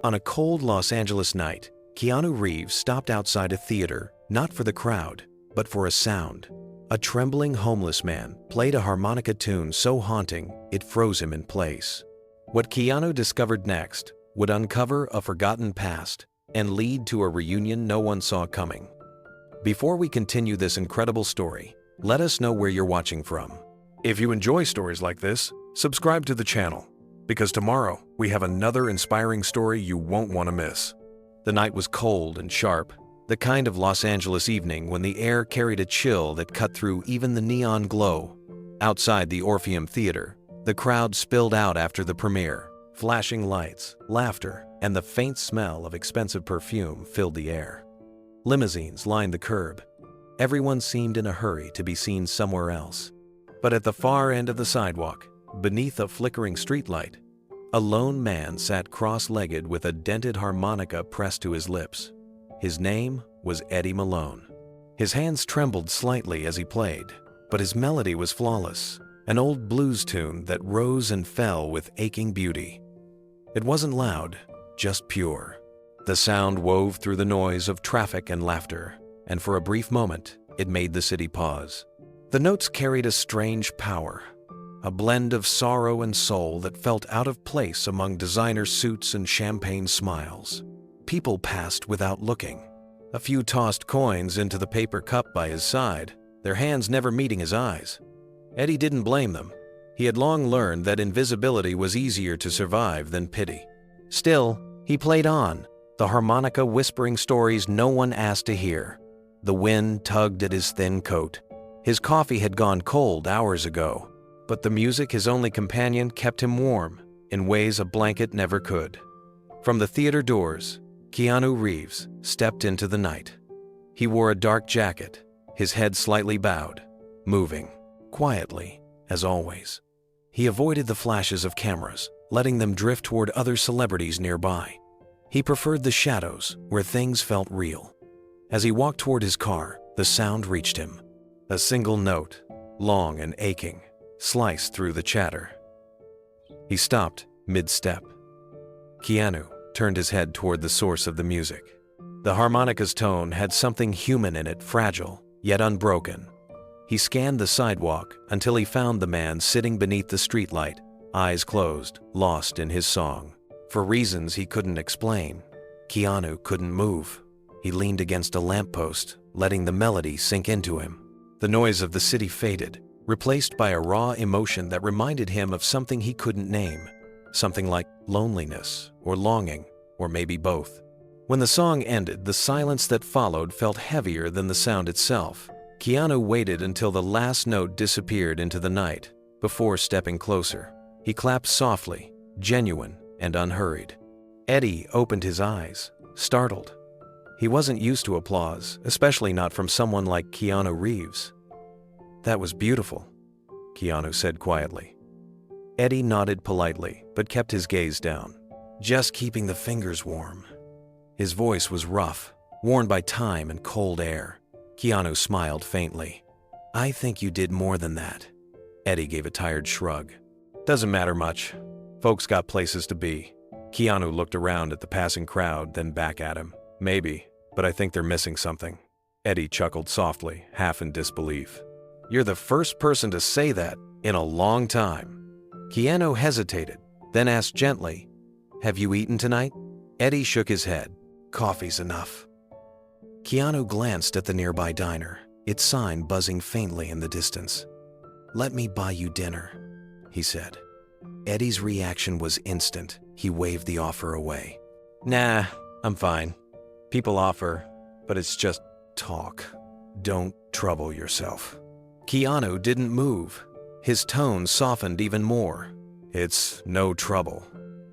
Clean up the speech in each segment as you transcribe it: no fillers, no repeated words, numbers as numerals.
On a cold Los Angeles night, Keanu Reeves stopped outside a theater, not for the crowd, but for a sound. A trembling homeless man played a harmonica tune so haunting it froze him in place. What Keanu discovered next would uncover a forgotten past and lead to a reunion no one saw coming. Before we continue this incredible story, let us know where you're watching from. If you enjoy stories like this, subscribe to the channel, because tomorrow we have another inspiring story you won't want to miss. The night was cold and sharp, the kind of Los Angeles evening when the air carried a chill that cut through even the neon glow. Outside the Orpheum Theater, the crowd spilled out after the premiere. Flashing lights, laughter, and the faint smell of expensive perfume filled the air. Limousines lined the curb. Everyone seemed in a hurry to be seen somewhere else. But at the far end of the sidewalk, beneath a flickering streetlight, a lone man sat cross-legged with a dented harmonica pressed to his lips. His name was Eddie Malone. His hands trembled slightly as he played, but his melody was flawless, an old blues tune that rose and fell with aching beauty. It wasn't loud, just pure. The sound wove through the noise of traffic and laughter, and for a brief moment, it made the city pause. The notes carried a strange power, a blend of sorrow and soul that felt out of place among designer suits and champagne smiles. People passed without looking. A few tossed coins into the paper cup by his side, their hands never meeting his eyes. Eddie didn't blame them. He had long learned that invisibility was easier to survive than pity. Still, he played on, the harmonica whispering stories no one asked to hear. The wind tugged at his thin coat. His coffee had gone cold hours ago, but the music, his only companion, kept him warm in ways a blanket never could. From the theater doors, Keanu Reeves stepped into the night. He wore a dark jacket, his head slightly bowed, moving quietly, as always. He avoided the flashes of cameras, letting them drift toward other celebrities nearby. He preferred the shadows, where things felt real. As he walked toward his car, the sound reached him. A single note, long and aching, sliced through the chatter. He stopped mid-step. Keanu turned his head toward the source of the music. The harmonica's tone had something human in it, fragile, yet unbroken. He scanned the sidewalk until he found the man sitting beneath the streetlight, eyes closed, lost in his song. For reasons he couldn't explain, Keanu couldn't move. He leaned against a lamppost, letting the melody sink into him. The noise of the city faded, replaced by a raw emotion that reminded him of something he couldn't name, something like loneliness or longing, or maybe both. When the song ended, the silence that followed felt heavier than the sound itself. Keanu waited until the last note disappeared into the night before stepping closer. He clapped softly, genuine and unhurried. Eddie opened his eyes, startled. He wasn't used to applause, especially not from someone like Keanu Reeves. "That was beautiful," Keanu said quietly. Eddie nodded politely, but kept his gaze down, just keeping the fingers warm. His voice was rough, worn by time and cold air. Keanu smiled faintly. "I think you did more than that." Eddie gave a tired shrug. "Doesn't matter much. Folks got places to be." Keanu looked around at the passing crowd, then back at him. "Maybe, but I think they're missing something." Eddie chuckled softly, half in disbelief. "You're the first person to say that in a long time." Keanu hesitated, then asked gently, "Have you eaten tonight?" Eddie shook his head. "Coffee's enough." Keanu glanced at the nearby diner, its sign buzzing faintly in the distance. "Let me buy you dinner," he said. Eddie's reaction was instant. He waved the offer away. "Nah, I'm fine. People offer, but it's just talk. Don't trouble yourself." Keanu didn't move. His tone softened even more. "It's no trouble."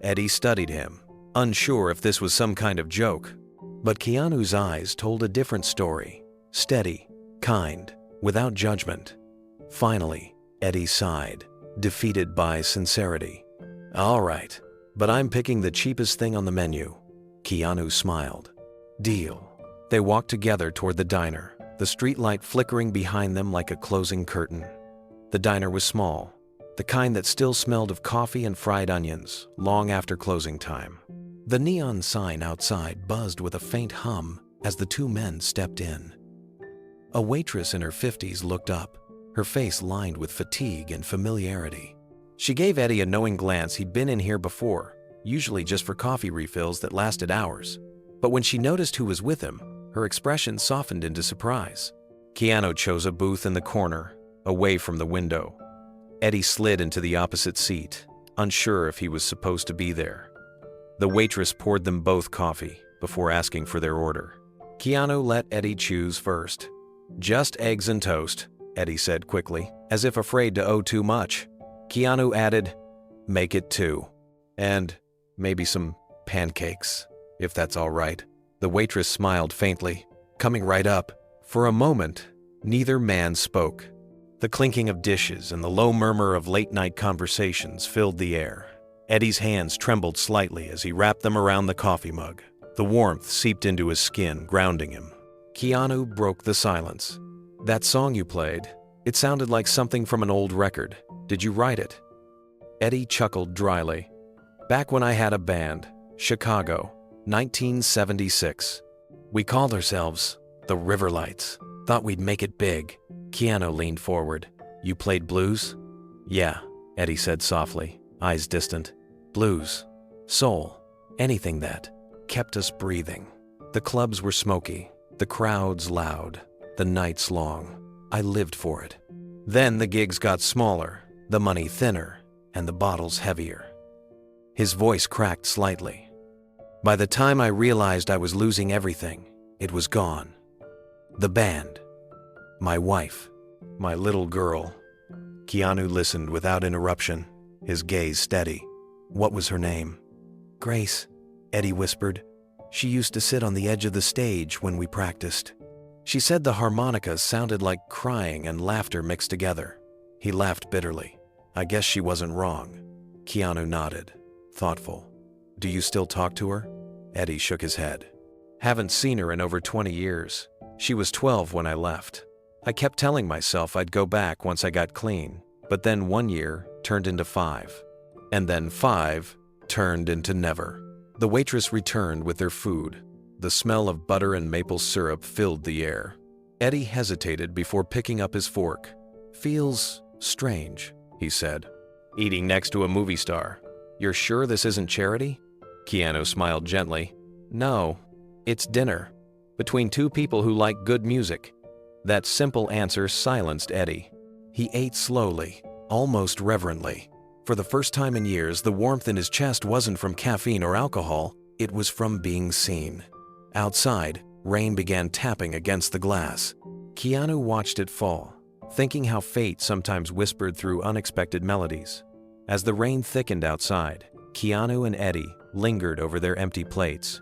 Eddie studied him, unsure if this was some kind of joke. But Keanu's eyes told a different story. Steady, kind, without judgment. Finally, Eddie sighed, defeated by sincerity. "All right, but I'm picking the cheapest thing on the menu." Keanu smiled. "Deal." They walked together toward the diner, the streetlight flickering behind them like a closing curtain. The diner was small, the kind that still smelled of coffee and fried onions long after closing time. The neon sign outside buzzed with a faint hum as the two men stepped in. A waitress in her 50s looked up, her face lined with fatigue and familiarity. She gave Eddie a knowing glance. He'd been in here before, usually just for coffee refills that lasted hours. But when she noticed who was with him, her expression softened into surprise. Keanu chose a booth in the corner, away from the window. Eddie slid into the opposite seat, unsure if he was supposed to be there. The waitress poured them both coffee before asking for their order. Keanu let Eddie choose first. "Just eggs and toast," Eddie said quickly, as if afraid to owe too much. Keanu added, "Make it 2. And maybe some pancakes, if that's all right." The waitress smiled faintly, coming right up. For a moment, neither man spoke. The clinking of dishes and the low murmur of late-night conversations filled the air. Eddie's hands trembled slightly as he wrapped them around the coffee mug. The warmth seeped into his skin, grounding him. Keanu broke the silence. "That song you played, it sounded like something from an old record. Did you write it?" Eddie chuckled dryly. "Back when I had a band, Chicago, 1976. We called ourselves the Riverlights. Thought we'd make it big." Keanu leaned forward. "You played blues?" "Yeah," Eddie said softly, eyes distant. "Blues, soul, anything that kept us breathing." The clubs were smoky, the crowds loud, the nights long. I lived for it. Then the gigs got smaller, the money thinner, and the bottles heavier. His voice cracked slightly. By the time I realized I was losing everything, it was gone. The band, my wife, my little girl. Keanu listened without interruption, his gaze steady. "What was her name?" "Grace," Eddie whispered. "She used to sit on the edge of the stage when we practiced. She said the harmonica sounded like crying and laughter mixed together." He laughed bitterly. "I guess she wasn't wrong." Keanu nodded, thoughtful. "Do you still talk to her?" Eddie shook his head. "Haven't seen her in over 20 years. She was 12 when I left. I kept telling myself I'd go back once I got clean, but then 1 year turned into 5. And then 5 turned into never." The waitress returned with their food. The smell of butter and maple syrup filled the air. Eddie hesitated before picking up his fork. "Feels strange," he said. "Eating next to a movie star. You're sure this isn't charity?" Keanu smiled gently. "No, it's dinner. Between two people who like good music." That simple answer silenced Eddie. He ate slowly, almost reverently. For the first time in years, the warmth in his chest wasn't from caffeine or alcohol, it was from being seen. Outside, rain began tapping against the glass. Keanu watched it fall, thinking how fate sometimes whispered through unexpected melodies. As the rain thickened outside, Keanu and Eddie lingered over their empty plates.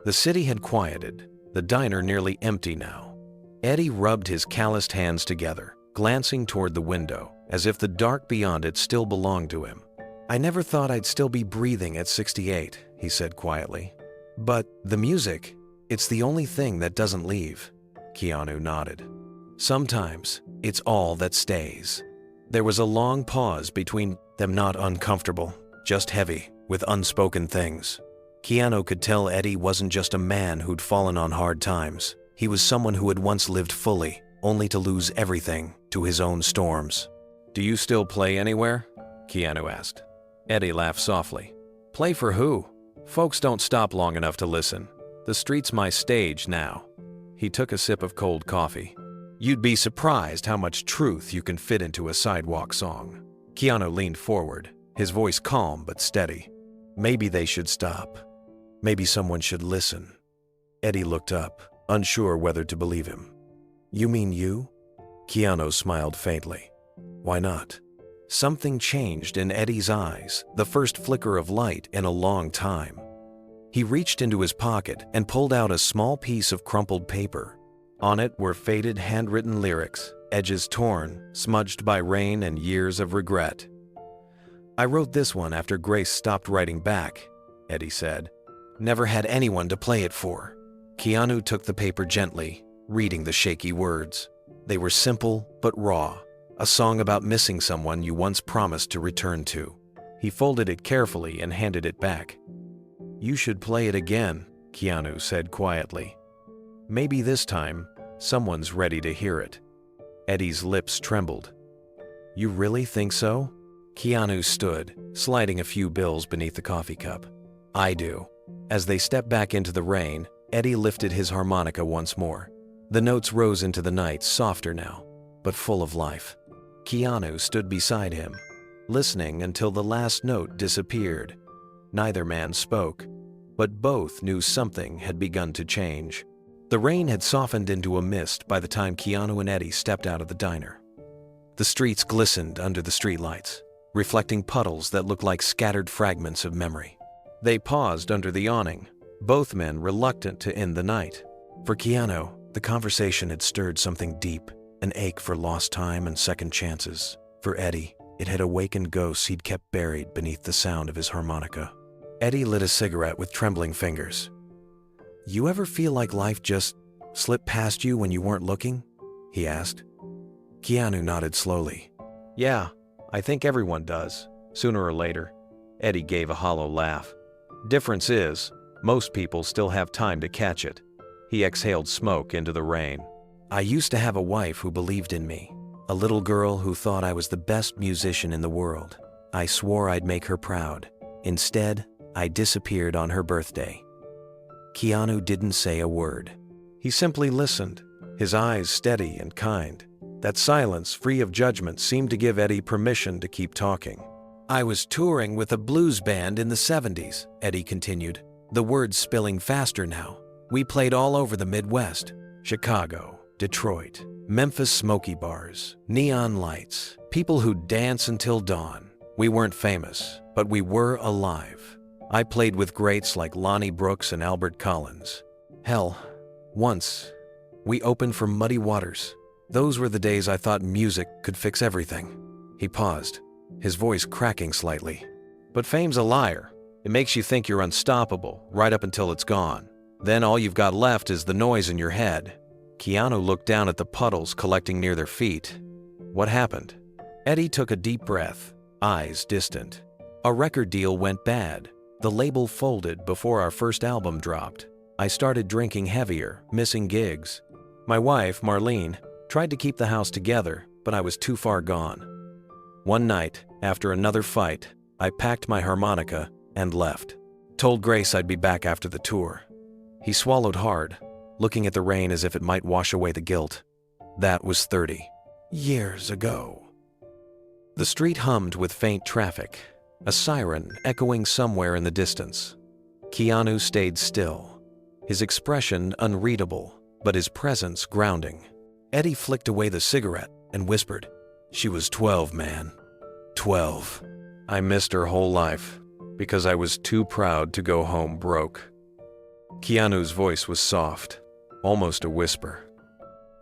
The city had quieted, the diner nearly empty now. Eddie rubbed his calloused hands together, glancing toward the window, as if the dark beyond it still belonged to him. "I never thought I'd still be breathing at 68, he said quietly. "But the music, it's the only thing that doesn't leave." Keanu nodded. "Sometimes, it's all that stays." There was a long pause between them, not uncomfortable, just heavy, with unspoken things. Keanu could tell Eddie wasn't just a man who'd fallen on hard times. He was someone who had once lived fully, only to lose everything to his own storms. "Do you still play anywhere?" Keanu asked. Eddie laughed softly. "Play for who? Folks don't stop long enough to listen. The street's my stage now." He took a sip of cold coffee. "You'd be surprised how much truth you can fit into a sidewalk song." Keanu leaned forward, his voice calm but steady. "Maybe they should stop. Maybe someone should listen." Eddie looked up, unsure whether to believe him. "You mean you?" Keanu smiled faintly. "Why not?" Something changed in Eddie's eyes, the first flicker of light in a long time. He reached into his pocket and pulled out a small piece of crumpled paper. On it were faded handwritten lyrics, edges torn, smudged by rain and years of regret. "I wrote this one after Grace stopped writing back," Eddie said. "Never had anyone to play it for." Keanu took the paper gently, reading the shaky words. They were simple but raw, a song about missing someone you once promised to return to. He folded it carefully and handed it back. "You should play it again," Keanu said quietly. "Maybe this time, someone's ready to hear it." Eddie's lips trembled. "You really think so?" Keanu stood, sliding a few bills beneath the coffee cup. "I do." As they stepped back into the rain, Eddie lifted his harmonica once more. The notes rose into the night, softer now, but full of life. Keanu stood beside him, listening until the last note disappeared. Neither man spoke, but both knew something had begun to change. The rain had softened into a mist by the time Keanu and Eddie stepped out of the diner. The streets glistened under the streetlights, reflecting puddles that looked like scattered fragments of memory. They paused under the awning, both men reluctant to end the night. For Keanu, the conversation had stirred something deep, an ache for lost time and second chances. For Eddie, it had awakened ghosts he'd kept buried beneath the sound of his harmonica. Eddie lit a cigarette with trembling fingers. "You ever feel like life just slipped past you when you weren't looking?" he asked. Keanu nodded slowly. "Yeah, I think everyone does, sooner or later." Eddie gave a hollow laugh. "Difference is, most people still have time to catch it." He exhaled smoke into the rain. "I used to have a wife who believed in me, a little girl who thought I was the best musician in the world. I swore I'd make her proud. Instead, I disappeared on her birthday." Keanu didn't say a word. He simply listened, his eyes steady and kind. That silence, free of judgment, seemed to give Eddie permission to keep talking. "I was touring with a blues band in the 70s, Eddie continued, the words spilling faster now. "We played all over the Midwest, Chicago, Detroit, Memphis smoky bars, neon lights, people who'd dance until dawn. We weren't famous, but we were alive. I played with greats like Lonnie Brooks and Albert Collins. Hell, once, we opened for Muddy Waters. Those were the days I thought music could fix everything." He paused, his voice cracking slightly. "But fame's a liar. It makes you think you're unstoppable, right up until it's gone. Then all you've got left is the noise in your head." Keanu looked down at the puddles collecting near their feet. "What happened?" Eddie took a deep breath, eyes distant. "A record deal went bad. The label folded before our first album dropped. I started drinking heavier, missing gigs. My wife, Marlene, tried to keep the house together, but I was too far gone. One night, after another fight, I packed my harmonica and left. Told Grace I'd be back after the tour." He swallowed hard, looking at the rain as if it might wash away the guilt. "That was 30 years ago." The street hummed with faint traffic, a siren echoing somewhere in the distance. Keanu stayed still, his expression unreadable, but his presence grounding. Eddie flicked away the cigarette and whispered, "She was 12, man. 12. I missed her whole life because I was too proud to go home broke." Keanu's voice was soft, almost a whisper.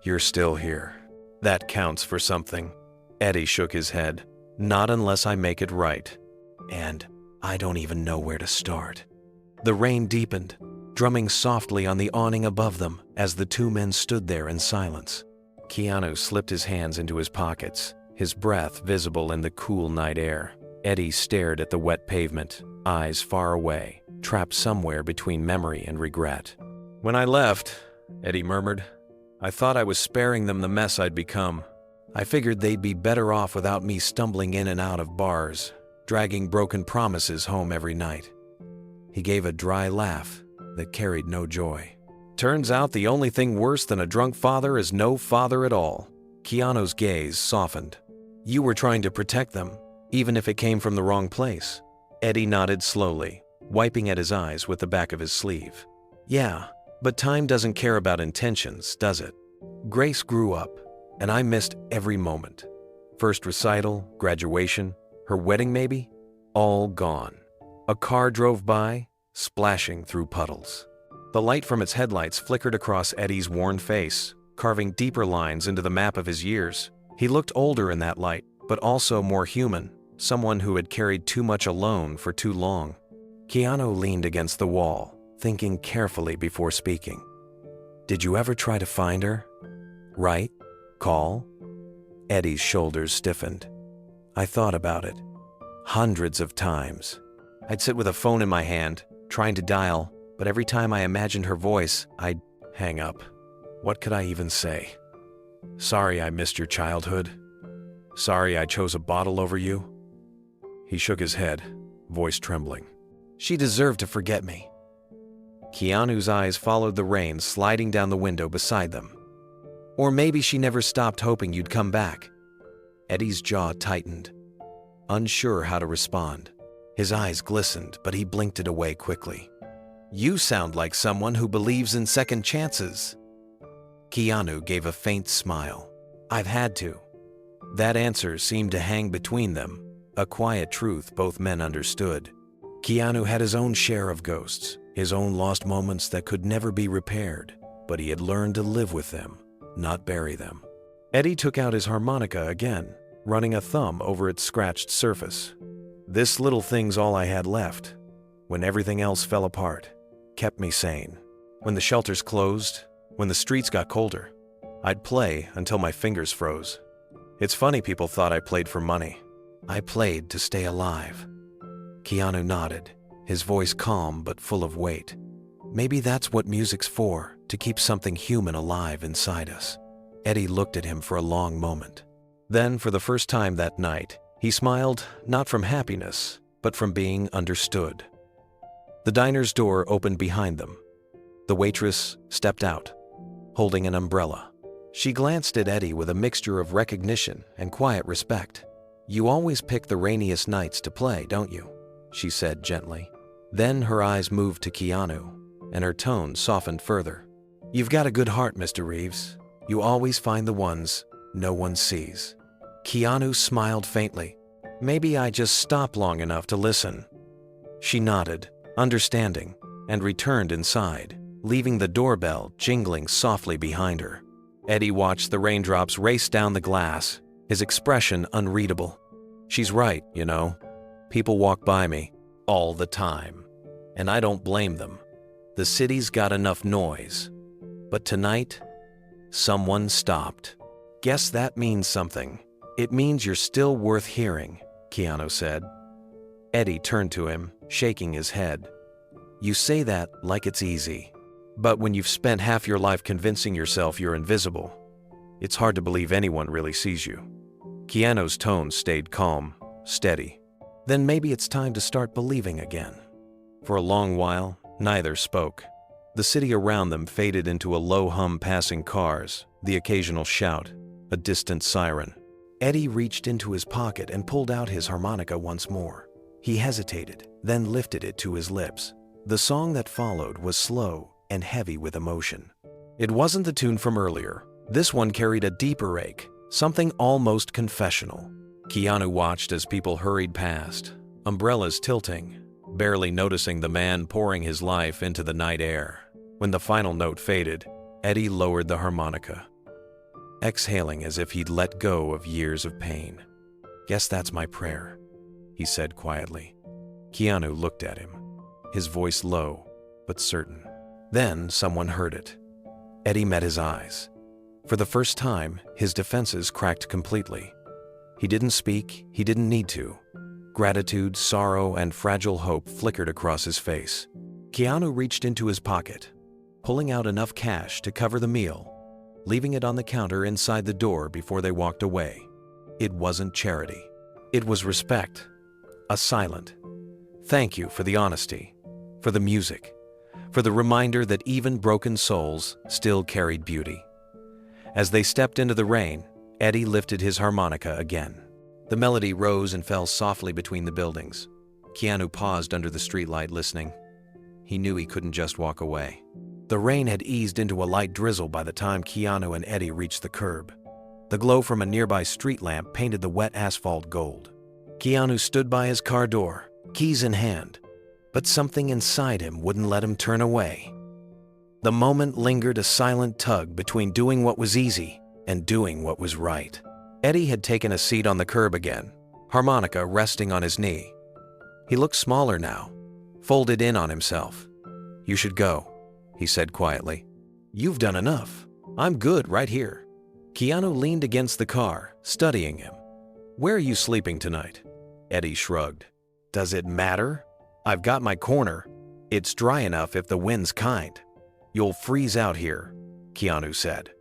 "You're still here. That counts for something." Eddie shook his head. "Not unless I make it right. And I don't even know where to start." The rain deepened, drumming softly on the awning above them as the two men stood there in silence. Keanu slipped his hands into his pockets, his breath visible in the cool night air. Eddie stared at the wet pavement, eyes far away, trapped somewhere between memory and regret. "When I left," Eddie murmured, "I thought I was sparing them the mess I'd become. I figured they'd be better off without me stumbling in and out of bars, dragging broken promises home every night." He gave a dry laugh that carried no joy. "Turns out the only thing worse than a drunk father is no father at all." Keanu's gaze softened. "You were trying to protect them, even if it came from the wrong place." Eddie nodded slowly, wiping at his eyes with the back of his sleeve. "Yeah, but time doesn't care about intentions, does it? Grace grew up, and I missed every moment. First recital, graduation, her wedding maybe? All gone. A car drove by, splashing through puddles." The light from its headlights flickered across Eddie's worn face, carving deeper lines into the map of his years. He looked older in that light, but also more human, someone who had carried too much alone for too long. Keanu leaned against the wall, thinking carefully before speaking. "Did you ever try to find her? Write? Call?" Eddie's shoulders stiffened. "I thought about it. Hundreds of times. I'd sit with a phone in my hand, trying to dial, but every time I imagined her voice, I'd hang up. What could I even say? Sorry I missed your childhood. Sorry I chose a bottle over you. He shook his head, voice trembling. She deserved to forget me. Keanu's eyes followed the rain sliding down the window beside them. Or maybe she never stopped hoping you'd come back. Eddie's jaw tightened, unsure how to respond. His eyes glistened, but he blinked it away quickly. You sound like someone who believes in second chances. Keanu gave a faint smile. I've had to. That answer seemed to hang between them, a quiet truth both men understood. Keanu had his own share of ghosts, his own lost moments that could never be repaired, but he had learned to live with them, not bury them. Eddie took out his harmonica again, running a thumb over its scratched surface. This little thing's all I had left. When everything else fell apart, kept me sane. When the shelters closed, when the streets got colder, I'd play until my fingers froze. It's funny people thought I played for money. I played to stay alive. Keanu nodded, his voice calm but full of weight. Maybe that's what music's for, to keep something human alive inside us. Eddie looked at him for a long moment. Then, for the first time that night, he smiled, not from happiness, but from being understood. The diner's door opened behind them. The waitress stepped out, holding an umbrella. She glanced at Eddie with a mixture of recognition and quiet respect. You always pick the rainiest nights to play, don't you? She said gently. Then her eyes moved to Keanu, and her tone softened further. You've got a good heart, Mr. Reeves. You always find the ones no one sees. Keanu smiled faintly. Maybe I just stopped long enough to listen. She nodded, understanding, and returned inside, leaving the doorbell jingling softly behind her. Eddie watched the raindrops race down the glass, his expression unreadable. She's right, you know. People walk by me all the time, and I don't blame them. The city's got enough noise. But tonight, someone stopped. Guess that means something. It means you're still worth hearing, Keanu said. Eddie turned to him, shaking his head. You say that like it's easy. But when you've spent half your life convincing yourself you're invisible, it's hard to believe anyone really sees you. Keanu's tone stayed calm, steady. Then maybe it's time to start believing again. For a long while, neither spoke. The city around them faded into a low hum passing cars, the occasional shout, a distant siren. Eddie reached into his pocket and pulled out his harmonica once more. He hesitated, then lifted it to his lips. The song that followed was slow and heavy with emotion. It wasn't the tune from earlier. This one carried a deeper ache, something almost confessional. Keanu watched as people hurried past, umbrellas tilting, barely noticing the man pouring his life into the night air. When the final note faded, Eddie lowered the harmonica, exhaling as if he'd let go of years of pain. Guess that's my prayer, he said quietly. Keanu looked at him, his voice low but certain. Then someone heard it. Eddie met his eyes. For the first time, his defenses cracked completely. He didn't speak, he didn't need to. Gratitude, sorrow, and fragile hope flickered across his face. Keanu reached into his pocket, pulling out enough cash to cover the meal, leaving it on the counter inside the door before they walked away. It wasn't charity. It was respect. A silent thank you for the honesty, for the music, for the reminder that even broken souls still carried beauty. As they stepped into the rain, Eddie lifted his harmonica again. The melody rose and fell softly between the buildings. Keanu paused under the streetlight listening. He knew he couldn't just walk away. The rain had eased into a light drizzle by the time Keanu and Eddie reached the curb. The glow from a nearby street lamp painted the wet asphalt gold. Keanu stood by his car door, keys in hand, but something inside him wouldn't let him turn away. The moment lingered a silent tug between doing what was easy and doing what was right. Eddie had taken a seat on the curb again, harmonica resting on his knee. He looked smaller now, folded in on himself. You should go, he said quietly. You've done enough. I'm good right here. Keanu leaned against the car, studying him. Where are you sleeping tonight? Eddie shrugged. Does it matter? I've got my corner. It's dry enough if the wind's kind. You'll freeze out here, Keanu said.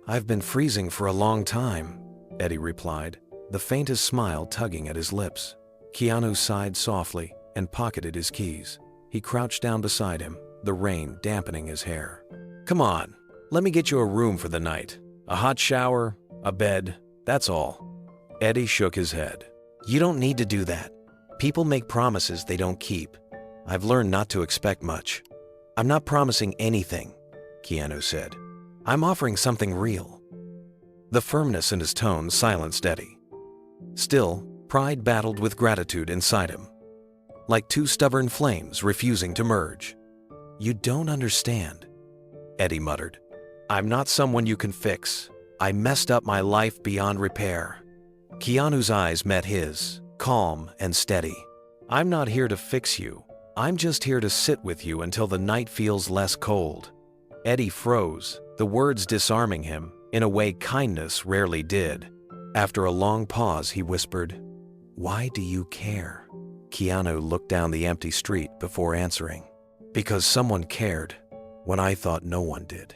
I've been freezing for a long time, Eddie replied, the faintest smile tugging at his lips. Keanu sighed softly and pocketed his keys. He crouched down beside him, the rain dampening his hair. Come on, let me get you a room for the night. A hot shower, a bed, that's all. Eddie shook his head. You don't need to do that. People make promises they don't keep. I've learned not to expect much. I'm not promising anything, Keanu said. I'm offering something real. The firmness in his tone silenced Eddie. Still, pride battled with gratitude inside him, like two stubborn flames refusing to merge. You don't understand, Eddie muttered. I'm not someone you can fix. I messed up my life beyond repair. Keanu's eyes met his, calm and steady. I'm not here to fix you. I'm just here to sit with you until the night feels less cold. Eddie froze, the words disarming him in a way kindness rarely did. After a long pause, he whispered, Why do you care? Keanu looked down the empty street before answering. Because someone cared when I thought no one did.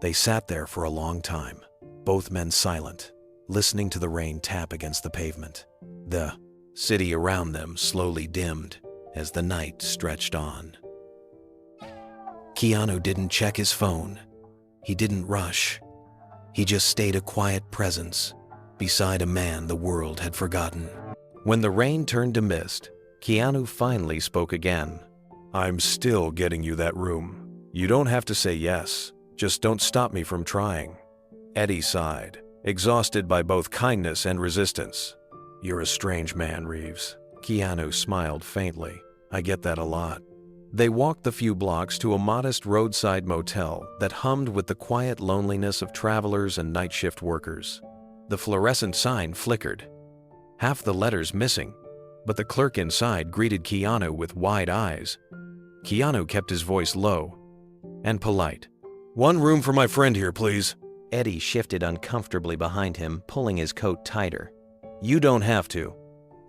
They sat there for a long time, both men silent, listening to the rain tap against the pavement. The city around them slowly dimmed as the night stretched on. Keanu didn't check his phone. He didn't rush. He just stayed a quiet presence beside a man the world had forgotten. When the rain turned to mist, Keanu finally spoke again. I'm still getting you that room. You don't have to say yes. Just don't stop me from trying. Eddie sighed, exhausted by both kindness and resistance. You're a strange man, Reeves. Keanu smiled faintly. I get that a lot. They walked the few blocks to a modest roadside motel that hummed with the quiet loneliness of travelers and night shift workers. The fluorescent sign flickered, half the letters missing, but the clerk inside greeted Keanu with wide eyes. Keanu kept his voice low and polite. One room for my friend here, please. Eddie shifted uncomfortably behind him, pulling his coat tighter. You don't have to.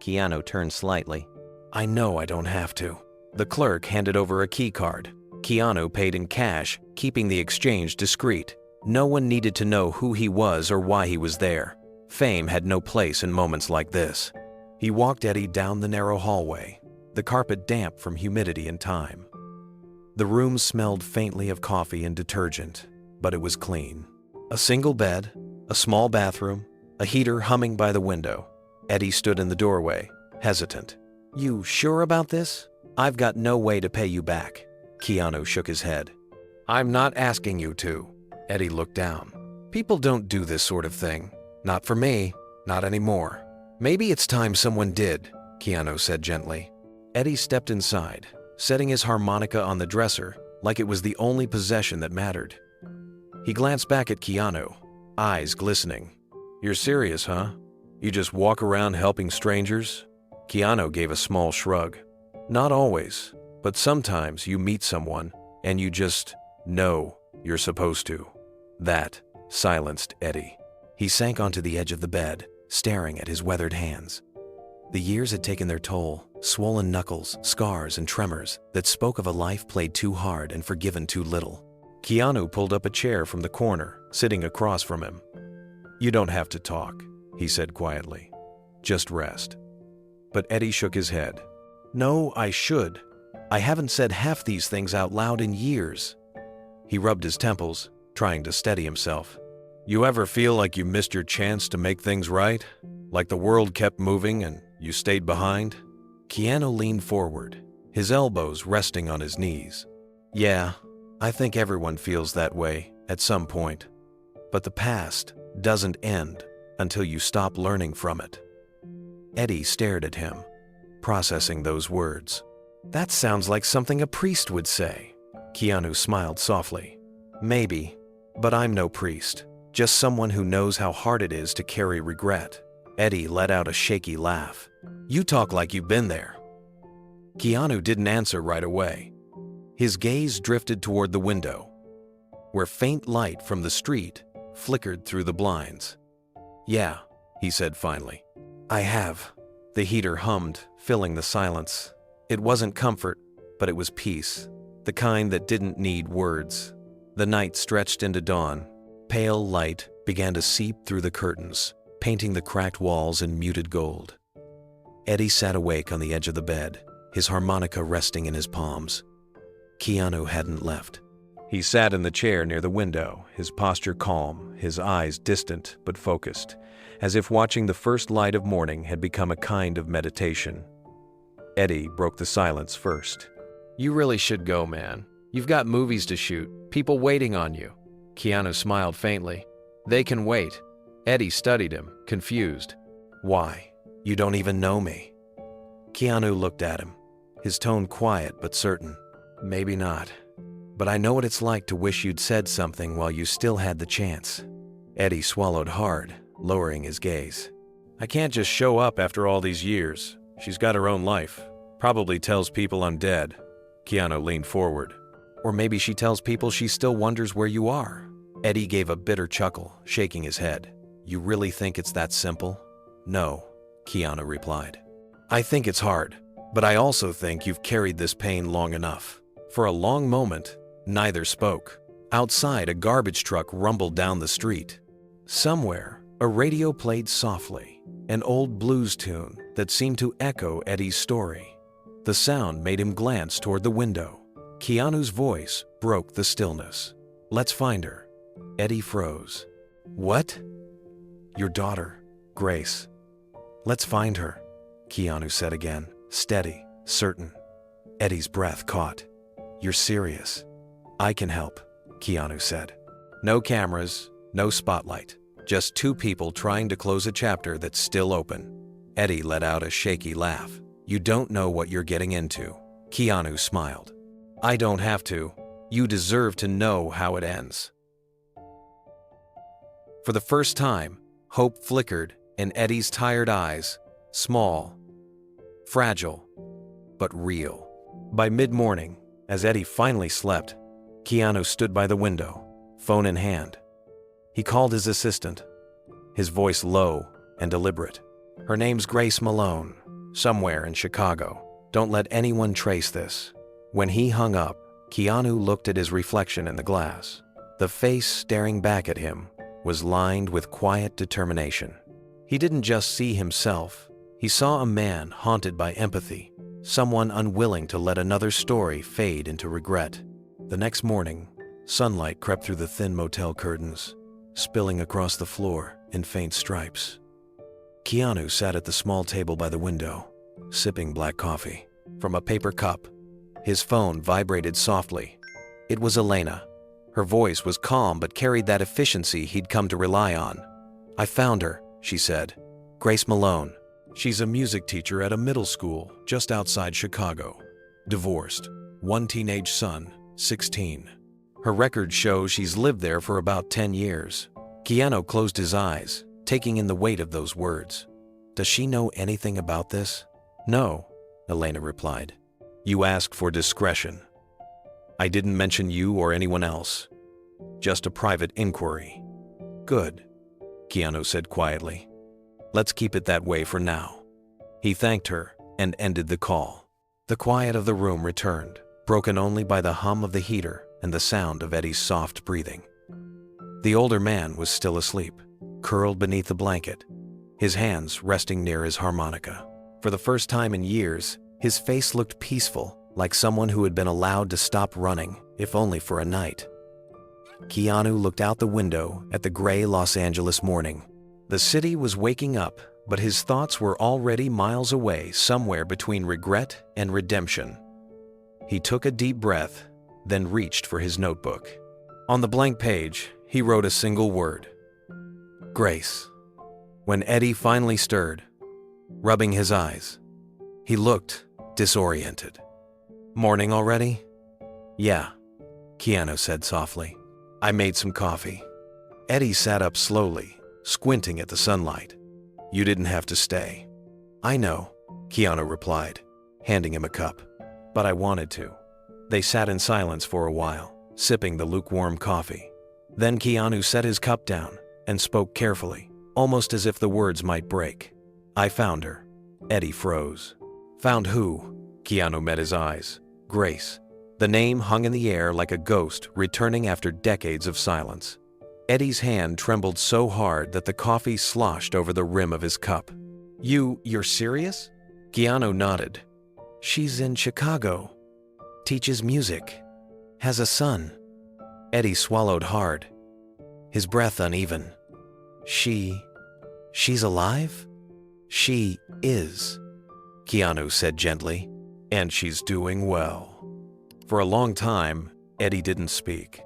Keanu turned slightly. I know I don't have to. The clerk handed over a key card. Keanu paid in cash, keeping the exchange discreet. No one needed to know who he was or why he was there. Fame had no place in moments like this. He walked Eddie down the narrow hallway, the carpet damp from humidity and time. The room smelled faintly of coffee and detergent, but it was clean. A single bed, a small bathroom, a heater humming by the window. Eddie stood in the doorway, hesitant. You sure about this? I've got no way to pay you back. Keanu shook his head. I'm not asking you to. Eddie looked down. People don't do this sort of thing. Not for me. Not anymore. Maybe it's time someone did, Keanu said gently. Eddie stepped inside, setting his harmonica on the dresser like it was the only possession that mattered. He glanced back at Keanu, eyes glistening. You're serious, huh? You just walk around helping strangers? Keanu gave a small shrug. Not always, but sometimes you meet someone and you just know you're supposed to. That silenced Eddie. He sank onto the edge of the bed, staring at his weathered hands. The years had taken their toll, swollen knuckles, scars, and tremors that spoke of a life played too hard and forgiven too little. Keanu pulled up a chair from the corner, sitting across from him. You don't have to talk, he said quietly. Just rest. But Eddie shook his head. No, I should. I haven't said half these things out loud in years. He rubbed his temples, trying to steady himself. You ever feel like you missed your chance to make things right? Like the world kept moving and you stayed behind? Keanu leaned forward, his elbows resting on his knees. Yeah, I think everyone feels that way at some point. But the past doesn't end until you stop learning from it. Eddie stared at him, processing those words. That sounds like something a priest would say. Keanu smiled softly. Maybe, but I'm no priest. Just someone who knows how hard it is to carry regret. Eddie let out a shaky laugh. You talk like you've been there. Keanu didn't answer right away. His gaze drifted toward the window, where faint light from the street flickered through the blinds. Yeah, he said finally. I have. The heater hummed, filling the silence. It wasn't comfort, but it was peace. the kind that didn't need words. The night stretched into dawn. Pale light began to seep through the curtains, painting the cracked walls in muted gold. Eddie sat awake on the edge of the bed, his harmonica resting in his palms. Keanu hadn't left. He sat in the chair near the window, his posture calm, his eyes distant but focused, as if watching the first light of morning had become a kind of meditation. Eddie broke the silence first. "You really should go, man. You've got movies to shoot, people waiting on you." Keanu smiled faintly. "They can wait." Eddie studied him, confused. "Why? You don't even know me." Keanu looked at him, his tone quiet but certain. "Maybe not. But I know what it's like to wish you'd said something while you still had the chance." Eddie swallowed hard, lowering his gaze. "I can't just show up after all these years. She's got her own life. Probably tells people I'm dead." Keanu leaned forward. "Or maybe she tells people she still wonders where you are." Eddie gave a bitter chuckle, shaking his head. "You really think it's that simple?" "No," Keanu replied. "I think it's hard, but I also think you've carried this pain long enough." For a long moment, neither spoke. Outside, a garbage truck rumbled down the street. Somewhere, a radio played softly, an old blues tune that seemed to echo Eddie's story. The sound made him glance toward the window. Keanu's voice broke the stillness. "Let's find her." Eddie froze. "What?" "Your daughter, Grace." "Let's find her," Keanu said again, steady, certain. Eddie's breath caught. "You're serious?" "I can help," Keanu said. No cameras, no spotlight, just two people trying to close a chapter that's still open. Eddie let out a shaky laugh. "You don't know what you're getting into." Keanu smiled. "I don't have to. You deserve to know how it ends." For the first time, hope flickered in Eddie's tired eyes, small, fragile, but real. By mid-morning, as Eddie finally slept, Keanu stood by the window, phone in hand. He called his assistant, his voice low and deliberate. "Her name's Grace Malone, somewhere in Chicago. Don't let anyone trace this." When he hung up, Keanu looked at his reflection in the glass. The face staring back at him was lined with quiet determination. He didn't just see himself, he saw a man haunted by empathy, someone unwilling to let another story fade into regret. The next morning, sunlight crept through the thin motel curtains, spilling across the floor in faint stripes. Keanu sat at the small table by the window, sipping black coffee from a paper cup. His phone vibrated softly. It was Elena. Her voice was calm but carried that efficiency he'd come to rely on. "I found her," she said. "Grace Malone. She's a music teacher at a middle school just outside Chicago. Divorced. One teenage son, 16. Her record shows she's lived there for about 10 years. Keanu closed his eyes, taking in the weight of those words. "Does she know anything about this?" "No," Elena replied. "You asked for discretion. I didn't mention you or anyone else. Just a private inquiry." "Good," Keanu said quietly. "Let's keep it that way for now." He thanked her and ended the call. The quiet of the room returned, broken only by the hum of the heater and the sound of Eddie's soft breathing. The older man was still asleep, curled beneath the blanket, his hands resting near his harmonica. For the first time in years, his face looked peaceful, like someone who had been allowed to stop running, if only for a night. Keanu looked out the window at the gray Los Angeles morning. The city was waking up, but his thoughts were already miles away, somewhere between regret and redemption. He took a deep breath, then reached for his notebook. On the blank page, he wrote a single word: Grace. When Eddie finally stirred, rubbing his eyes, he looked disoriented. "Morning already?" "Yeah," Keanu said softly. "I made some coffee." Eddie sat up slowly, squinting at the sunlight. "You didn't have to stay." "I know," Keanu replied, handing him a cup. "But I wanted to." They sat in silence for a while, sipping the lukewarm coffee. Then Keanu set his cup down and spoke carefully, almost as if the words might break. "I found her." Eddie froze. "Found who?" Keanu met his eyes. "Grace. The name hung in the air like a ghost returning after decades of silence. Eddie's hand trembled so hard that the coffee sloshed over the rim of his cup. You're serious? Keanu nodded. She's in Chicago. Teaches music. Has a son. Eddie swallowed hard, his breath uneven. She's alive? She is, Keanu said gently, and she's doing well. For a long time, Eddie didn't speak.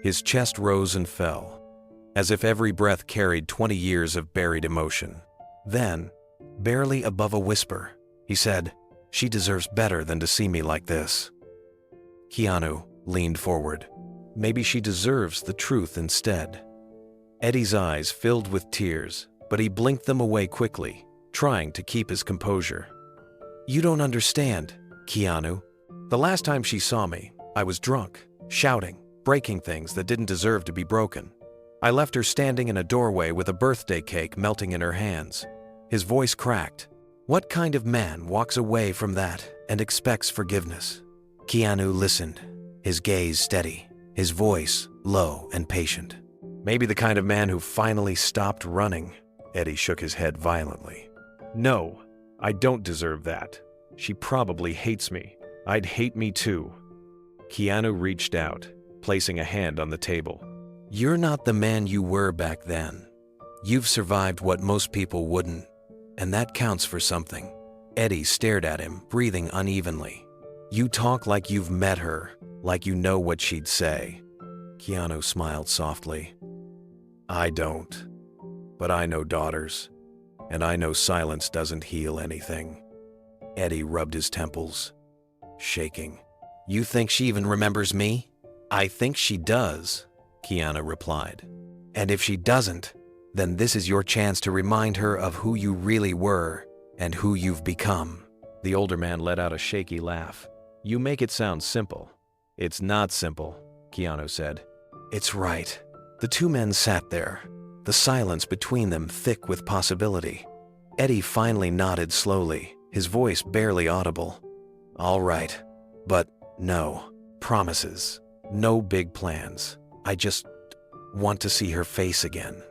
His chest rose and fell, as if every breath carried 20 years of buried emotion. Then, barely above a whisper, he said, "She deserves better than to see me like this." Keanu leaned forward. Maybe she deserves the truth instead. Eddie's eyes filled with tears, but he blinked them away quickly, trying to keep his composure. You don't understand, Keanu. The last time she saw me, I was drunk, shouting, breaking things that didn't deserve to be broken. I left her standing in a doorway with a birthday cake melting in her hands. His voice cracked. What kind of man walks away from that and expects forgiveness? Keanu listened, his gaze steady, his voice low and patient. Maybe the kind of man who finally stopped running. Eddie shook his head violently. No, I don't deserve that. She probably hates me. I'd hate me too. Keanu reached out, placing a hand on the table. You're not the man you were back then. You've survived what most people wouldn't, and that counts for something. Eddie stared at him, breathing unevenly. You talk like you've met her, like you know what she'd say. Keanu smiled softly. I don't, but I know daughters, and I know silence doesn't heal anything. Eddie rubbed his temples, shaking. You think she even remembers me? I think she does, Keanu replied. And if she doesn't, then this is your chance to remind her of who you really were and who you've become. The older man let out a shaky laugh. You make it sound simple. It's not simple, Keanu said. It's right. The two men sat there, the silence between them thick with possibility. Eddie finally nodded slowly, his voice barely audible. All right, but no promises, no big plans. I just want to see her face again.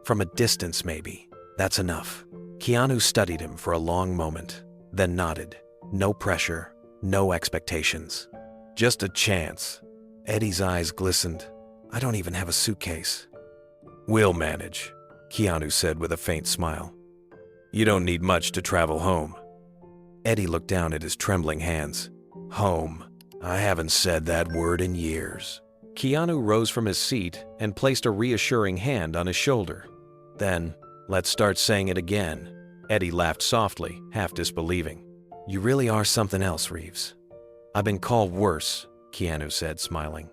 From a distance, maybe. That's enough. Keanu studied him for a long moment, then nodded. No pressure, no expectations. Just a chance. Eddie's eyes glistened. I don't even have a suitcase. We'll manage, Keanu said with a faint smile. You don't need much to travel home. Eddie looked down at his trembling hands. Home. I haven't said that word in years. Keanu rose from his seat and placed a reassuring hand on his shoulder. Then, let's start saying it again. Eddie laughed softly, half disbelieving. You really are something else, Reeves. I've been called worse, Keanu said, smiling.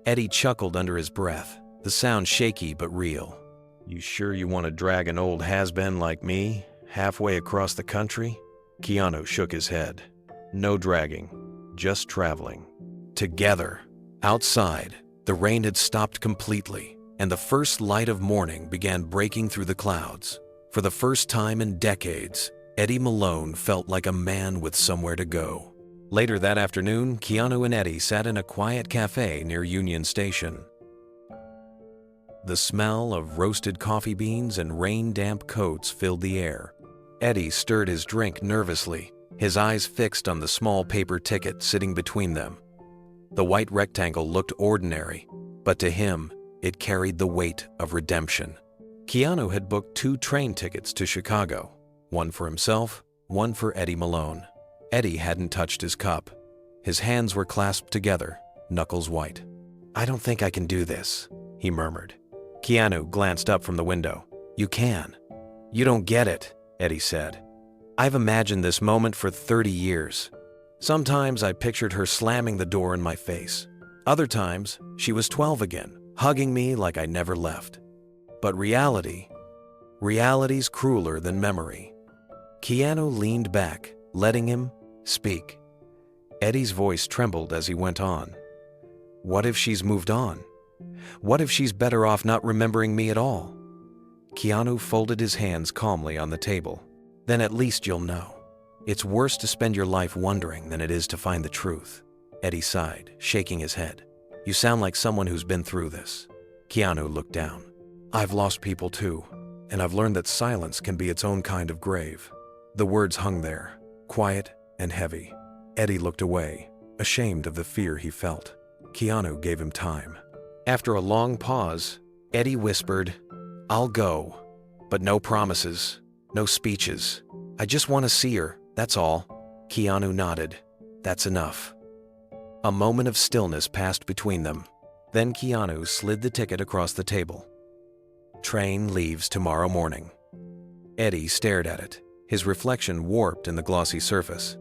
Eddie chuckled under his breath, the sound shaky but real. You sure you want to drag an old has-been like me halfway across the country? Keanu shook his head. No dragging, just traveling. Together. Outside, the rain had stopped completely, and the first light of morning began breaking through the clouds. For the first time in decades, Eddie Malone felt like a man with somewhere to go. Later that afternoon, Keanu and Eddie sat in a quiet cafe near Union Station. The smell of roasted coffee beans and rain-damp coats filled the air. Eddie stirred his drink nervously, his eyes fixed on the small paper ticket sitting between them. The white rectangle looked ordinary, but to him, it carried the weight of redemption. Keanu had booked 2 train tickets to Chicago, one for himself, one for Eddie Malone. Eddie hadn't touched his cup. His hands were clasped together, knuckles white. I don't think I can do this, he murmured. Keanu glanced up from the window. You can. You don't get it, Eddie said. I've imagined this moment for 30 years. Sometimes I pictured her slamming the door in my face. Other times, she was 12 again, hugging me like I never left. But reality's crueler than memory. Keanu leaned back, letting him speak. Eddie's voice trembled as he went on. What if she's moved on? What if she's better off not remembering me at all? Keanu folded his hands calmly on the table. Then at least you'll know. It's worse to spend your life wondering than it is to find the truth. Eddie sighed, shaking his head. You sound like someone who's been through this. Keanu looked down. I've lost people too, and I've learned that silence can be its own kind of grave. The words hung there, quiet and heavy. Eddie looked away, ashamed of the fear he felt. Keanu gave him time. After a long pause, Eddie whispered, I'll go, but no promises, no speeches. I just want to see her, that's all. Keanu nodded. That's enough. A moment of stillness passed between them. Then Keanu slid the ticket across the table. Train leaves tomorrow morning. Eddie stared at it, his reflection warped in the glossy surface.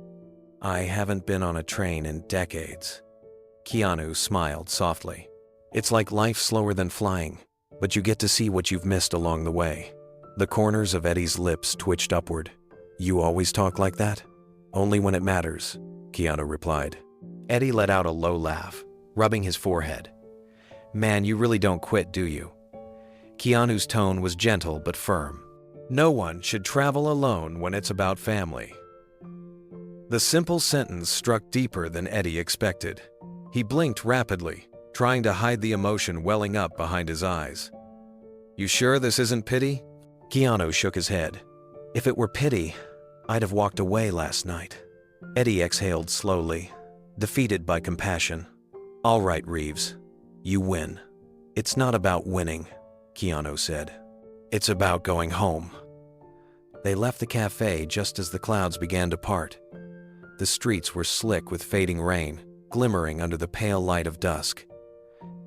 I haven't been on a train in decades. Keanu smiled softly. It's like life slower than flying, but you get to see what you've missed along the way. The corners of Eddie's lips twitched upward. You always talk like that? Only when it matters, Keanu replied. Eddie let out a low laugh, rubbing his forehead. Man, you really don't quit, do you? Keanu's tone was gentle but firm. No one should travel alone when it's about family. The simple sentence struck deeper than Eddie expected. He blinked rapidly, trying to hide the emotion welling up behind his eyes. You sure this isn't pity? Keanu shook his head. If it were pity, I'd have walked away last night. Eddie exhaled slowly, defeated by compassion. All right, Reeves, you win. It's not about winning, Keanu said. It's about going home. They left the cafe just as the clouds began to part. The streets were slick with fading rain, glimmering under the pale light of dusk.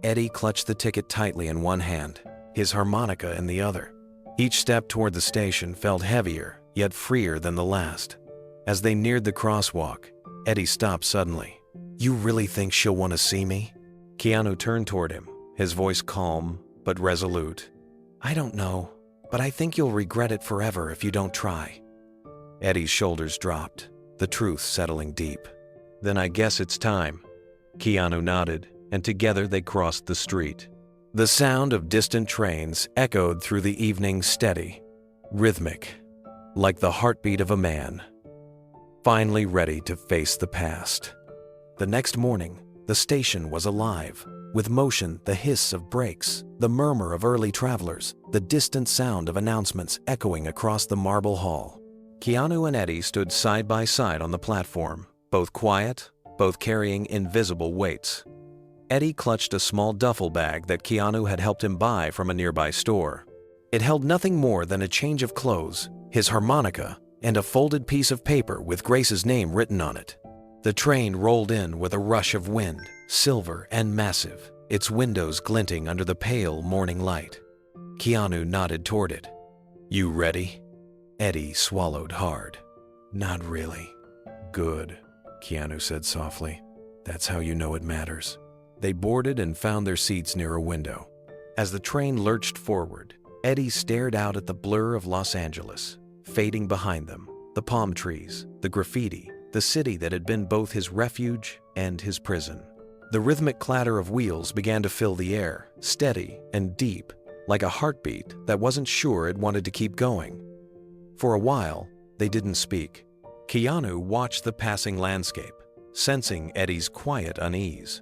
Eddie clutched the ticket tightly in one hand, his harmonica in the other. Each step toward the station felt heavier, yet freer than the last. As they neared the crosswalk, Eddie stopped suddenly. You really think she'll want to see me? Keanu turned toward him, his voice calm but resolute. I don't know, but I think you'll regret it forever if you don't try. Eddie's shoulders dropped, the truth settling deep. Then I guess it's time. Keanu nodded, and together they crossed the street. The sound of distant trains echoed through the evening steady, rhythmic, like the heartbeat of a man, finally ready to face the past. The next morning, the station was alive, with motion, the hiss of brakes, the murmur of early travelers, the distant sound of announcements echoing across the marble hall. Keanu and Eddie stood side by side on the platform, both quiet, both carrying invisible weights. Eddie clutched a small duffel bag that Keanu had helped him buy from a nearby store. It held nothing more than a change of clothes, his harmonica, and a folded piece of paper with Grace's name written on it. The train rolled in with a rush of wind, silver and massive, its windows glinting under the pale morning light. Keanu nodded toward it. You ready? Eddie swallowed hard. Not really. Good, Keanu said softly. That's how you know it matters. They boarded and found their seats near a window. As the train lurched forward, Eddie stared out at the blur of Los Angeles, fading behind them, the palm trees, the graffiti, the city that had been both his refuge and his prison. The rhythmic clatter of wheels began to fill the air, steady and deep, like a heartbeat that wasn't sure it wanted to keep going. For a while, they didn't speak. Keanu watched the passing landscape, sensing Eddie's quiet unease.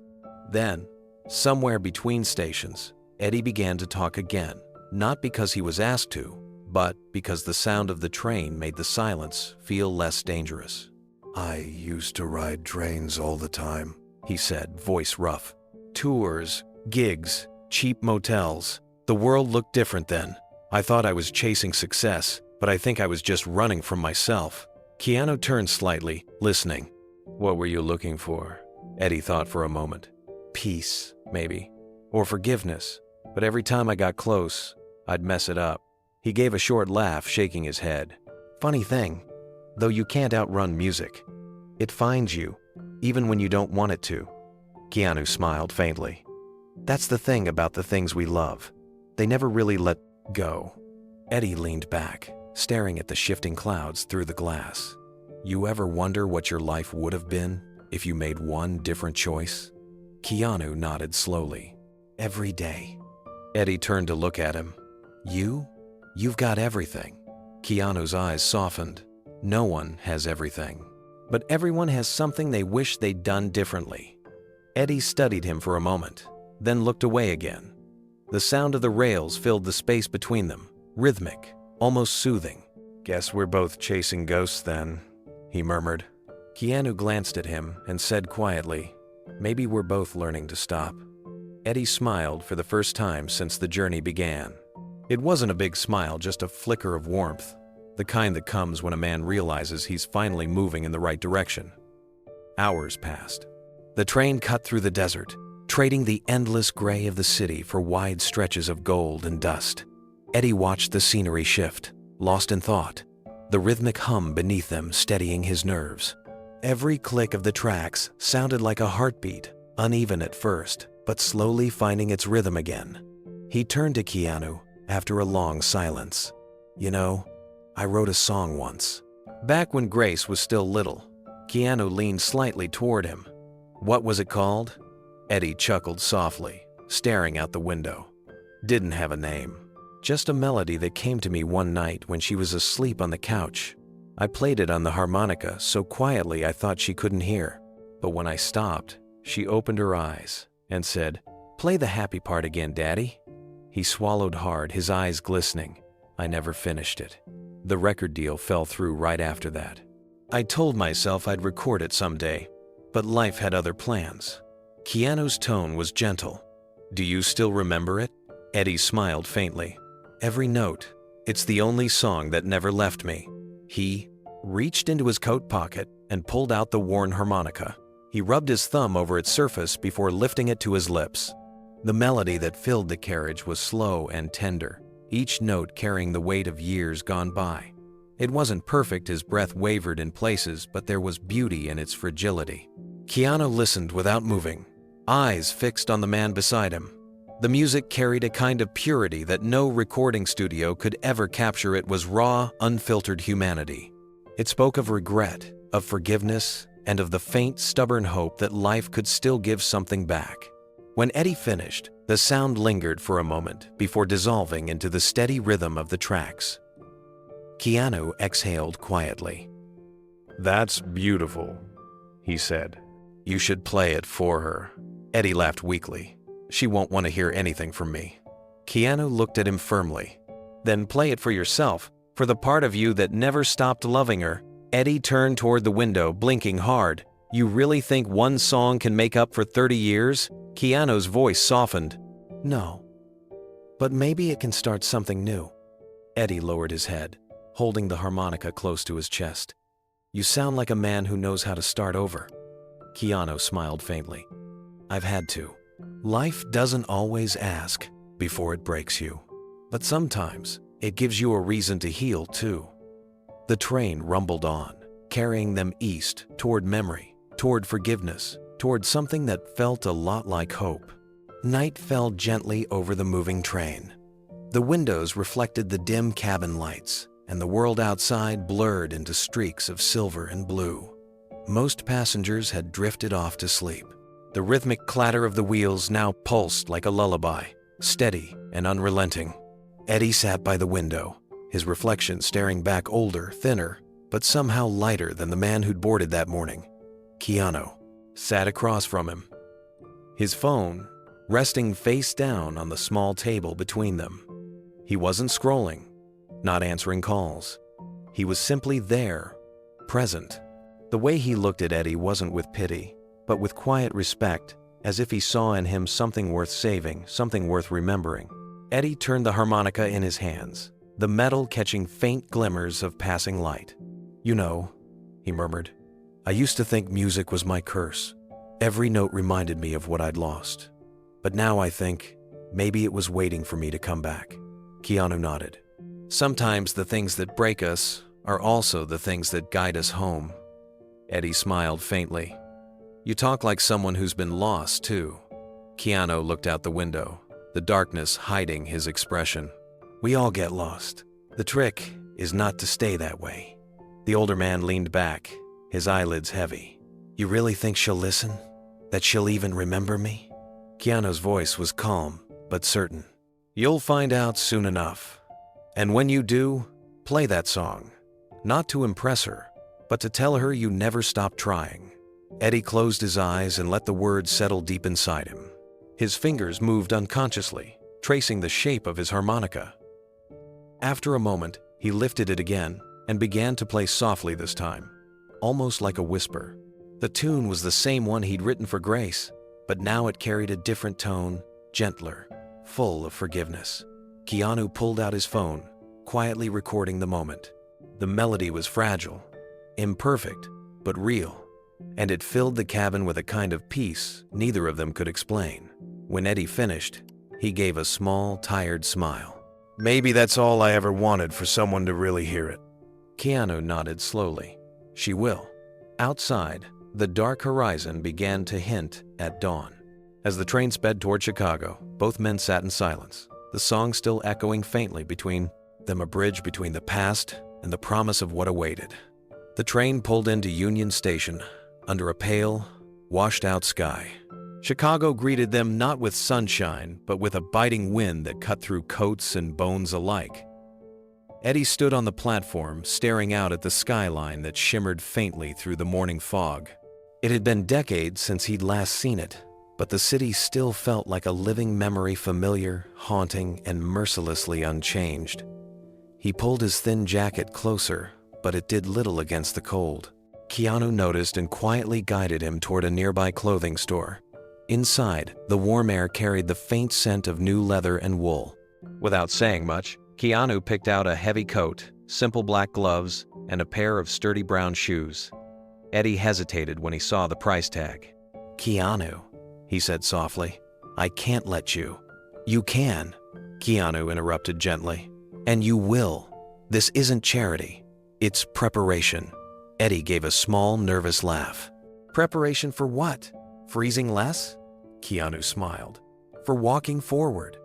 Then, somewhere between stations, Eddie began to talk again, not because he was asked to, but because the sound of the train made the silence feel less dangerous. I used to ride trains all the time, he said, voice rough. Tours, gigs, cheap motels. The world looked different then. I thought I was chasing success, but I think I was just running from myself. Keanu turned slightly, listening. What were you looking for? Eddie thought for a moment. Peace, maybe, or forgiveness, but every time I got close, I'd mess it up. He gave a short laugh, shaking his head. Funny thing, though you can't outrun music. It finds you, even when you don't want it to. Keanu smiled faintly. That's the thing about the things we love. They never really let go. Eddie leaned back, staring at the shifting clouds through the glass. You ever wonder what your life would have been if you made one different choice? Keanu nodded slowly. Every day. Eddie turned to look at him. You've got everything. Keanu's eyes softened. No one has everything. But everyone has something they wish they'd done differently. Eddie studied him for a moment, then looked away again. The sound of the rails filled the space between them, rhythmic, almost soothing. "Guess we're both chasing ghosts then," he murmured. Keanu glanced at him and said quietly, "Maybe we're both learning to stop." Eddie smiled for the first time since the journey began. It wasn't a big smile, just a flicker of warmth, the kind that comes when a man realizes he's finally moving in the right direction. Hours passed. The train cut through the desert, trading the endless gray of the city for wide stretches of gold and dust. Eddie watched the scenery shift, lost in thought, the rhythmic hum beneath them steadying his nerves. Every click of the tracks sounded like a heartbeat, uneven at first, but slowly finding its rhythm again. He turned to Keanu after a long silence. "You know, I wrote a song once." Back when Grace was still little, Keanu leaned slightly toward him. "What was it called?" Eddie chuckled softly, staring out the window. "Didn't have a name. Just a melody that came to me one night when she was asleep on the couch. I played it on the harmonica so quietly I thought she couldn't hear. But when I stopped, she opened her eyes and said, 'Play the happy part again, Daddy.'" He swallowed hard, his eyes glistening. "I never finished it. The record deal fell through right after that. I told myself I'd record it someday, but life had other plans." Keanu's tone was gentle. "Do you still remember it?" Eddie smiled faintly. "Every note. It's the only song that never left me." He reached into his coat pocket and pulled out the worn harmonica. He rubbed his thumb over its surface before lifting it to his lips. The melody that filled the carriage was slow and tender, each note carrying the weight of years gone by. It wasn't perfect, his breath wavered in places, but there was beauty in its fragility. Keanu listened without moving, eyes fixed on the man beside him. The music carried a kind of purity that no recording studio could ever capture. It was raw, unfiltered humanity. It spoke of regret, of forgiveness, and of the faint, stubborn hope that life could still give something back. When Eddie finished, the sound lingered for a moment before dissolving into the steady rhythm of the tracks. Keanu exhaled quietly. "That's beautiful," he said. "You should play it for her." Eddie laughed weakly. "She won't want to hear anything from me." Keanu looked at him firmly. "Then play it for yourself, for the part of you that never stopped loving her." Eddie turned toward the window, blinking hard. "You really think one song can make up for 30 years? Keanu's voice softened. "No. But maybe it can start something new." Eddie lowered his head, holding the harmonica close to his chest. "You sound like a man who knows how to start over." Keanu smiled faintly. "I've had to. Life doesn't always ask before it breaks you. But sometimes it gives you a reason to heal too." The train rumbled on, carrying them east, toward memory, toward forgiveness, toward something that felt a lot like hope. Night fell gently over the moving train. The windows reflected the dim cabin lights, and the world outside blurred into streaks of silver and blue. Most passengers had drifted off to sleep. The rhythmic clatter of the wheels now pulsed like a lullaby, steady and unrelenting. Eddie sat by the window, his reflection staring back, older, thinner, but somehow lighter than the man who'd boarded that morning. Keanu sat across from him, his phone resting face down on the small table between them. He wasn't scrolling, not answering calls. He was simply there, present. The way he looked at Eddie wasn't with pity, but with quiet respect, as if he saw in him something worth saving, something worth remembering. Eddie turned the harmonica in his hands, the metal catching faint glimmers of passing light. "You know," he murmured, "I used to think music was my curse. Every note reminded me of what I'd lost. But now I think maybe it was waiting for me to come back." Keanu nodded. "Sometimes the things that break us are also the things that guide us home." Eddie smiled faintly. "You talk like someone who's been lost, too." Keanu looked out the window, the darkness hiding his expression. "We all get lost. The trick is not to stay that way." The older man leaned back, his eyelids heavy. "You really think she'll listen? That she'll even remember me?" Keanu's voice was calm, but certain. "You'll find out soon enough. And when you do, play that song. Not to impress her, but to tell her you never stopped trying." Eddie closed his eyes and let the words settle deep inside him. His fingers moved unconsciously, tracing the shape of his harmonica. After a moment, he lifted it again and began to play softly this time, almost like a whisper. The tune was the same one he'd written for Grace, but now it carried a different tone, gentler, full of forgiveness. Keanu pulled out his phone, quietly recording the moment. The melody was fragile, imperfect, but real, and it filled the cabin with a kind of peace neither of them could explain. When Eddie finished, he gave a small, tired smile. "Maybe that's all I ever wanted, for someone to really hear it." Keanu nodded slowly. "She will." Outside, the dark horizon began to hint at dawn. As the train sped toward Chicago, both men sat in silence, the song still echoing faintly between them, a bridge between the past and the promise of what awaited. The train pulled into Union Station under a pale, washed-out sky. Chicago greeted them not with sunshine, but with a biting wind that cut through coats and bones alike. Eddie stood on the platform, staring out at the skyline that shimmered faintly through the morning fog. It had been decades since he'd last seen it, but the city still felt like a living memory, familiar, haunting, and mercilessly unchanged. He pulled his thin jacket closer, but it did little against the cold. Keanu noticed and quietly guided him toward a nearby clothing store. Inside, the warm air carried the faint scent of new leather and wool. Without saying much, Keanu picked out a heavy coat, simple black gloves, and a pair of sturdy brown shoes. Eddie hesitated when he saw the price tag. "Keanu," he said softly, "I can't let you." "You can," Keanu interrupted gently. "And you will. This isn't charity. It's preparation." Eddie gave a small, nervous laugh. "Preparation for what? Freezing less?" Keanu smiled. "For walking forward."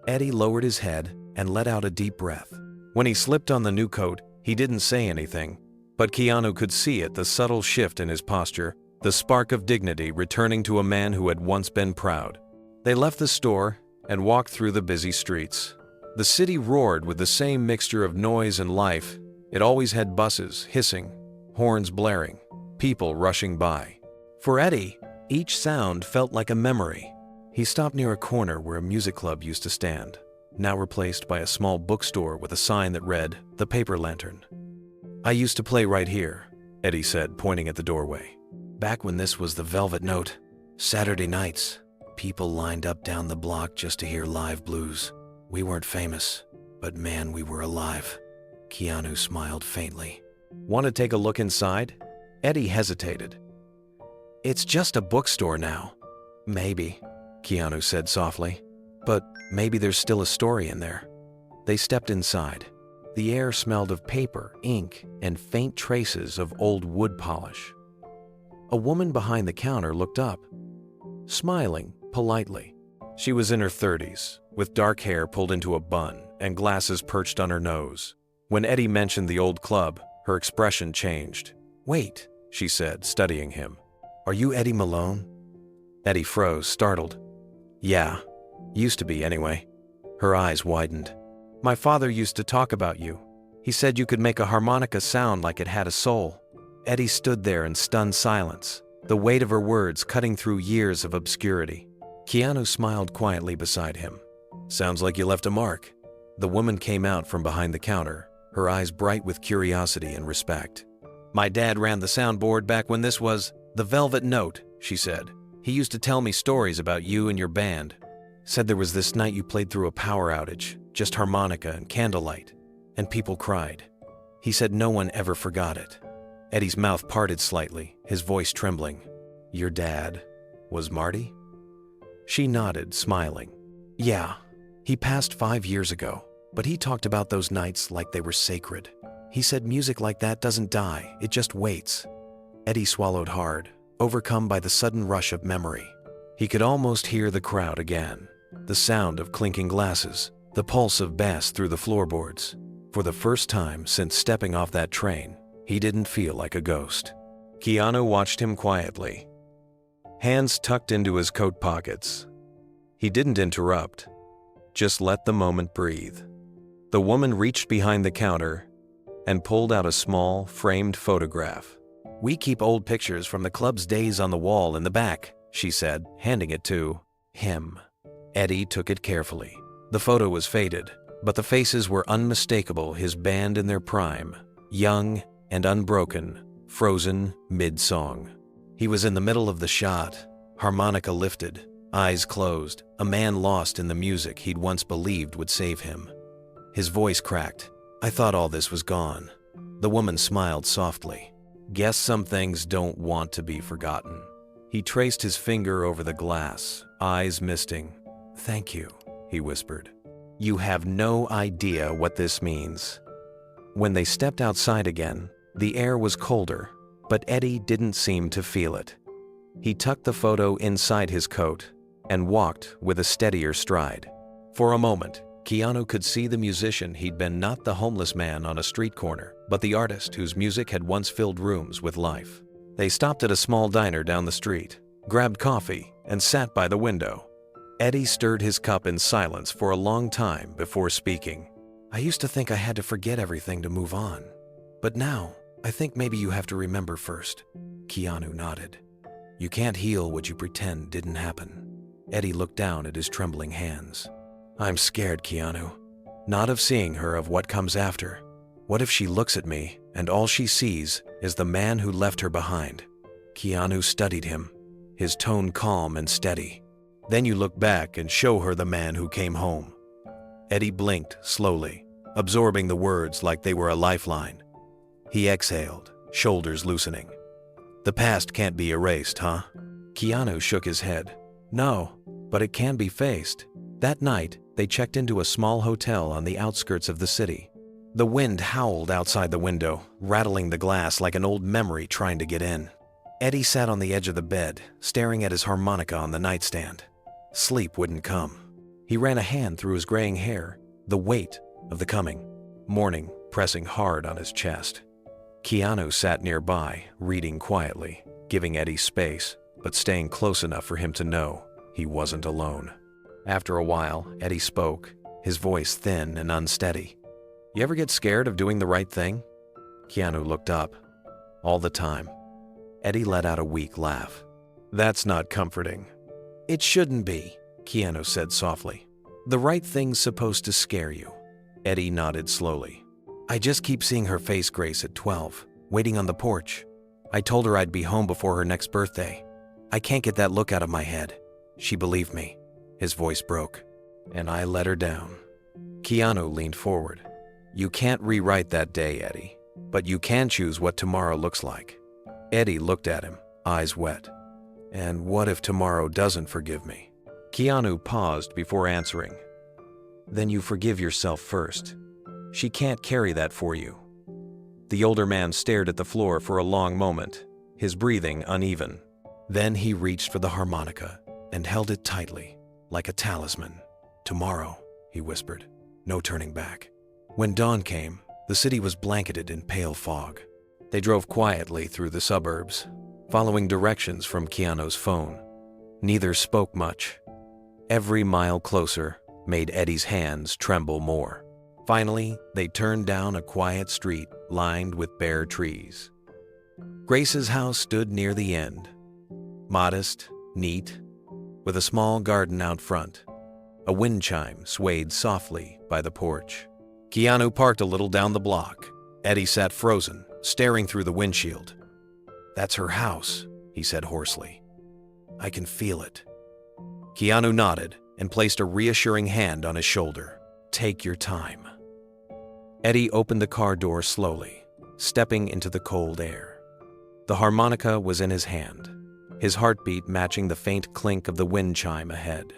Eddie lowered his head and let out a deep breath. When he slipped on the new coat, he didn't say anything, but Keanu could see it, the subtle shift in his posture, the spark of dignity returning to a man who had once been proud. They left the store and walked through the busy streets. The city roared with the same mixture of noise and life. It always had buses hissing, horns blaring, people rushing by. For Eddie, each sound felt like a memory. He stopped near a corner where a music club used to stand, now replaced by a small bookstore with a sign that read, "The Paper Lantern." "I used to play right here," Eddie said, pointing at the doorway. "Back when this was the Velvet Note. Saturday nights, people lined up down the block just to hear live blues. We weren't famous, but man, we were alive." Keanu smiled faintly. "Want to take a look inside?" Eddie hesitated. "It's just a bookstore now." "Maybe," Keanu said softly. "But maybe there's still a story in there." They stepped inside. The air smelled of paper, ink, and faint traces of old wood polish. A woman behind the counter looked up, smiling politely. She was in her 30s, with dark hair pulled into a bun and glasses perched on her nose. When Eddie mentioned the old club, her expression changed. "Wait," she said, studying him. "Are you Eddie Malone?" Eddie froze, startled. "Yeah, used to be anyway." Her eyes widened. "My father used to talk about you. He said you could make a harmonica sound like it had a soul." Eddie stood there in stunned silence, the weight of her words cutting through years of obscurity. Keanu smiled quietly beside him. "Sounds like you left a mark." The woman came out from behind the counter, her eyes bright with curiosity and respect. "My dad ran the soundboard back when this was the Velvet Note," she said. "He used to tell me stories about you and your band. Said there was this night you played through a power outage, just harmonica and candlelight, and people cried. He said no one ever forgot it." Eddie's mouth parted slightly, his voice trembling. "Your dad was Marty?" She nodded, smiling. "Yeah, he passed 5 years ago, but he talked about those nights like they were sacred. He said music like that doesn't die, it just waits." Eddie swallowed hard, overcome by the sudden rush of memory. He could almost hear the crowd again, the sound of clinking glasses, the pulse of bass through the floorboards. For the first time since stepping off that train, he didn't feel like a ghost. Keanu watched him quietly, hands tucked into his coat pockets. He didn't interrupt, just let the moment breathe. The woman reached behind the counter and pulled out a small, framed photograph. "We keep old pictures from the club's days on the wall in the back," she said, handing it to him. Eddie took it carefully. The photo was faded, but the faces were unmistakable, his band in their prime, young and unbroken, frozen mid-song. He was in the middle of the shot, harmonica lifted, eyes closed, a man lost in the music he'd once believed would save him. His voice cracked. "I thought all this was gone." The woman smiled softly. "Guess some things don't want to be forgotten." He traced his finger over the glass, eyes misting. "Thank you," he whispered. "You have no idea what this means." When they stepped outside again, the air was colder, but Eddie didn't seem to feel it. He tucked the photo inside his coat and walked with a steadier stride. For a moment, Keanu could see the musician he'd been, not the homeless man on a street corner, but the artist whose music had once filled rooms with life. They stopped at a small diner down the street, grabbed coffee, and sat by the window. Eddie stirred his cup in silence for a long time before speaking. "I used to think I had to forget everything to move on. But now, I think maybe you have to remember first." Keanu nodded. "You can't heal what you pretend didn't happen." Eddie looked down at his trembling hands. "I'm scared, Keanu. Not of seeing her, of what comes after. What if she looks at me, and all she sees is the man who left her behind?" Keanu studied him, his tone calm and steady. "Then you look back and show her the man who came home." Eddie blinked slowly, absorbing the words like they were a lifeline. He exhaled, shoulders loosening. "The past can't be erased, huh?" Keanu shook his head. "No, but it can be faced." That night, they checked into a small hotel on the outskirts of the city. The wind howled outside the window, rattling the glass like an old memory trying to get in. Eddie sat on the edge of the bed, staring at his harmonica on the nightstand. Sleep wouldn't come. He ran a hand through his graying hair, the weight of the coming morning pressing hard on his chest. Keanu sat nearby, reading quietly, giving Eddie space, but staying close enough for him to know he wasn't alone. After a while, Eddie spoke, his voice thin and unsteady. "You ever get scared of doing the right thing?" Keanu looked up. "All the time." Eddie let out a weak laugh. "That's not comforting." "It shouldn't be," Keanu said softly. "The right thing's supposed to scare you." Eddie nodded slowly. "I just keep seeing her face, Grace, at 12, waiting on the porch. I told her I'd be home before her next birthday. I can't get that look out of my head. She believed me." His voice broke. "And I let her down." Keanu leaned forward. "You can't rewrite that day, Eddie, but you can choose what tomorrow looks like." Eddie looked at him, eyes wet. "And what if tomorrow doesn't forgive me?" Keanu paused before answering. "Then you forgive yourself first. She can't carry that for you." The older man stared at the floor for a long moment, his breathing uneven. Then he reached for the harmonica and held it tightly, like a talisman. "Tomorrow," he whispered, "no turning back." When dawn came, the city was blanketed in pale fog. They drove quietly through the suburbs, following directions from Keanu's phone. Neither spoke much. Every mile closer made Eddie's hands tremble more. Finally, they turned down a quiet street lined with bare trees. Grace's house stood near the end, modest, neat, with a small garden out front. A wind chime swayed softly by the porch. Keanu parked a little down the block. Eddie sat frozen, staring through the windshield. "That's her house," he said hoarsely. "I can feel it." Keanu nodded and placed a reassuring hand on his shoulder. "Take your time." Eddie opened the car door slowly, stepping into the cold air. The harmonica was in his hand, his heartbeat matching the faint clink of the wind chime ahead.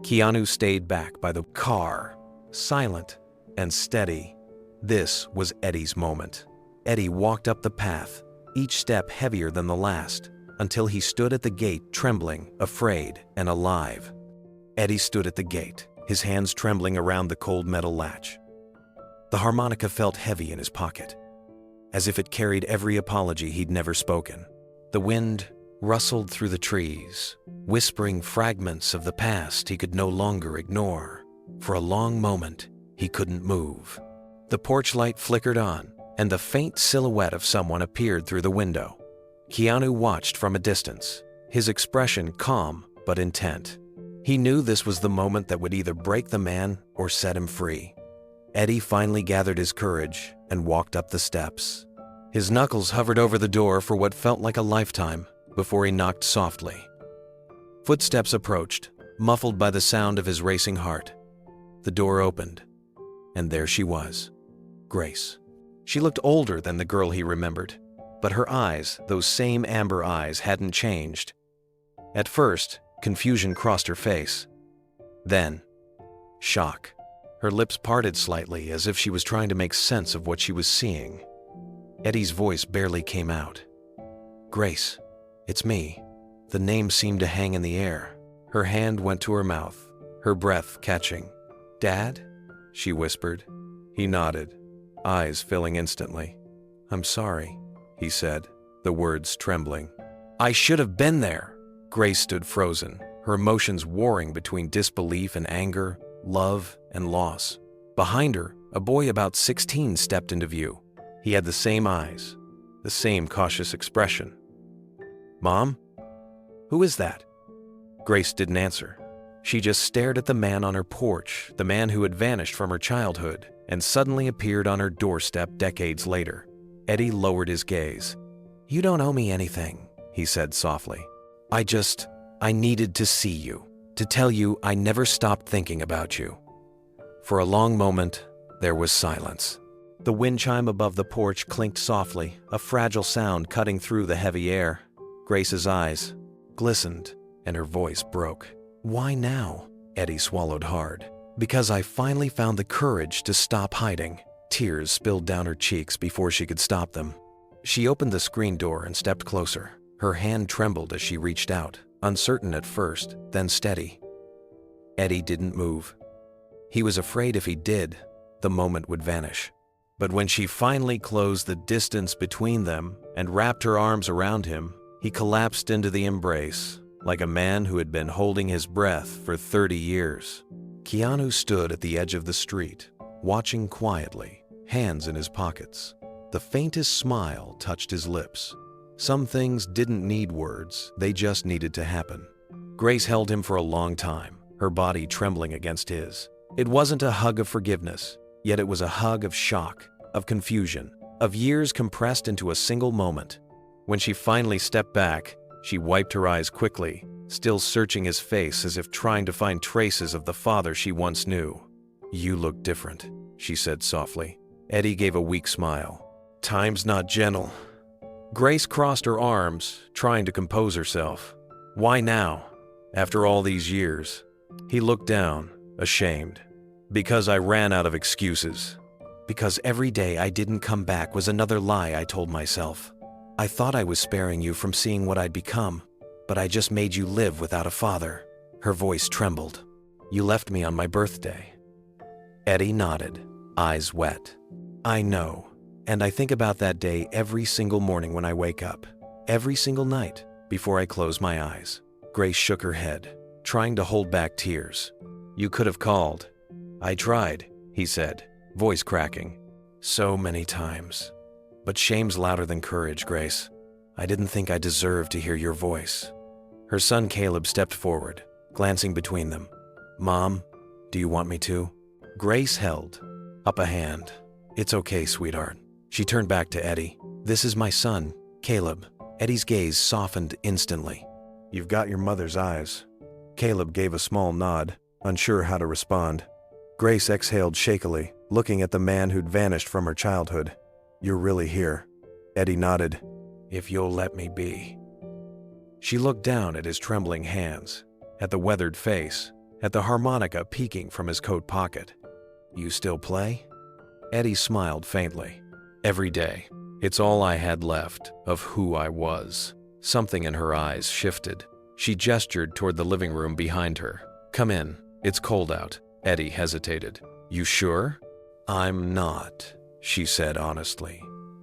Keanu stayed back by the car, silent and steady. This was Eddie's moment. Eddie walked up the path, each step heavier than the last, until he stood at the gate, trembling, afraid, and alive. Eddie stood at the gate, his hands trembling around the cold metal latch. The harmonica felt heavy in his pocket, as if it carried every apology he'd never spoken. The wind rustled through the trees, whispering fragments of the past he could no longer ignore. For a long moment, he couldn't move. The porch light flickered on, and the faint silhouette of someone appeared through the window. Keanu watched from a distance, his expression calm but intent. He knew this was the moment that would either break the man or set him free. Eddie finally gathered his courage and walked up the steps. His knuckles hovered over the door for what felt like a lifetime before he knocked softly. Footsteps approached, muffled by the sound of his racing heart. The door opened, and there she was, Grace. She looked older than the girl he remembered, but her eyes, those same amber eyes, hadn't changed. At first, confusion crossed her face. Then, shock. Her lips parted slightly as if she was trying to make sense of what she was seeing. Eddie's voice barely came out. "Grace, it's me." The name seemed to hang in the air. Her hand went to her mouth, her breath catching. "Dad?" she whispered. He nodded, eyes filling instantly. "I'm sorry," he said, the words trembling. "I should have been there." Grace stood frozen, her emotions warring between disbelief and anger, love and loss. Behind her, a boy about 16 stepped into view. He had the same eyes, the same cautious expression. "Mom? Who is that?" Grace didn't answer. She just stared at the man on her porch, the man who had vanished from her childhood and suddenly appeared on her doorstep decades later. Eddie lowered his gaze. "You don't owe me anything," he said softly. I needed to see you, to tell you I never stopped thinking about you." For a long moment, there was silence. The wind chime above the porch clinked softly, a fragile sound cutting through the heavy air. Grace's eyes glistened, and her voice broke. "Why now?" Eddie swallowed hard. "Because I finally found the courage to stop hiding." Tears spilled down her cheeks before she could stop them. She opened the screen door and stepped closer. Her hand trembled as she reached out, uncertain at first, then steady. Eddie didn't move. He was afraid if he did, the moment would vanish. But when she finally closed the distance between them and wrapped her arms around him, he collapsed into the embrace, like a man who had been holding his breath for 30 years. Keanu stood at the edge of the street, watching quietly, hands in his pockets. The faintest smile touched his lips. Some things didn't need words, they just needed to happen. Grace held him for a long time, her body trembling against his. It wasn't a hug of forgiveness, yet it was a hug of shock, of confusion, of years compressed into a single moment. When she finally stepped back, she wiped her eyes quickly, still searching his face as if trying to find traces of the father she once knew. "You look different," she said softly. Eddie gave a weak smile. "Time's not gentle." Grace crossed her arms, trying to compose herself. "Why now? After all these years?" He looked down, ashamed. "Because I ran out of excuses. Because every day I didn't come back was another lie I told myself. I thought I was sparing you from seeing what I'd become, but I just made you live without a father." Her voice trembled. "You left me on my birthday." Eddie nodded, eyes wet. "I know. And I think about that day every single morning when I wake up, every single night before I close my eyes." Grace shook her head, trying to hold back tears. "You could have called." "I tried," he said, voice cracking. "So many times. But shame's louder than courage, Grace. I didn't think I deserved to hear your voice." Her son Caleb stepped forward, glancing between them. "Mom, do you want me to?" Grace held up a hand. "It's okay, sweetheart." She turned back to Eddie. "This is my son, Caleb." Eddie's gaze softened instantly. "You've got your mother's eyes." Caleb gave a small nod, unsure how to respond. Grace exhaled shakily, looking at the man who'd vanished from her childhood. "You're really here." Eddie nodded. "If you'll let me be." She looked down at his trembling hands, at the weathered face, at the harmonica peeking from his coat pocket. "You still play?" Eddie smiled faintly. "Every day. It's all I had left of who I was." Something in her eyes shifted. She gestured toward the living room behind her. "Come in. It's cold out." Eddie hesitated. "You sure?" "I'm not," she said honestly.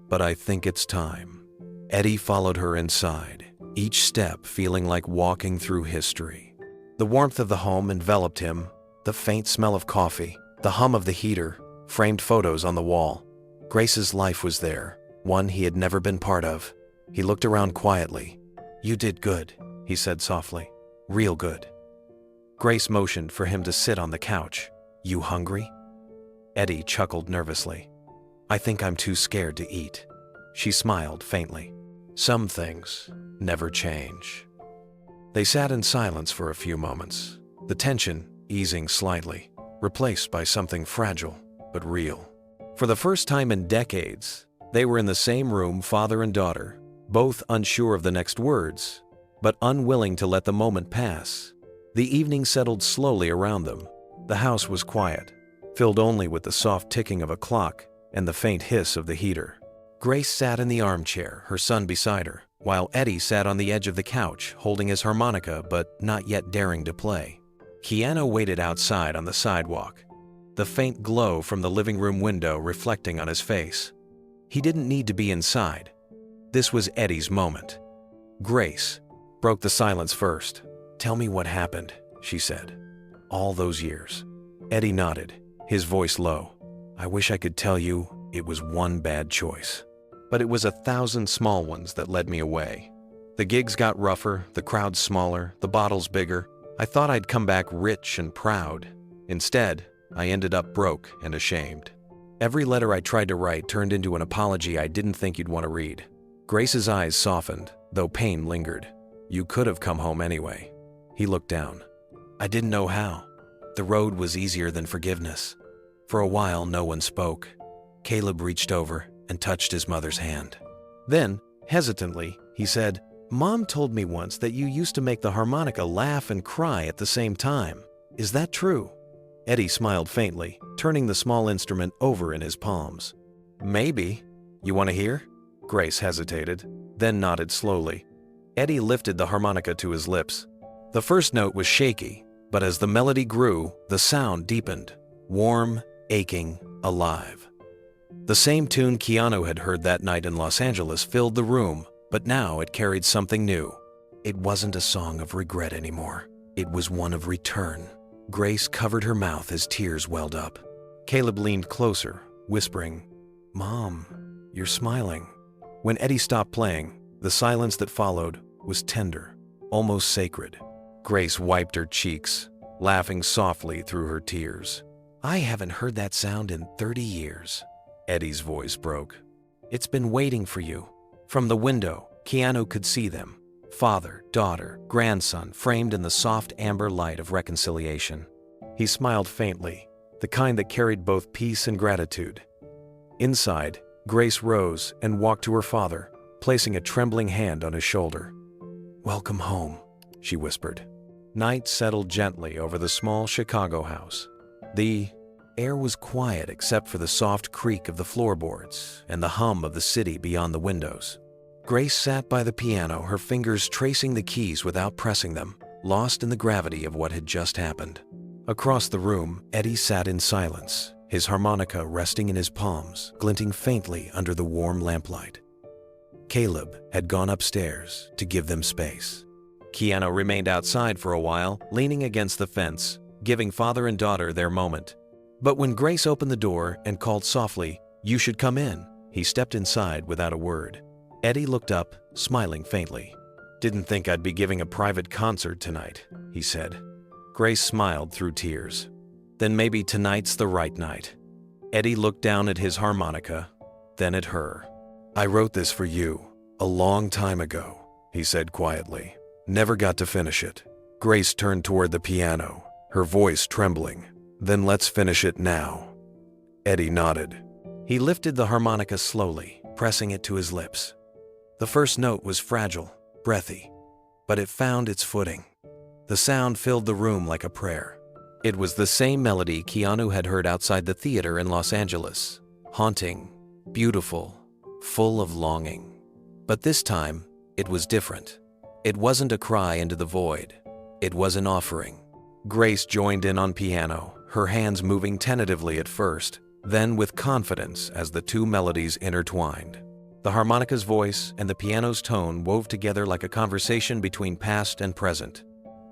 "But I think it's time." Eddie followed her inside, each step feeling like walking through history. The warmth of the home enveloped him, the faint smell of coffee, the hum of the heater, framed photos on the wall. Grace's life was there, one he had never been part of. He looked around quietly. "You did good," he said softly. "Real good." Grace motioned for him to sit on the couch. "You hungry?" Eddie chuckled nervously. "I think I'm too scared to eat." She smiled faintly. "Some things never change." They sat in silence for a few moments, the tension easing slightly, replaced by something fragile but real. For the first time in decades, they were in the same room, father and daughter, both unsure of the next words, but unwilling to let the moment pass. The evening settled slowly around them. The house was quiet, filled only with the soft ticking of a clock and the faint hiss of the heater. Grace sat in the armchair, her son beside her, while Eddie sat on the edge of the couch, holding his harmonica but not yet daring to play. Keanu waited outside on the sidewalk, the faint glow from the living room window reflecting on his face. He didn't need to be inside. This was Eddie's moment. Grace broke the silence first. "Tell me what happened," she said. "All those years." Eddie nodded, his voice low. "I wish I could tell you it was one bad choice. But it was 1,000 small ones that led me away. The gigs got rougher, the crowd smaller, the bottles bigger. I thought I'd come back rich and proud. Instead, I ended up broke and ashamed. Every letter I tried to write turned into an apology I didn't think you'd want to read." Grace's eyes softened, though pain lingered. "You could have come home anyway." He looked down. "I didn't know how. The road was easier than forgiveness." For a while, no one spoke. Caleb reached over and touched his mother's hand. Then, hesitantly, he said, "Mom told me once that you used to make the harmonica laugh and cry at the same time. Is that true?" Eddie smiled faintly, turning the small instrument over in his palms. "Maybe. You want to hear?" Grace hesitated, then nodded slowly. Eddie lifted the harmonica to his lips. The first note was shaky, but as the melody grew, the sound deepened, warm, aching, alive. The same tune Keanu had heard that night in Los Angeles filled the room, but now it carried something new. It wasn't a song of regret anymore. It was one of return. Grace covered her mouth as tears welled up. Caleb leaned closer, whispering, "Mom, you're smiling." When Eddie stopped playing, the silence that followed was tender, almost sacred. Grace wiped her cheeks, laughing softly through her tears. "I haven't heard that sound in 30 years. Eddie's voice broke. "It's been waiting for you." From the window, Keanu could see them. Father, daughter, grandson, framed in the soft amber light of reconciliation. He smiled faintly, the kind that carried both peace and gratitude. Inside, Grace rose and walked to her father, placing a trembling hand on his shoulder. "Welcome home," she whispered. Night settled gently over the small Chicago house. The air was quiet except for the soft creak of the floorboards and the hum of the city beyond the windows. Grace sat by the piano, her fingers tracing the keys without pressing them, lost in the gravity of what had just happened. Across the room, Eddie sat in silence, his harmonica resting in his palms, glinting faintly under the warm lamplight. Caleb had gone upstairs to give them space. Keanu remained outside for a while, leaning against the fence, giving father and daughter their moment. But when Grace opened the door and called softly, "You should come in," he stepped inside without a word. Eddie looked up, smiling faintly. "Didn't think I'd be giving a private concert tonight," he said. Grace smiled through tears. "Then maybe tonight's the right night." Eddie looked down at his harmonica, then at her. "I wrote this for you a long time ago," he said quietly. "Never got to finish it." Grace turned toward the piano, her voice trembling. "Then let's finish it now." Eddie nodded. He lifted the harmonica slowly, pressing it to his lips. The first note was fragile, breathy, but it found its footing. The sound filled the room like a prayer. It was the same melody Keanu had heard outside the theater in Los Angeles, haunting, beautiful, full of longing. But this time, it was different. It wasn't a cry into the void. It was an offering. Grace joined in on piano, her hands moving tentatively at first, then with confidence as the two melodies intertwined. The harmonica's voice and the piano's tone wove together like a conversation between past and present.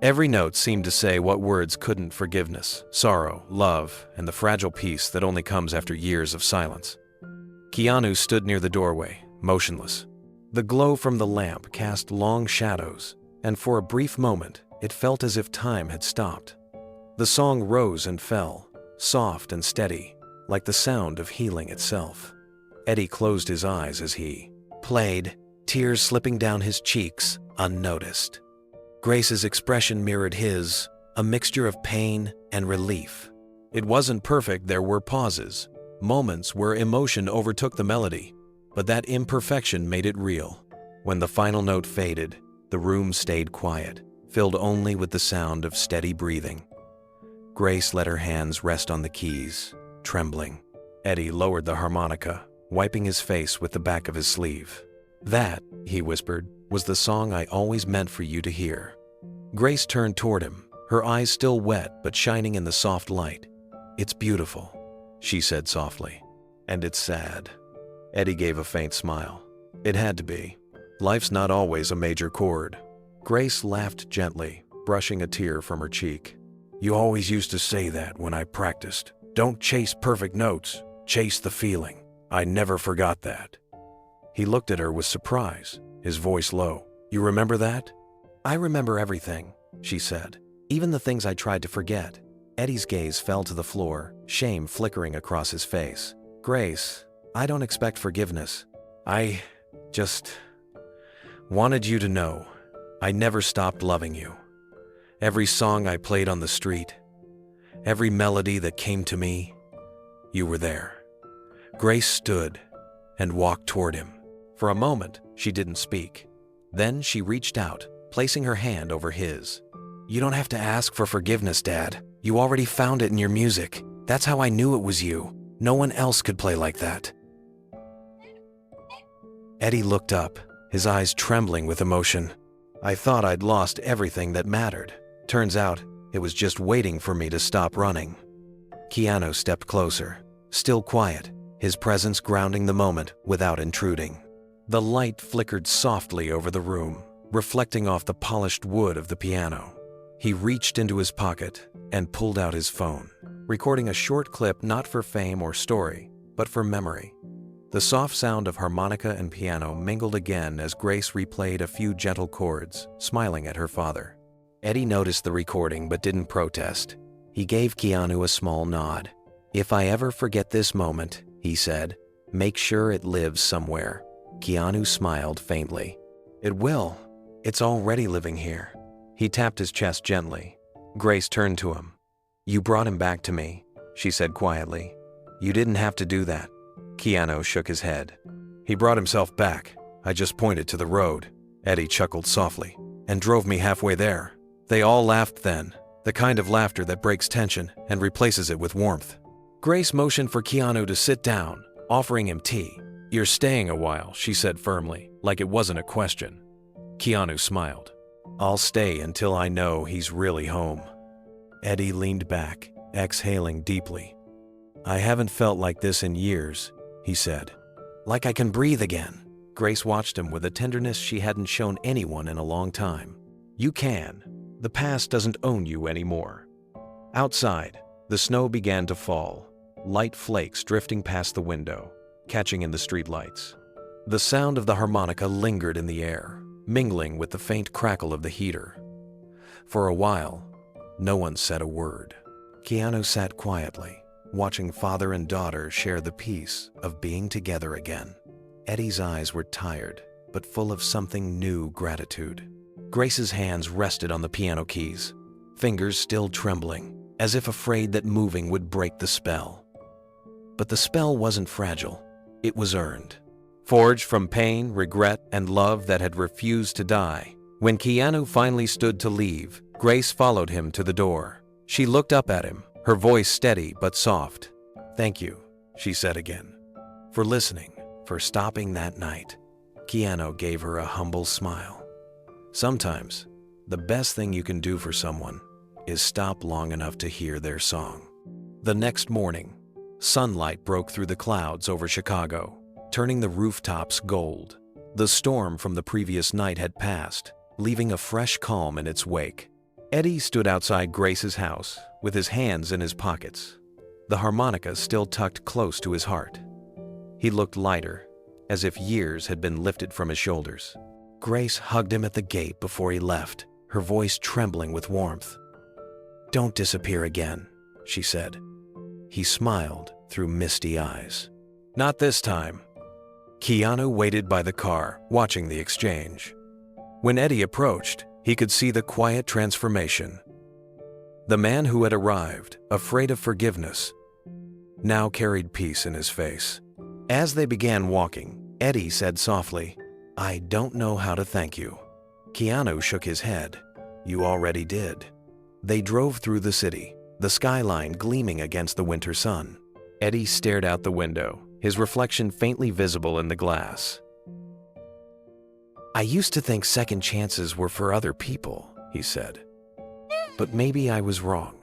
Every note seemed to say what words couldn't: forgiveness, sorrow, love, and the fragile peace that only comes after years of silence. Keanu stood near the doorway, motionless. The glow from the lamp cast long shadows, and for a brief moment, it felt as if time had stopped. The song rose and fell, soft and steady, like the sound of healing itself. Eddie closed his eyes as he played, tears slipping down his cheeks, unnoticed. Grace's expression mirrored his, a mixture of pain and relief. It wasn't perfect, there were pauses, moments where emotion overtook the melody, but that imperfection made it real. When the final note faded, the room stayed quiet, filled only with the sound of steady breathing. Grace let her hands rest on the keys, trembling. Eddie lowered the harmonica, wiping his face with the back of his sleeve. "That," he whispered, "was the song I always meant for you to hear." Grace turned toward him, her eyes still wet but shining in the soft light. "It's beautiful," she said softly. "And it's sad." Eddie gave a faint smile. "It had to be. Life's not always a major chord." Grace laughed gently, brushing a tear from her cheek. "You always used to say that when I practiced. Don't chase perfect notes, chase the feeling. I never forgot that." He looked at her with surprise, his voice low. "You remember that?" "I remember everything," she said. "Even the things I tried to forget." Eddie's gaze fell to the floor, shame flickering across his face. "Grace, I don't expect forgiveness. I just wanted you to know I never stopped loving you. Every song I played on the street, every melody that came to me, you were there." Grace stood and walked toward him. For a moment, she didn't speak. Then she reached out, placing her hand over his. "You don't have to ask for forgiveness, Dad. You already found it in your music. That's how I knew it was you. No one else could play like that." Eddie looked up, his eyes trembling with emotion. "I thought I'd lost everything that mattered. Turns out, it was just waiting for me to stop running." Keanu stepped closer, still quiet, his presence grounding the moment without intruding. The light flickered softly over the room, reflecting off the polished wood of the piano. He reached into his pocket and pulled out his phone, recording a short clip not for fame or story, but for memory. The soft sound of harmonica and piano mingled again as Grace replayed a few gentle chords, smiling at her father. Eddie noticed the recording but didn't protest. He gave Keanu a small nod. "If I ever forget this moment," he said, "make sure it lives somewhere." Keanu smiled faintly. "It will. It's already living here." He tapped his chest gently. Grace turned to him. "You brought him back to me," she said quietly. "You didn't have to do that." Keanu shook his head. "He brought himself back. I just pointed to the road." Eddie chuckled softly. "And drove me halfway there." They all laughed then, the kind of laughter that breaks tension and replaces it with warmth. Grace motioned for Keanu to sit down, offering him tea. "You're staying a while," she said firmly, like it wasn't a question. Keanu smiled. "I'll stay until I know he's really home." Eddie leaned back, exhaling deeply. "I haven't felt like this in years," he said. "Like I can breathe again." Grace watched him with a tenderness she hadn't shown anyone in a long time. "You can. The past doesn't own you anymore." Outside, the snow began to fall, light flakes drifting past the window, catching in the streetlights. The sound of the harmonica lingered in the air, mingling with the faint crackle of the heater. For a while, no one said a word. Keanu sat quietly, watching father and daughter share the peace of being together again. Eddie's eyes were tired, but full of something new gratitude. Grace's hands rested on the piano keys, fingers still trembling, as if afraid that moving would break the spell. But the spell wasn't fragile, it was earned. Forged from pain, regret, and love that had refused to die. When Keanu finally stood to leave, Grace followed him to the door. She looked up at him, her voice steady but soft. "Thank you," she said again, "for listening, for stopping that night." Keanu gave her a humble smile. Sometimes, the best thing you can do for someone is stop long enough to hear their song. The next morning, sunlight broke through the clouds over Chicago, turning the rooftops gold. The storm from the previous night had passed, leaving a fresh calm in its wake. Eddie stood outside Grace's house, with his hands in his pockets, the harmonica still tucked close to his heart. He looked lighter, as if years had been lifted from his shoulders. Grace hugged him at the gate before he left, her voice trembling with warmth. "Don't disappear again," she said. He smiled through misty eyes. "Not this time." Keanu waited by the car, watching the exchange. When Eddie approached, he could see the quiet transformation. The man who had arrived, afraid of forgiveness, now carried peace in his face. As they began walking, Eddie said softly, "I don't know how to thank you." Keanu shook his head. "You already did." They drove through the city, the skyline gleaming against the winter sun. Eddie stared out the window, his reflection faintly visible in the glass. "I used to think second chances were for other people," he said. "But maybe I was wrong."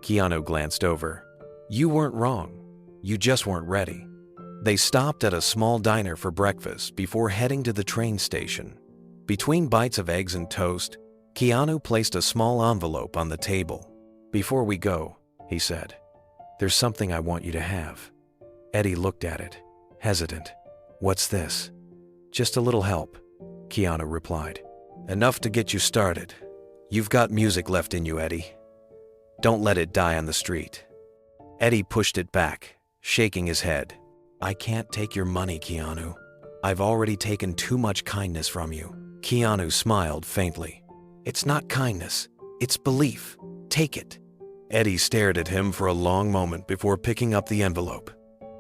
Keanu glanced over. "You weren't wrong. You just weren't ready." They stopped at a small diner for breakfast before heading to the train station. Between bites of eggs and toast, Keanu placed a small envelope on the table. "Before we go," he said, "there's something I want you to have." Eddie looked at it, hesitant. "What's this?" "Just a little help," Keanu replied. "Enough to get you started. You've got music left in you, Eddie. Don't let it die on the street." Eddie pushed it back, shaking his head. "I can't take your money, Keanu. I've already taken too much kindness from you." Keanu smiled faintly. "It's not kindness, it's belief. Take it." Eddie stared at him for a long moment before picking up the envelope.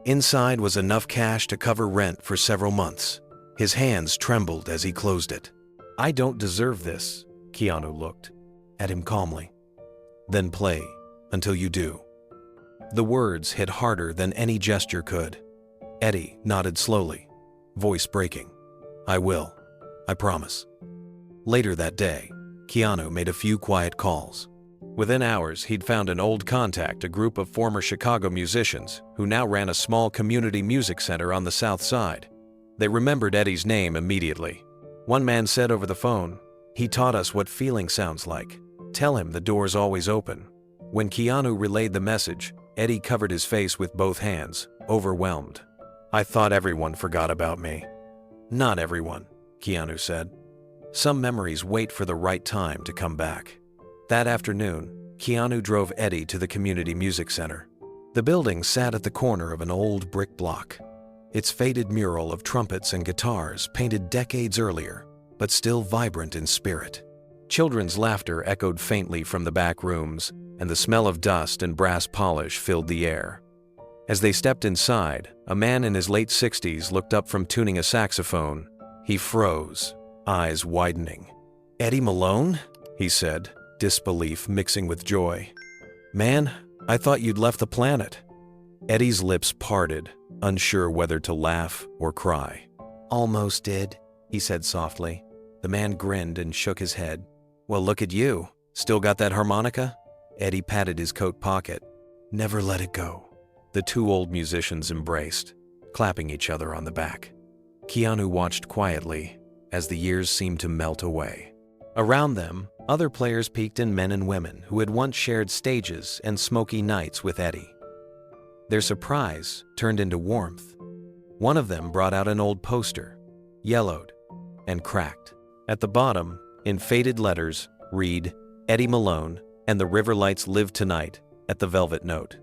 Inside was enough cash to cover rent for several months. His hands trembled as he closed it. "I don't deserve this," Keanu looked at him calmly. "Then play until you do." The words hit harder than any gesture could. Eddie nodded slowly, voice breaking. "I will. I promise." Later that day, Keanu made a few quiet calls. Within hours, he'd found an old contact, a group of former Chicago musicians who now ran a small community music center on the South Side. They remembered Eddie's name immediately. One man said over the phone, "He taught us what feeling sounds like. Tell him the door's always open." When Keanu relayed the message, Eddie covered his face with both hands, overwhelmed. "I thought everyone forgot about me." "Not everyone," Keanu said. "Some memories wait for the right time to come back." That afternoon, Keanu drove Eddie to the community music center. The building sat at the corner of an old brick block. Its faded mural of trumpets and guitars painted decades earlier, but still vibrant in spirit. Children's laughter echoed faintly from the back rooms, and the smell of dust and brass polish filled the air. As they stepped inside, a man in his late 60s looked up from tuning a saxophone. He froze, eyes widening. "Eddie Malone?" he said, disbelief mixing with joy. "Man, I thought you'd left the planet." Eddie's lips parted, unsure whether to laugh or cry. "Almost did," he said softly. The man grinned and shook his head. "Well, look at you. Still got that harmonica?" Eddie patted his coat pocket. "Never let it go." The two old musicians embraced, clapping each other on the back. Keanu watched quietly as the years seemed to melt away. Around them, other players peeked in, men and women who had once shared stages and smoky nights with Eddie. Their surprise turned into warmth. One of them brought out an old poster, yellowed and cracked. At the bottom, in faded letters, read, "Eddie Malone and the River Lights Live Tonight," at the velvet note.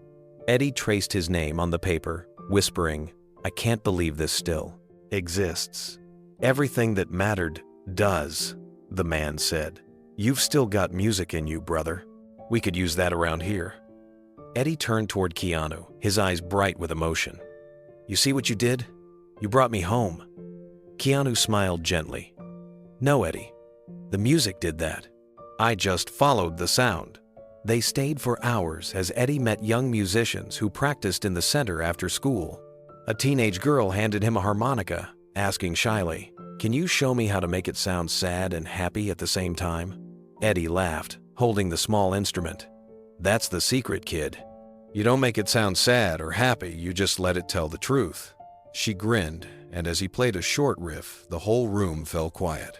Eddie traced his name on the paper, whispering, "I can't believe this still exists." "Everything that mattered does," the man said. "You've still got music in you, brother. We could use that around here." Eddie turned toward Keanu, his eyes bright with emotion. "You see what you did? You brought me home." Keanu smiled gently. "No, Eddie. The music did that. I just followed the sound." They stayed for hours as Eddie met young musicians who practiced in the center after school. A teenage girl handed him a harmonica, asking shyly, "Can you show me how to make it sound sad and happy at the same time?" Eddie laughed, holding the small instrument. "That's the secret, kid. You don't make it sound sad or happy, you just let it tell the truth." She grinned, and as he played a short riff, the whole room fell quiet.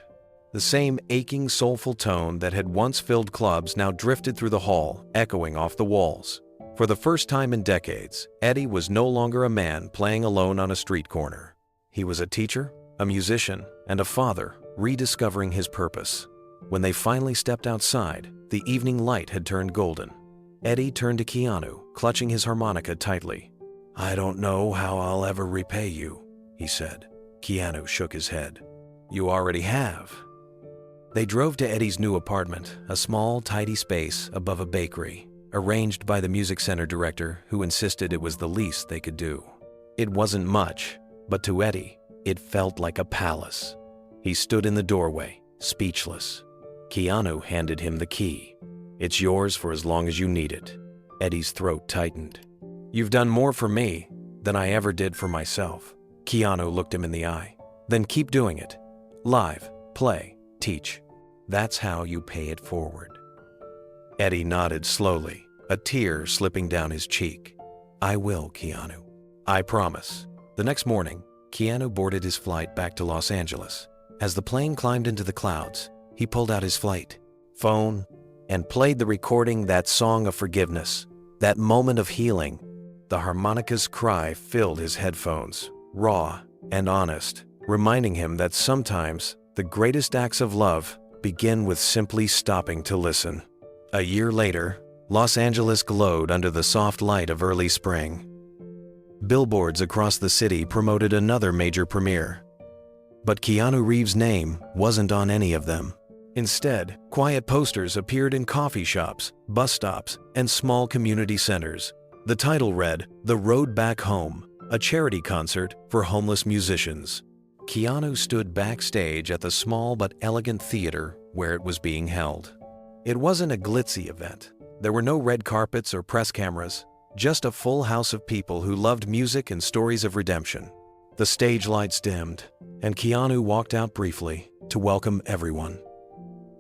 The same aching, soulful tone that had once filled clubs now drifted through the hall, echoing off the walls. For the first time in decades, Eddie was no longer a man playing alone on a street corner. He was a teacher, a musician, and a father, rediscovering his purpose. When they finally stepped outside, the evening light had turned golden. Eddie turned to Keanu, clutching his harmonica tightly. "I don't know how I'll ever repay you," he said. Keanu shook his head. "You already have." They drove to Eddie's new apartment, a small, tidy space above a bakery, arranged by the music center director who insisted it was the least they could do. It wasn't much, but to Eddie, it felt like a palace. He stood in the doorway, speechless. Keanu handed him the key. "It's yours for as long as you need it." Eddie's throat tightened. "You've done more for me than I ever did for myself." Keanu looked him in the eye. "Then keep doing it. Live, play, teach. That's how you pay it forward." Eddie nodded slowly, a tear slipping down his cheek. "I will, Keanu. I promise." The next morning, Keanu boarded his flight back to Los Angeles. As the plane climbed into the clouds, he pulled out his flight phone and played the recording, that song of forgiveness, that moment of healing. The harmonica's cry filled his headphones, raw and honest, reminding him that sometimes the greatest acts of love begin with simply stopping to listen. A year later, Los Angeles glowed under the soft light of early spring. Billboards across the city promoted another major premiere. But Keanu Reeves' name wasn't on any of them. Instead, quiet posters appeared in coffee shops, bus stops, and small community centers. The title read, "The Road Back Home, a charity concert for homeless musicians." Keanu stood backstage at the small but elegant theater where it was being held. It wasn't a glitzy event. There were no red carpets or press cameras, just a full house of people who loved music and stories of redemption. The stage lights dimmed, and Keanu walked out briefly to welcome everyone.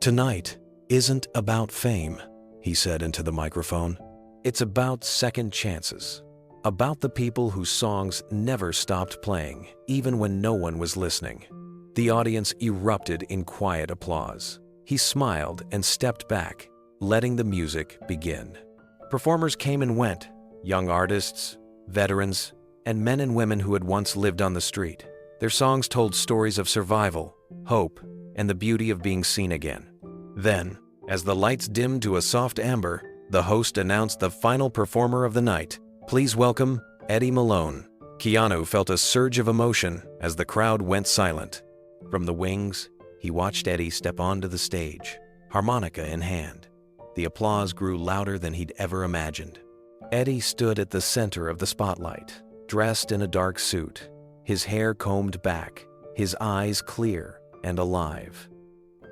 "Tonight isn't about fame," he said into the microphone. "It's about second chances. About the people whose songs never stopped playing, even when no one was listening." The audience erupted in quiet applause. He smiled and stepped back, letting the music begin. Performers came and went, young artists, veterans, and men and women who had once lived on the street. Their songs told stories of survival, hope, and the beauty of being seen again. Then, as the lights dimmed to a soft amber, the host announced the final performer of the night. "Please welcome Eddie Malone." Keanu felt a surge of emotion as the crowd went silent. From the wings, he watched Eddie step onto the stage, harmonica in hand. The applause grew louder than he'd ever imagined. Eddie stood at the center of the spotlight, dressed in a dark suit, his hair combed back, his eyes clear and alive.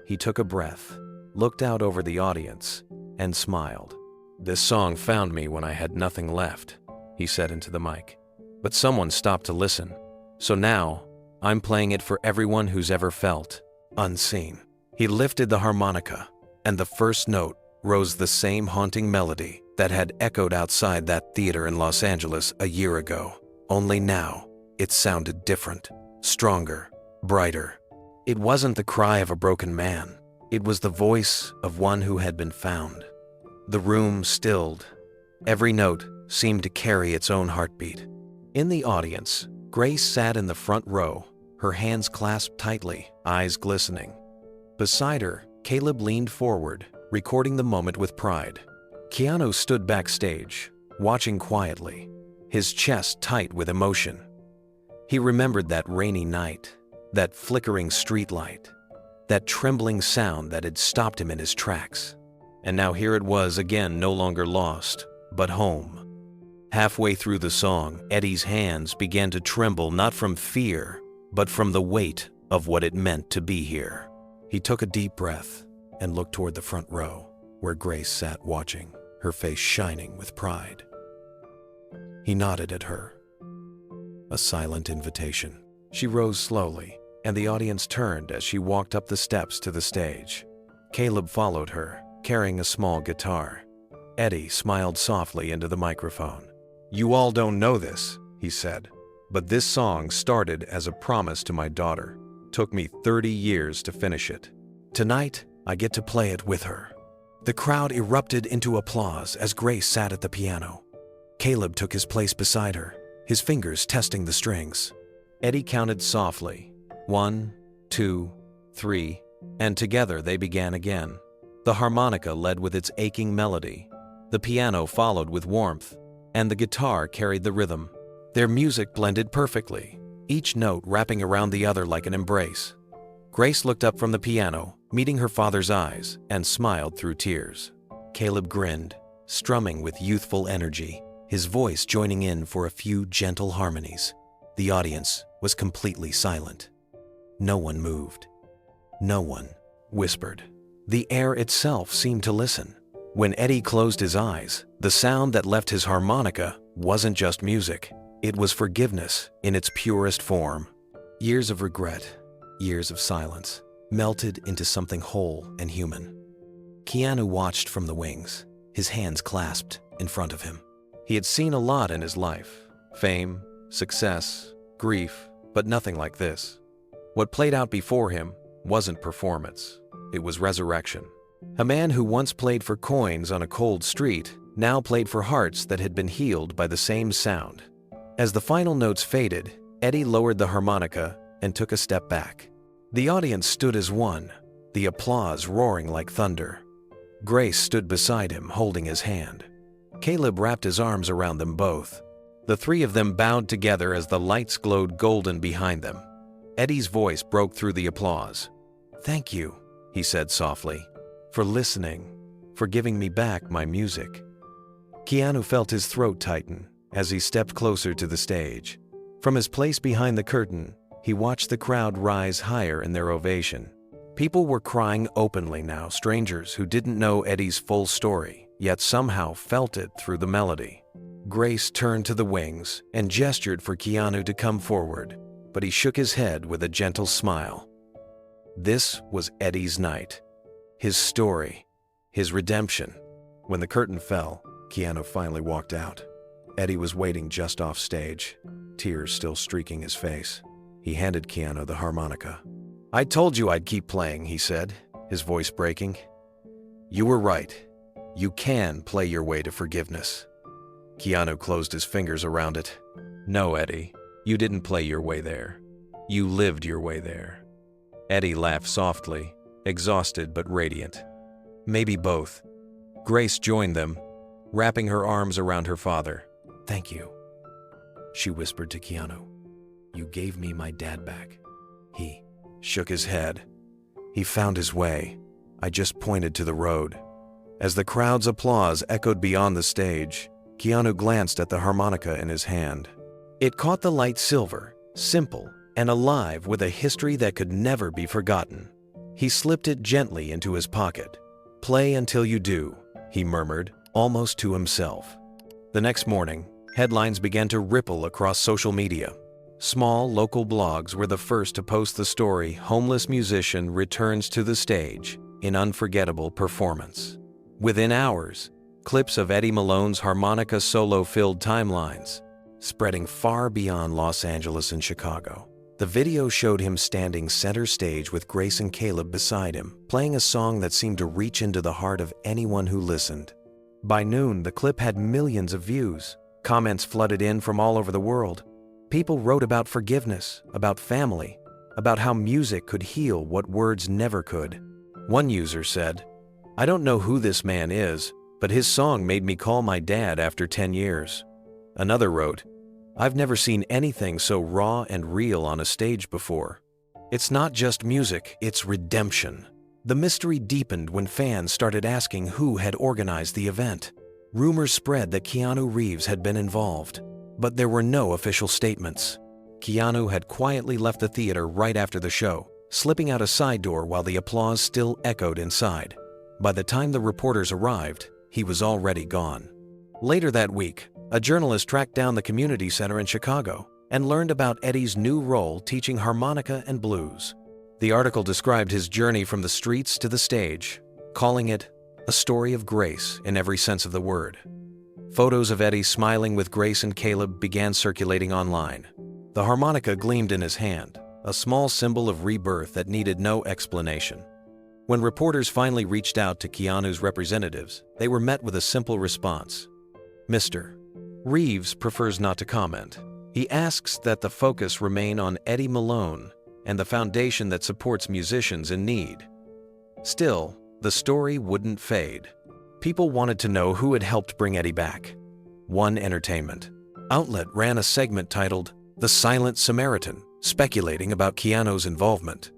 He took a breath, looked out over the audience, and smiled. "This song found me when I had nothing left," he said into the mic. "But someone stopped to listen. So now, I'm playing it for everyone who's ever felt unseen." He lifted the harmonica, and the first note rose the same haunting melody that had echoed outside that theater in Los Angeles a year ago. Only now, it sounded different, stronger, brighter. It wasn't the cry of a broken man. It was the voice of one who had been found. The room stilled. Every note seemed to carry its own heartbeat. In the audience, Grace sat in the front row, her hands clasped tightly, eyes glistening. Beside her, Caleb leaned forward, recording the moment with pride. Keanu stood backstage, watching quietly, his chest tight with emotion. He remembered that rainy night, that flickering streetlight, that trembling sound that had stopped him in his tracks. And now here it was again, no longer lost, but home. Halfway through the song, Eddie's hands began to tremble, not from fear, but from the weight of what it meant to be here. He took a deep breath and looked toward the front row, where Grace sat watching, her face shining with pride. He nodded at her, a silent invitation. She rose slowly, and the audience turned as she walked up the steps to the stage. Caleb followed her, carrying a small guitar. Eddie smiled softly into the microphone. "You all don't know this," he said, "but this song started as a promise to my daughter. Took me 30 years to finish it. Tonight, I get to play it with her." The crowd erupted into applause as Grace sat at the piano. Caleb took his place beside her, his fingers testing the strings. Eddie counted softly. 1, 2, 3, and together they began again. The harmonica led with its aching melody. The piano followed with warmth, and the guitar carried the rhythm. Their music blended perfectly, each note wrapping around the other like an embrace. Grace looked up from the piano, meeting her father's eyes, and smiled through tears. Caleb grinned, strumming with youthful energy, his voice joining in for a few gentle harmonies. The audience was completely silent. No one moved. No one whispered. The air itself seemed to listen. When Eddie closed his eyes, the sound that left his harmonica wasn't just music. It was forgiveness in its purest form. Years of regret, years of silence, melted into something whole and human. Keanu watched from the wings, his hands clasped in front of him. He had seen a lot in his life: fame, success, grief, but nothing like this. What played out before him wasn't performance. It was resurrection. A man who once played for coins on a cold street now played for hearts that had been healed by the same sound. As the final notes faded, Eddie lowered the harmonica and took a step back. The audience stood as one, the applause roaring like thunder. Grace stood beside him, holding his hand. Caleb wrapped his arms around them both. The three of them bowed together as the lights glowed golden behind them. Eddie's voice broke through the applause. "Thank you," he said softly, "for listening, for giving me back my music." Keanu felt his throat tighten as he stepped closer to the stage. From his place behind the curtain, he watched the crowd rise higher in their ovation. People were crying openly now, strangers who didn't know Eddie's full story, yet somehow felt it through the melody. Grace turned to the wings and gestured for Keanu to come forward, but he shook his head with a gentle smile. This was Eddie's night, his story, his redemption. When the curtain fell, Keanu finally walked out. Eddie was waiting just off stage, tears still streaking his face. He handed Keanu the harmonica. "I told you I'd keep playing," he said, his voice breaking. "You were right. You can play your way to forgiveness." Keanu closed his fingers around it. "No, Eddie, you didn't play your way there. You lived your way there." Eddie laughed softly, exhausted but radiant. "Maybe both." Grace joined them, wrapping her arms around her father. "Thank you," she whispered to Keanu. "You gave me my dad back." He shook his head. He found his way. I just pointed to the road. As the crowd's applause echoed beyond the stage, Keanu glanced at the harmonica in his hand. It caught the light silver, simple and alive with a history that could never be forgotten. He slipped it gently into his pocket. "Play until you do," he murmured, almost to himself. The next morning, headlines began to ripple across social media. Small local blogs were the first to post the story, "Homeless musician returns to the stage in unforgettable performance." Within hours, clips of Eddie Malone's harmonica solo filled timelines, spreading far beyond Los Angeles and Chicago. The video showed him standing center stage with Grace and Caleb beside him, playing a song that seemed to reach into the heart of anyone who listened. By noon, the clip had millions of views. Comments flooded in from all over the world. People wrote about forgiveness, about family, about how music could heal what words never could. One user said, "I don't know who this man is, but his song made me call my dad after 10 years. Another wrote, "I've never seen anything so raw and real on a stage before. It's not just music, it's redemption." The mystery deepened when fans started asking who had organized the event. Rumors spread that Keanu Reeves had been involved, but there were no official statements. Keanu had quietly left the theater right after the show, slipping out a side door while the applause still echoed inside. By the time the reporters arrived, he was already gone. Later that week, a journalist tracked down the community center in Chicago and learned about Eddie's new role teaching harmonica and blues. The article described his journey from the streets to the stage, calling it a story of grace in every sense of the word. Photos of Eddie smiling with Grace and Caleb began circulating online. The harmonica gleamed in his hand, a small symbol of rebirth that needed no explanation. When reporters finally reached out to Keanu's representatives, they were met with a simple response. "Mr. Reeves prefers not to comment." He asks that the focus remain on Eddie Malone and the foundation that supports musicians in need. Still, the story wouldn't fade. People wanted to know who had helped bring Eddie back. One entertainment outlet ran a segment titled "The Silent Samaritan," speculating about Keanu's involvement.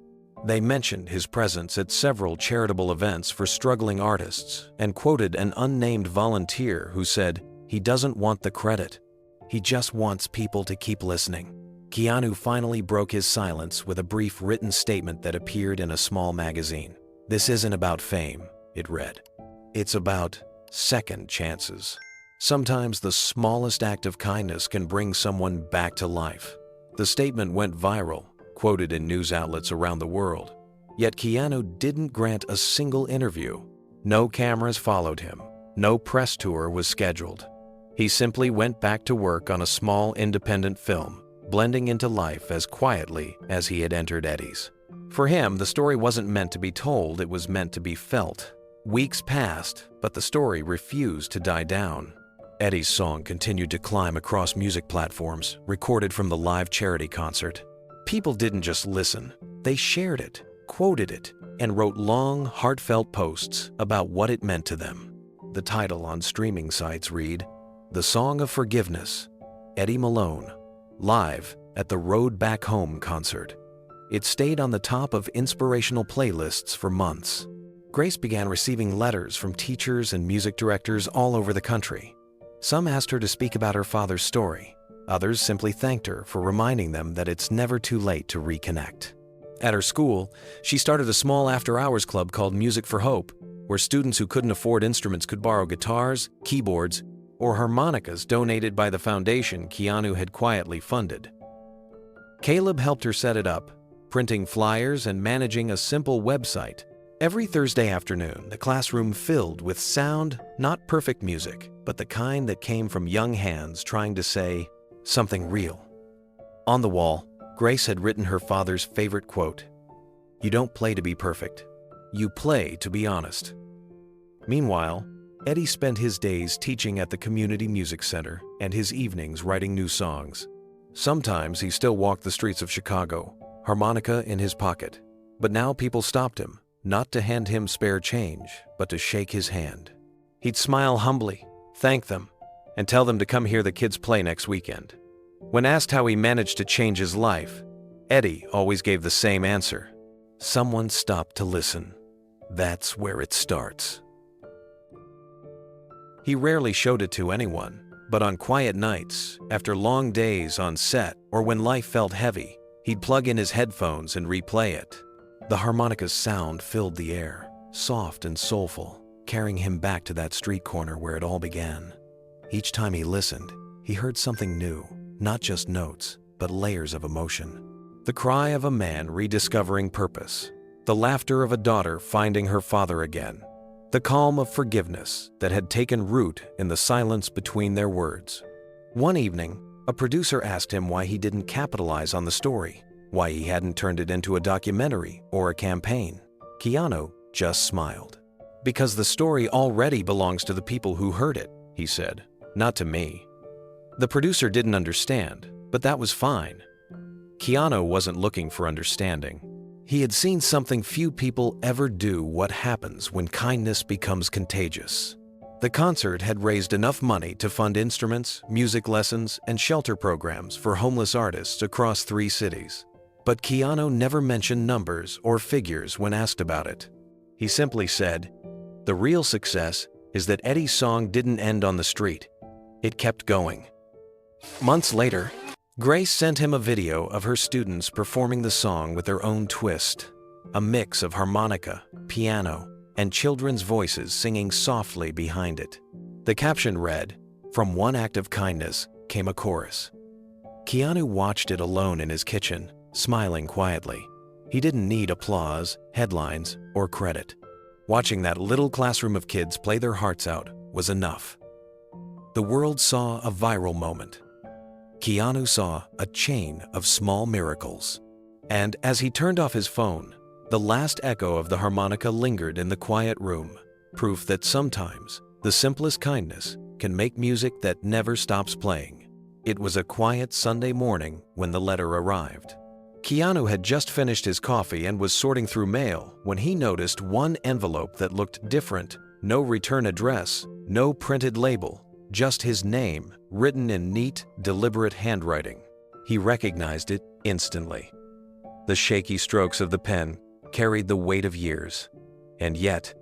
They mentioned his presence at several charitable events for struggling artists and quoted an unnamed volunteer who said he doesn't want the credit. He just wants people to keep listening. Keanu finally broke his silence with a brief written statement that appeared in a small magazine. "This isn't about fame," it read. "It's about second chances. Sometimes the smallest act of kindness can bring someone back to life." The statement went viral, quoted in news outlets around the world. Yet Keanu didn't grant a single interview. No cameras followed him. No press tour was scheduled. He simply went back to work on a small independent film, blending into life as quietly as he had entered Eddie's. For him, the story wasn't meant to be told, it was meant to be felt. Weeks passed, but the story refused to die down. Eddie's song continued to climb across music platforms, recorded from the live charity concert. People didn't just listen, they shared it, quoted it, and wrote long, heartfelt posts about what it meant to them. The title on streaming sites read, "The Song of Forgiveness, Eddie Malone, live at the Road Back Home concert." It stayed on the top of inspirational playlists for months. Grace began receiving letters from teachers and music directors all over the country. Some asked her to speak about her father's story. Others simply thanked her for reminding them that it's never too late to reconnect. At her school, she started a small after-hours club called Music for Hope, where students who couldn't afford instruments could borrow guitars, keyboards, or harmonicas donated by the foundation Keanu had quietly funded. Caleb helped her set it up, printing flyers and managing a simple website. Every Thursday afternoon, the classroom filled with sound, not perfect music, but the kind that came from young hands trying to say something real. On the wall, Grace had written her father's favorite quote, "You don't play to be perfect. You play to be honest." Meanwhile, Eddie spent his days teaching at the community music center and his evenings writing new songs. Sometimes he still walked the streets of Chicago, harmonica in his pocket. But now people stopped him, not to hand him spare change, but to shake his hand. He'd smile humbly, thank them, and tell them to come hear the kids play next weekend. When asked how he managed to change his life, Eddie always gave the same answer. Someone stopped to listen. That's where it starts. He rarely showed it to anyone, but on quiet nights, after long days on set, or when life felt heavy, he'd plug in his headphones and replay it. The harmonica's sound filled the air, soft and soulful, carrying him back to that street corner where it all began. Each time he listened, he heard something new, not just notes, but layers of emotion. The cry of a man rediscovering purpose, the laughter of a daughter finding her father again, the calm of forgiveness that had taken root in the silence between their words. One evening, a producer asked him why he didn't capitalize on the story, why he hadn't turned it into a documentary or a campaign. Keanu just smiled. "Because the story already belongs to the people who heard it," he said, "not to me." The producer didn't understand, but that was fine. Keanu wasn't looking for understanding. He had seen something few people ever do: what happens when kindness becomes contagious. The concert had raised enough money to fund instruments, music lessons, and shelter programs for homeless artists across 3 cities. But Keanu never mentioned numbers or figures when asked about it. He simply said, "The real success is that Eddie's song didn't end on the street. It kept going." Months later, Grace sent him a video of her students performing the song with their own twist, a mix of harmonica, piano, and children's voices singing softly behind it. The caption read, "From one act of kindness came a chorus." Keanu watched it alone in his kitchen, smiling quietly. He didn't need applause, headlines, or credit. Watching that little classroom of kids play their hearts out was enough. The world saw a viral moment. Keanu saw a chain of small miracles. And as he turned off his phone, the last echo of the harmonica lingered in the quiet room, proof that sometimes the simplest kindness can make music that never stops playing. It was a quiet Sunday morning when the letter arrived. Keanu had just finished his coffee and was sorting through mail when he noticed one envelope that looked different. No return address, no printed label, just his name, written in neat, deliberate handwriting. He recognized it instantly. The shaky strokes of the pen carried the weight of years, and yet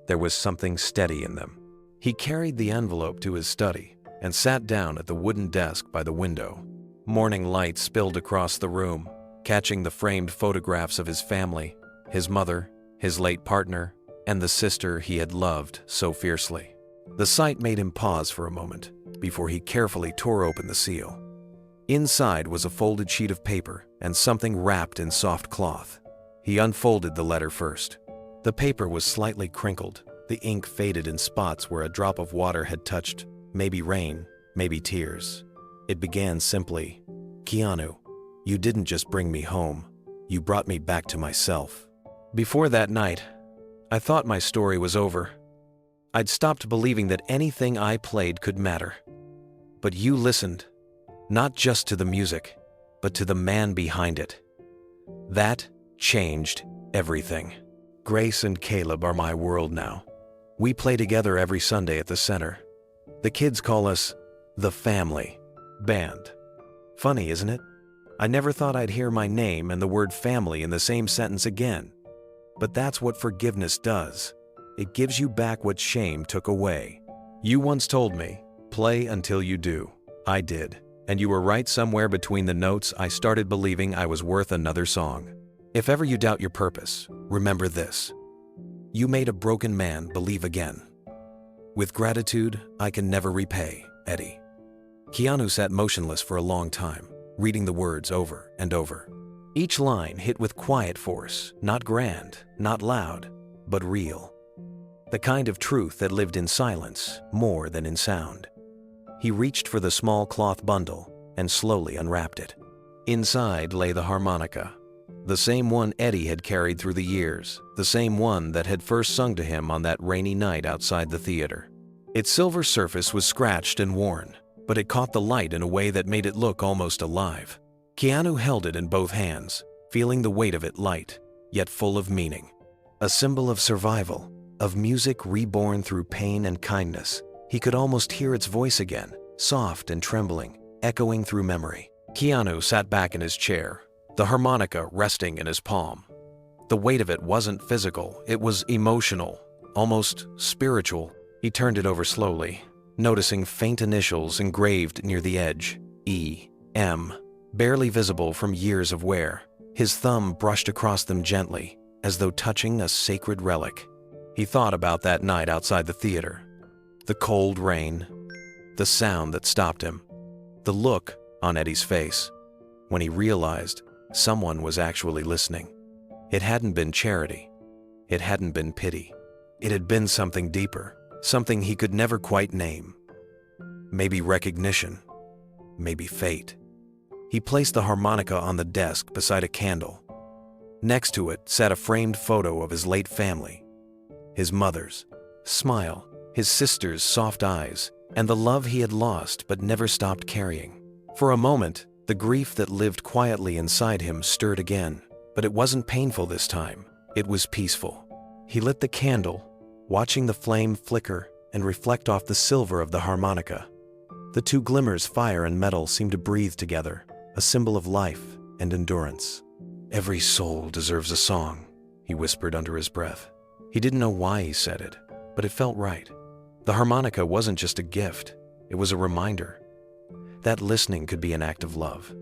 there was something steady in them. He carried the envelope to his study and sat down at the wooden desk by the window. Morning light spilled across the room, catching the framed photographs of his family, his mother, his late partner, and the sister he had loved so fiercely. The sight made him pause for a moment before he carefully tore open the seal. Inside was a folded sheet of paper and something wrapped in soft cloth. He unfolded the letter first. The paper was slightly crinkled, the ink faded in spots where a drop of water had touched, maybe rain, maybe tears. It began simply, "Keanu, you didn't just bring me home, you brought me back to myself." Before that night, I thought my story was over. I'd stopped believing that anything I played could matter. But you listened, not just to the music, but to the man behind it. That changed everything. Grace and Caleb are my world now. We play together every Sunday at the center. The kids call us the family band. Funny, isn't it? I never thought I'd hear my name and the word family in the same sentence again. But that's what forgiveness does. It gives you back what shame took away. You once told me, play until you do. I did. And you were right. Somewhere between the notes, I started believing I was worth another song. If ever you doubt your purpose, remember this. You made a broken man believe again. With gratitude, I can never repay, Eddie. Keanu sat motionless for a long time, reading the words over and over. Each line hit with quiet force, not grand, not loud, but real. The kind of truth that lived in silence more than in sound. He reached for the small cloth bundle and slowly unwrapped it. Inside lay the harmonica, the same one Eddie had carried through the years, the same one that had first sung to him on that rainy night outside the theater. Its silver surface was scratched and worn, but it caught the light in a way that made it look almost alive. Keanu held it in both hands, feeling the weight of it light, yet full of meaning. A symbol of survival, of music reborn through pain and kindness. He could almost hear its voice again, soft and trembling, echoing through memory. Keanu sat back in his chair, the harmonica resting in his palm. The weight of it wasn't physical, it was emotional, almost spiritual. He turned it over slowly, noticing faint initials engraved near the edge, E.M., barely visible from years of wear. His thumb brushed across them gently, as though touching a sacred relic. He thought about that night outside the theater. The cold rain, the sound that stopped him, the look on Eddie's face when he realized someone was actually listening. It hadn't been charity. It hadn't been pity. It had been something deeper, something he could never quite name. Maybe recognition, maybe fate. He placed the harmonica on the desk beside a candle. Next to it sat a framed photo of his late family, his mother's smile, his sister's soft eyes, and the love he had lost but never stopped carrying. For a moment, the grief that lived quietly inside him stirred again, but it wasn't painful this time. It was peaceful. He lit the candle, watching the flame flicker and reflect off the silver of the harmonica. The two glimmers, fire and metal, seemed to breathe together, a symbol of life and endurance. "Every soul deserves a song," he whispered under his breath. He didn't know why he said it, but it felt right. The harmonica wasn't just a gift, it was a reminder. That listening could be an act of love.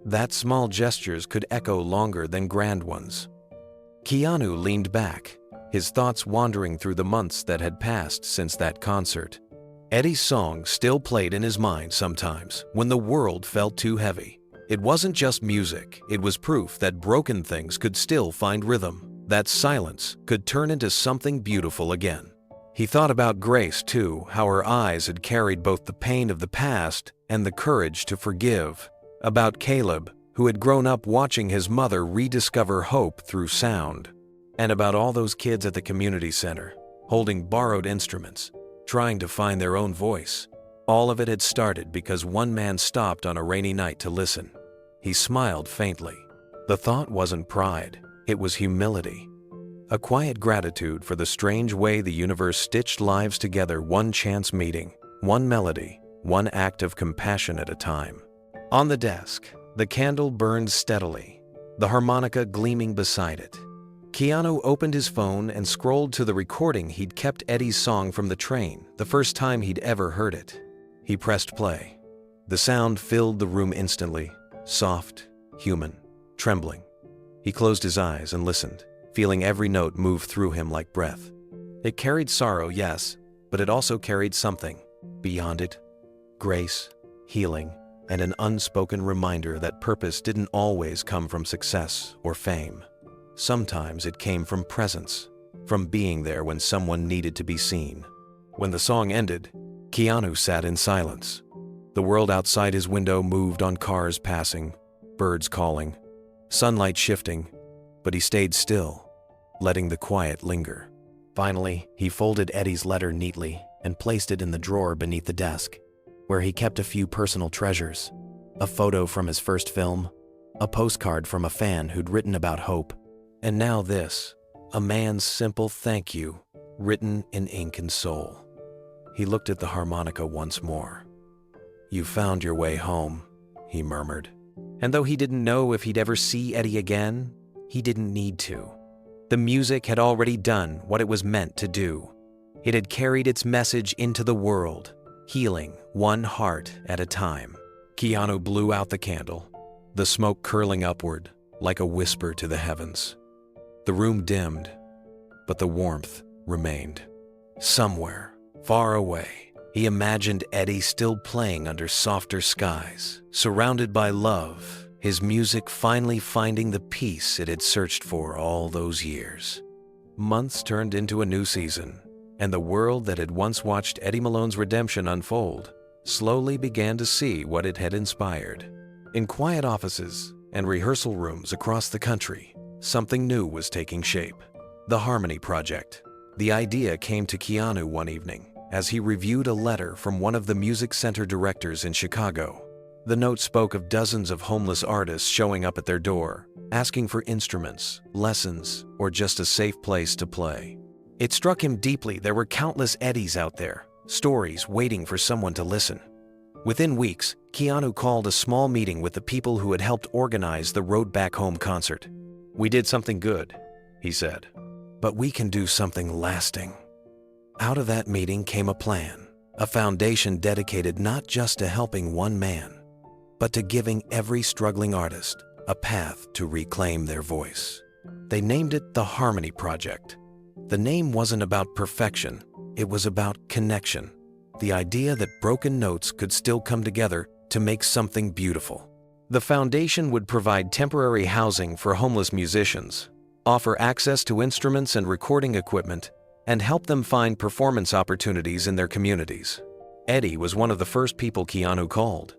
That small gestures could echo longer than grand ones. Keanu leaned back, his thoughts wandering through the months that had passed since that concert. Eddie's song still played in his mind sometimes when the world felt too heavy. It wasn't just music, it was proof that broken things could still find rhythm, that silence could turn into something beautiful again. He thought about Grace too, how her eyes had carried both the pain of the past and the courage to forgive. About Caleb, who had grown up watching his mother rediscover hope through sound. And about all those kids at the community center, holding borrowed instruments, trying to find their own voice. All of it had started because one man stopped on a rainy night to listen. He smiled faintly. The thought wasn't pride, it was humility. A quiet gratitude for the strange way the universe stitched lives together, one chance meeting, one melody, one act of compassion at a time. On the desk, the candle burned steadily, the harmonica gleaming beside it. Keanu opened his phone and scrolled to the recording he'd kept Eddie's song from the train, the first time he'd ever heard it. He pressed play. The sound filled the room instantly, soft, human, trembling. He closed his eyes and listened, feeling every note move through him like breath. It carried sorrow, yes, but it also carried something beyond it: grace, healing, and an unspoken reminder that purpose didn't always come from success or fame. Sometimes it came from presence, from being there when someone needed to be seen. When the song ended, Keanu sat in silence. The world outside his window moved on, cars passing, birds calling, sunlight shifting, but he stayed still, letting the quiet linger. Finally, he folded Eddie's letter neatly and placed it in the drawer beneath the desk, where he kept a few personal treasures: a photo from his first film, a postcard from a fan who'd written about hope, and now this, a man's simple thank you, written in ink and soul. He looked at the harmonica once more. "You found your way home," he murmured. And though he didn't know if he'd ever see Eddie again, he didn't need to. The music had already done what it was meant to do. It had carried its message into the world, healing one heart at a time. Keanu blew out the candle, the smoke curling upward like a whisper to the heavens. The room dimmed, but the warmth remained. Somewhere, far away, he imagined Eddie still playing under softer skies, surrounded by love, his music finally finding the peace it had searched for all those years. Months turned into a new season, and the world that had once watched Eddie Malone's redemption unfold slowly began to see what it had inspired. In quiet offices and rehearsal rooms across the country, something new was taking shape: the Harmony Project. The idea came to Keanu one evening as he reviewed a letter from one of the music center directors in Chicago. The note spoke of dozens of homeless artists showing up at their door, asking for instruments, lessons, or just a safe place to play. It struck him deeply there were countless Eddies out there, stories waiting for someone to listen. Within weeks, Keanu called a small meeting with the people who had helped organize the Road Back Home concert. "We did something good," he said, "but we can do something lasting." Out of that meeting came a plan, a foundation dedicated not just to helping one man, but to giving every struggling artist a path to reclaim their voice. They named it the Harmony Project. The name wasn't about perfection, it was about connection. The idea that broken notes could still come together to make something beautiful. The foundation would provide temporary housing for homeless musicians, offer access to instruments and recording equipment, and help them find performance opportunities in their communities. Eddie was one of the first people Keanu called.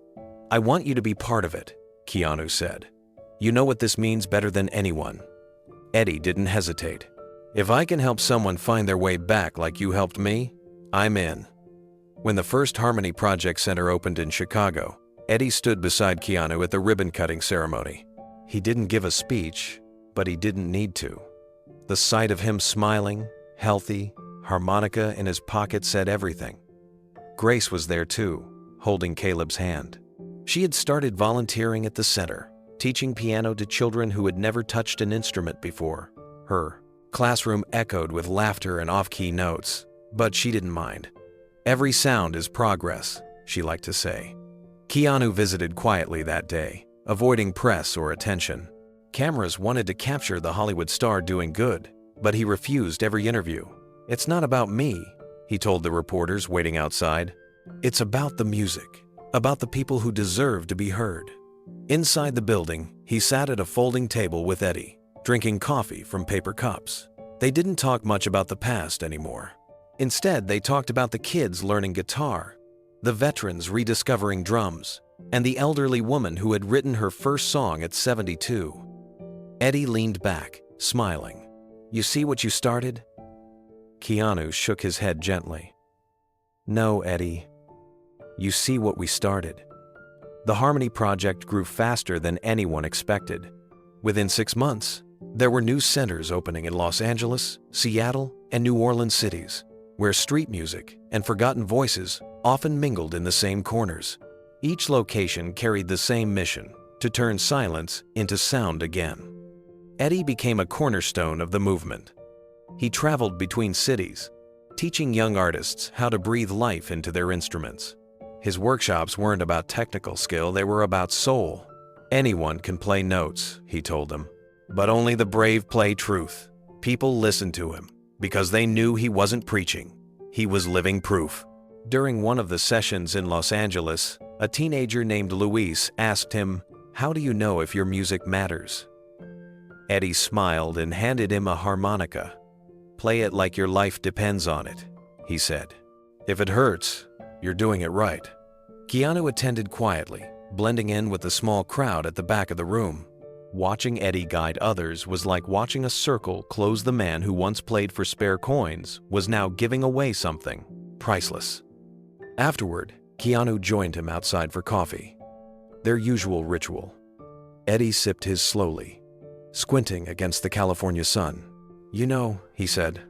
"I want you to be part of it," Keanu said. "You know what this means better than anyone." Eddie didn't hesitate. "If I can help someone find their way back like you helped me, I'm in." When the first Harmony Project Center opened in Chicago, Eddie stood beside Keanu at the ribbon-cutting ceremony. He didn't give a speech, but he didn't need to. The sight of him smiling, healthy, harmonica in his pocket said everything. Grace was there too, holding Caleb's hand. She had started volunteering at the center, teaching piano to children who had never touched an instrument before. Her classroom echoed with laughter and off-key notes, but she didn't mind. "Every sound is progress," she liked to say. Keanu visited quietly that day, avoiding press or attention. Cameras wanted to capture the Hollywood star doing good, but he refused every interview. "It's not about me," he told the reporters waiting outside. "It's about the music, about the people who deserve to be heard." Inside the building, he sat at a folding table with Eddie, drinking coffee from paper cups. They didn't talk much about the past anymore. Instead, they talked about the kids learning guitar, the veterans rediscovering drums, and the elderly woman who had written her first song at 72. Eddie leaned back, smiling. "You see what you started?" Keanu shook his head gently. "No, Eddie. You see what we started. The Harmony Project grew faster than anyone expected. Within 6 months, there were new centers opening in Los Angeles, Seattle, and New Orleans cities, where street music and forgotten voices often mingled in the same corners. Each location carried the same mission: to turn silence into sound again. Eddie became a cornerstone of the movement. He traveled between cities, teaching young artists how to breathe life into their instruments. His workshops weren't about technical skill, they were about soul. Anyone can play notes, he told them, but only the brave play truth. People listened to him because they knew he wasn't preaching. He was living proof. During one of the sessions in Los Angeles, a teenager named Luis asked him, "How do you know if your music matters?" Eddie smiled and handed him a harmonica. "Play it like your life depends on it," he said. "If it hurts, you're doing it right." Keanu attended quietly, blending in with the small crowd at the back of the room. Watching Eddie guide others was like watching a circle close. The man who once played for spare coins was now giving away something priceless. Afterward, Keanu joined him outside for coffee. Their usual ritual. Eddie sipped his slowly, squinting against the California sun. "You know," he said,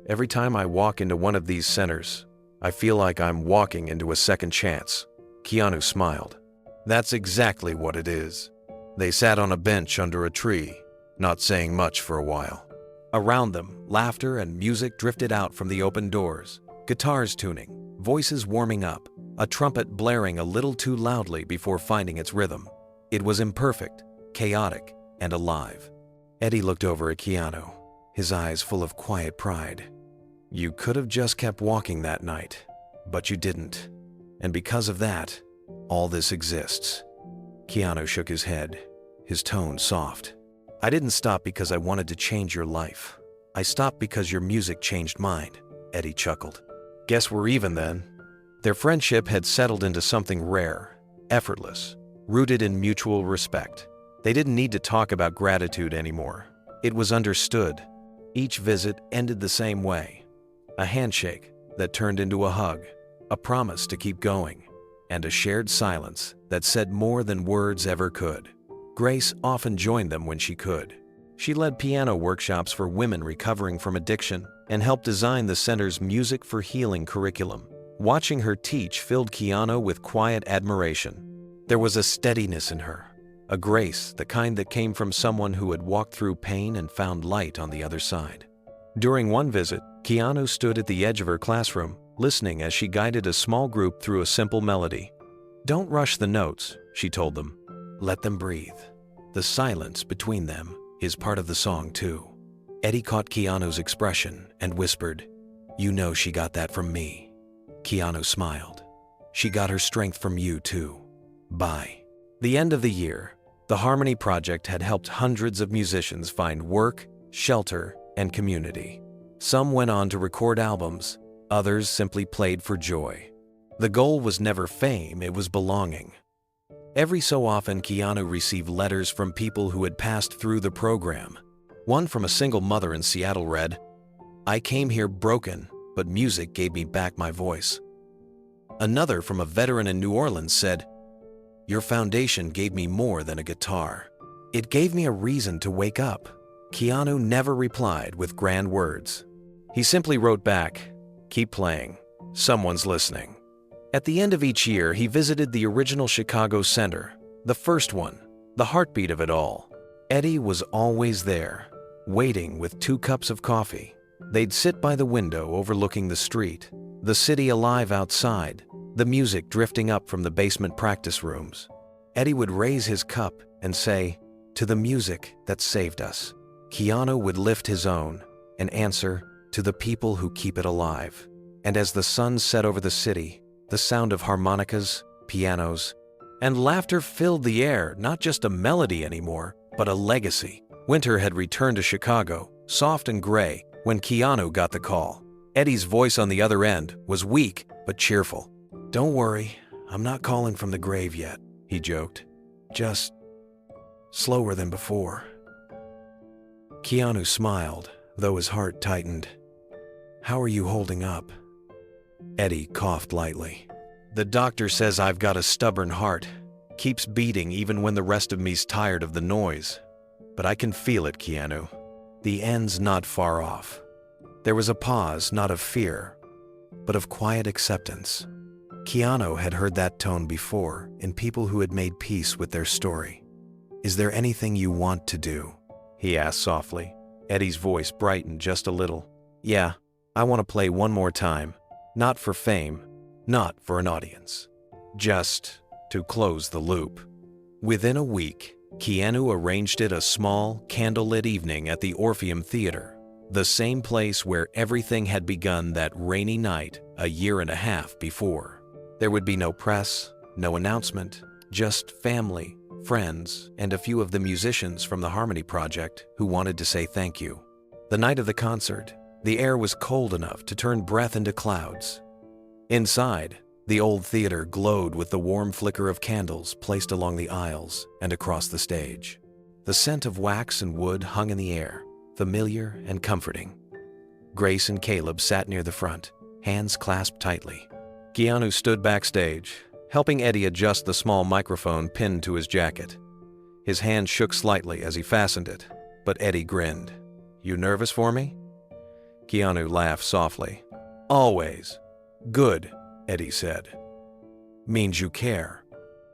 "every time I walk into one of these centers, I feel like I'm walking into a second chance." Keanu smiled. "That's exactly what it is." They sat on a bench under a tree, not saying much for a while. Around them, laughter and music drifted out from the open doors, guitars tuning, voices warming up, a trumpet blaring a little too loudly before finding its rhythm. It was imperfect, chaotic, and alive. Eddie looked over at Keanu, his eyes full of quiet pride. "You could have just kept walking that night, but you didn't. And because of that, all this exists." Keanu shook his head, his tone soft. "I didn't stop because I wanted to change your life. I stopped because your music changed mine," Eddie chuckled. "Guess we're even then." Their friendship had settled into something rare, effortless, rooted in mutual respect. They didn't need to talk about gratitude anymore. It was understood. Each visit ended the same way. A handshake that turned into a hug, a promise to keep going, and a shared silence that said more than words ever could. Grace often joined them when she could. She led piano workshops for women recovering from addiction and helped design the center's Music for Healing curriculum. Watching her teach filled Keanu with quiet admiration. There was a steadiness in her, a grace, the kind that came from someone who had walked through pain and found light on the other side. During one visit, Keanu stood at the edge of her classroom, listening as she guided a small group through a simple melody. "Don't rush the notes," she told them. "Let them breathe. The silence between them is part of the song too." Eddie caught Keanu's expression and whispered, "You know she got that from me." Keanu smiled. "She got her strength from you too." By the end of the year, the Harmony Project had helped hundreds of musicians find work, shelter, and community. Some went on to record albums, others simply played for joy. The goal was never fame, it was belonging. Every so often, Keanu received letters from people who had passed through the program. One from a single mother in Seattle read, "I came here broken, but music gave me back my voice." Another from a veteran in New Orleans said, "Your foundation gave me more than a guitar. It gave me a reason to wake up." Keanu never replied with grand words. He simply wrote back, "Keep playing. Someone's listening." At the end of each year, he visited the original Chicago Center, the first one, the heartbeat of it all. Eddie was always there, waiting with 2 cups of coffee. They'd sit by the window overlooking the street, the city alive outside, the music drifting up from the basement practice rooms. Eddie would raise his cup and say, "To the music that saved us." Keanu would lift his own and answer, "To the people who keep it alive." And as the sun set over the city, the sound of harmonicas, pianos, and laughter filled the air, not just a melody anymore, but a legacy. Winter had returned to Chicago, soft and gray, when Keanu got the call. Eddie's voice on the other end was weak but cheerful. "Don't worry, I'm not calling from the grave yet," he joked. "Just slower than before." Keanu smiled, though his heart tightened. "How are you holding up?" Eddie coughed lightly. The doctor says I've got a stubborn heart. Keeps beating even when the rest of me's tired of the noise. But I can feel it, Keanu. The end's not far off. There was a pause, not of fear, but of quiet acceptance. Keanu had heard that tone before in people who had made peace with their story. "Is there anything you want to do?" he asked softly. Eddie's voice brightened just a little. "Yeah, I want to play one more time. Not for fame, not for an audience. Just to close the loop." Within a week, Keanu arranged it a small, candlelit evening at the Orpheum Theater, the same place where everything had begun that rainy night a year and a half before. There would be no press, no announcement, just family, friends, and a few of the musicians from the Harmony Project who wanted to say thank you. The night of the concert, the air was cold enough to turn breath into clouds. Inside, the old theater glowed with the warm flicker of candles placed along the aisles and across the stage. The scent of wax and wood hung in the air, familiar and comforting. Grace and Caleb sat near the front, hands clasped tightly. Keanu stood backstage, helping Eddie adjust the small microphone pinned to his jacket. His hand shook slightly as he fastened it, but Eddie grinned. "You nervous for me?" Keanu laughed softly. "Always." "Good," Eddie said. "Means you care."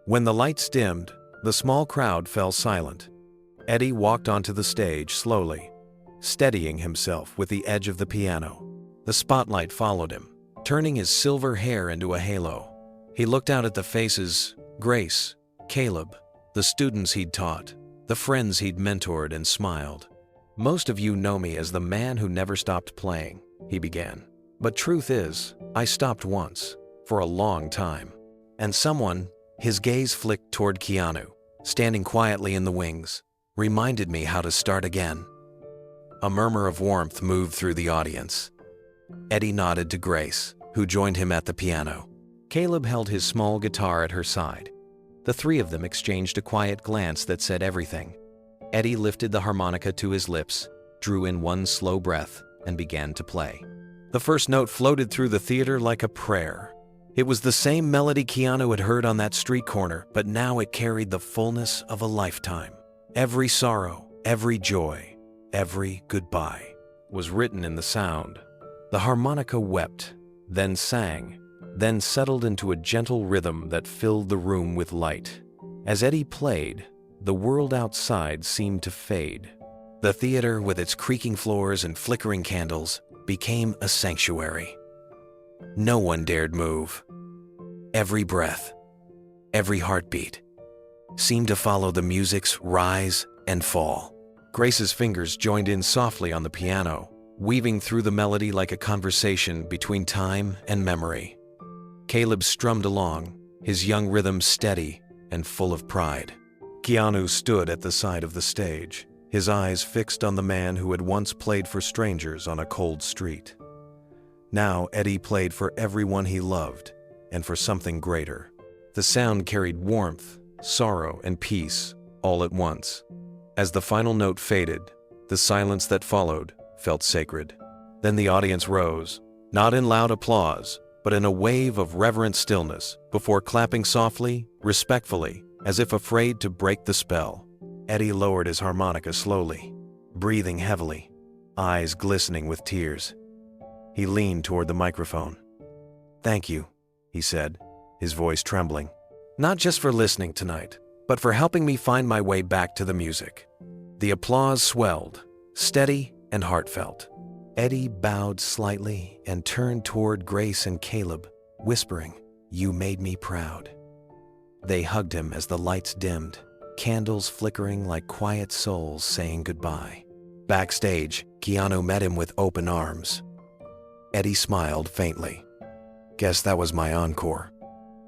When the lights dimmed, the small crowd fell silent. Eddie walked onto the stage slowly, steadying himself with the edge of the piano. The spotlight followed him, turning his silver hair into a halo. He looked out at the faces: Grace, Caleb, the students he'd taught, the friends he'd mentored, and smiled. "Most of you know me as the man who never stopped playing," he began. "But truth is, I stopped once, for a long time. And someone," his gaze flicked toward Keanu, standing quietly in the wings, "reminded me how to start again." A murmur of warmth moved through the audience. Eddie nodded to Grace, who joined him at the piano. Caleb held his small guitar at her side. The three of them exchanged a quiet glance that said everything. Eddie lifted the harmonica to his lips, drew in one slow breath, and began to play. The first note floated through the theater like a prayer. It was the same melody Keanu had heard on that street corner, but now it carried the fullness of a lifetime. Every sorrow, every joy, every goodbye was written in the sound. The harmonica wept, then sang, then settled into a gentle rhythm that filled the room with light. As Eddie played, the world outside seemed to fade. The theater, with its creaking floors and flickering candles, became a sanctuary. No one dared move. Every breath, every heartbeat, seemed to follow the music's rise and fall. Grace's fingers joined in softly on the piano, weaving through the melody like a conversation between time and memory. Caleb strummed along, his young rhythm steady and full of pride. Keanu stood at the side of the stage, his eyes fixed on the man who had once played for strangers on a cold street. Now Eddie played for everyone he loved, and for something greater. The sound carried warmth, sorrow, and peace all at once. As the final note faded, the silence that followed felt sacred. Then the audience rose, not in loud applause, but in a wave of reverent stillness, before clapping softly, respectfully, as if afraid to break the spell. Eddie lowered his harmonica slowly, breathing heavily, eyes glistening with tears. He leaned toward the microphone. "Thank you," he said, his voice trembling. "Not just for listening tonight, but for helping me find my way back to the music." The applause swelled, steady and heartfelt. Eddie bowed slightly and turned toward Grace and Caleb, whispering, "You made me proud." They hugged him as the lights dimmed, candles flickering like quiet souls saying goodbye. Backstage, Keanu met him with open arms. Eddie smiled faintly. "Guess that was my encore."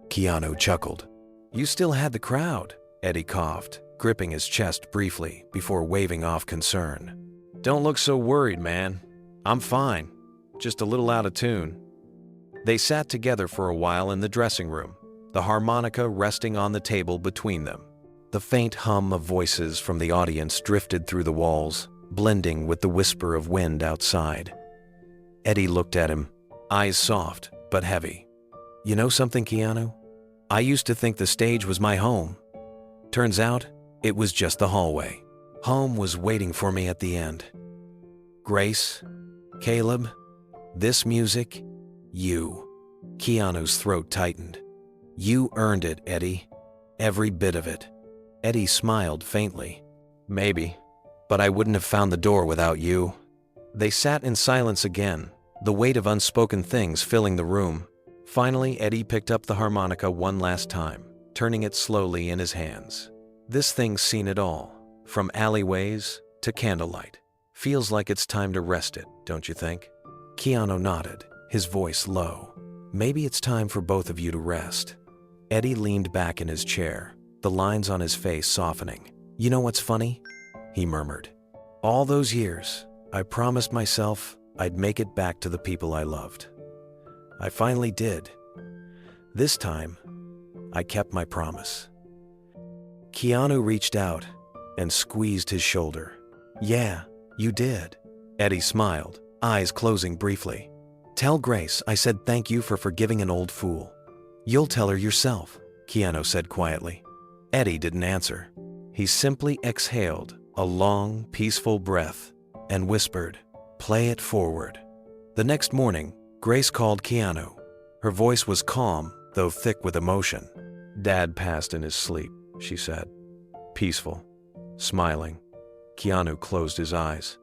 Keanu chuckled. "You still had the crowd," Eddie coughed, gripping his chest briefly before waving off concern. "Don't look so worried, man. I'm fine, just a little out of tune." They sat together for a while in the dressing room, the harmonica resting on the table between them. The faint hum of voices from the audience drifted through the walls, blending with the whisper of wind outside. Eddie looked at him, eyes soft but heavy. You know something, Keanu? I used to think the stage was my home. Turns out, it was just the hallway. Home was waiting for me at the end. Grace, Caleb, this music, you. Keanu's throat tightened. You earned it, Eddie. Every bit of it. Eddie smiled faintly. Maybe, but I wouldn't have found the door without you. They sat in silence again, the weight of unspoken things filling the room. Finally, Eddie picked up the harmonica one last time, turning it slowly in his hands. This thing's seen it all, from alleyways to candlelight. Feels like it's time to rest it, don't you think? Keanu nodded, his voice low. Maybe it's time for both of you to rest. Eddie leaned back in his chair, the lines on his face softening. You know what's funny? He murmured. All those years, I promised myself I'd make it back to the people I loved. I finally did. This time, I kept my promise. Keanu reached out and squeezed his shoulder. Yeah, you did. Eddie smiled, eyes closing briefly. Tell Grace I said thank you for forgiving an old fool. You'll tell her yourself, Keanu said quietly. Eddie didn't answer. He simply exhaled a long, peaceful breath and whispered, "Play it forward." The next morning, Grace called Keanu. Her voice was calm, though thick with emotion. Dad passed in his sleep, she said. Peaceful, smiling. Keanu closed his eyes.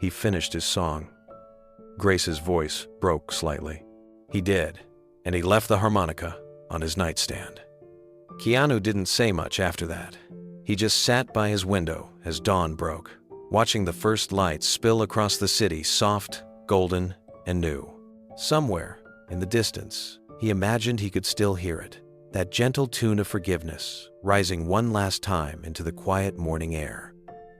He finished his song. Grace's voice broke slightly. He did, and he left the harmonica on his nightstand. Keanu didn't say much after that. He just sat by his window as dawn broke, watching the first lights spill across the city, soft, golden, and new. Somewhere, in the distance, he imagined he could still hear it, that gentle tune of forgiveness, rising one last time into the quiet morning air.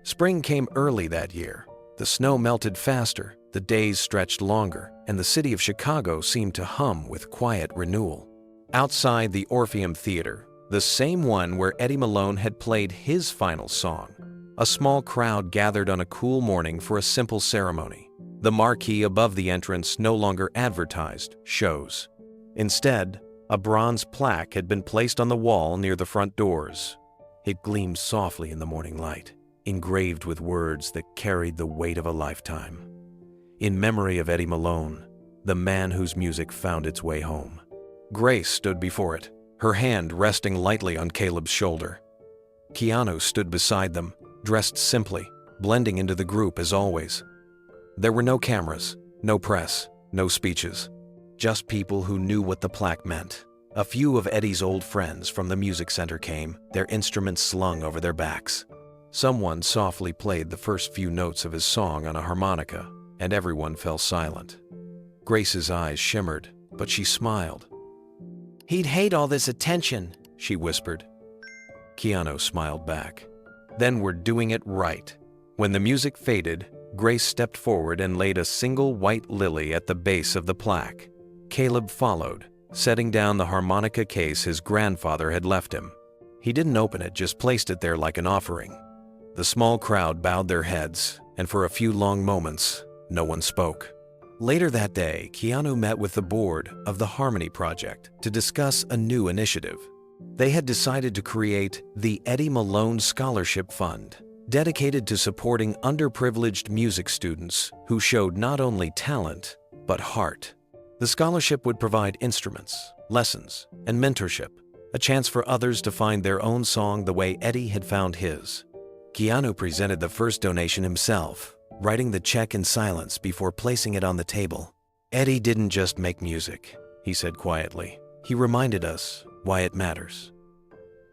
Spring came early that year. The snow melted faster, the days stretched longer, and the city of Chicago seemed to hum with quiet renewal. Outside the Orpheum Theater, the same one where Eddie Malone had played his final song, a small crowd gathered on a cool morning for a simple ceremony. The marquee above the entrance no longer advertised shows. Instead, a bronze plaque had been placed on the wall near the front doors. It gleamed softly in the morning light, engraved with words that carried the weight of a lifetime. In memory of Eddie Malone, the man whose music found its way home. Grace stood before it, her hand resting lightly on Caleb's shoulder. Keanu stood beside them, dressed simply, blending into the group as always. There were no cameras, no press, no speeches. Just people who knew what the plaque meant. A few of Eddie's old friends from the music center came, their instruments slung over their backs. Someone softly played the first few notes of his song on a harmonica, and everyone fell silent. Grace's eyes shimmered, but she smiled. He'd hate all this attention, she whispered. Keanu smiled back. Then we're doing it right. When the music faded, Grace stepped forward and laid a single white lily at the base of the plaque. Caleb followed, setting down the harmonica case his grandfather had left him. He didn't open it, just placed it there like an offering. The small crowd bowed their heads, and for a few long moments, no one spoke. Later that day, Keanu met with the board of the Harmony Project to discuss a new initiative. They had decided to create the Eddie Malone Scholarship Fund, dedicated to supporting underprivileged music students who showed not only talent, but heart. The scholarship would provide instruments, lessons, and mentorship, a chance for others to find their own song the way Eddie had found his. Keanu presented the first donation himself, writing the check in silence before placing it on the table. Eddie didn't just make music, he said quietly. He reminded us why it matters.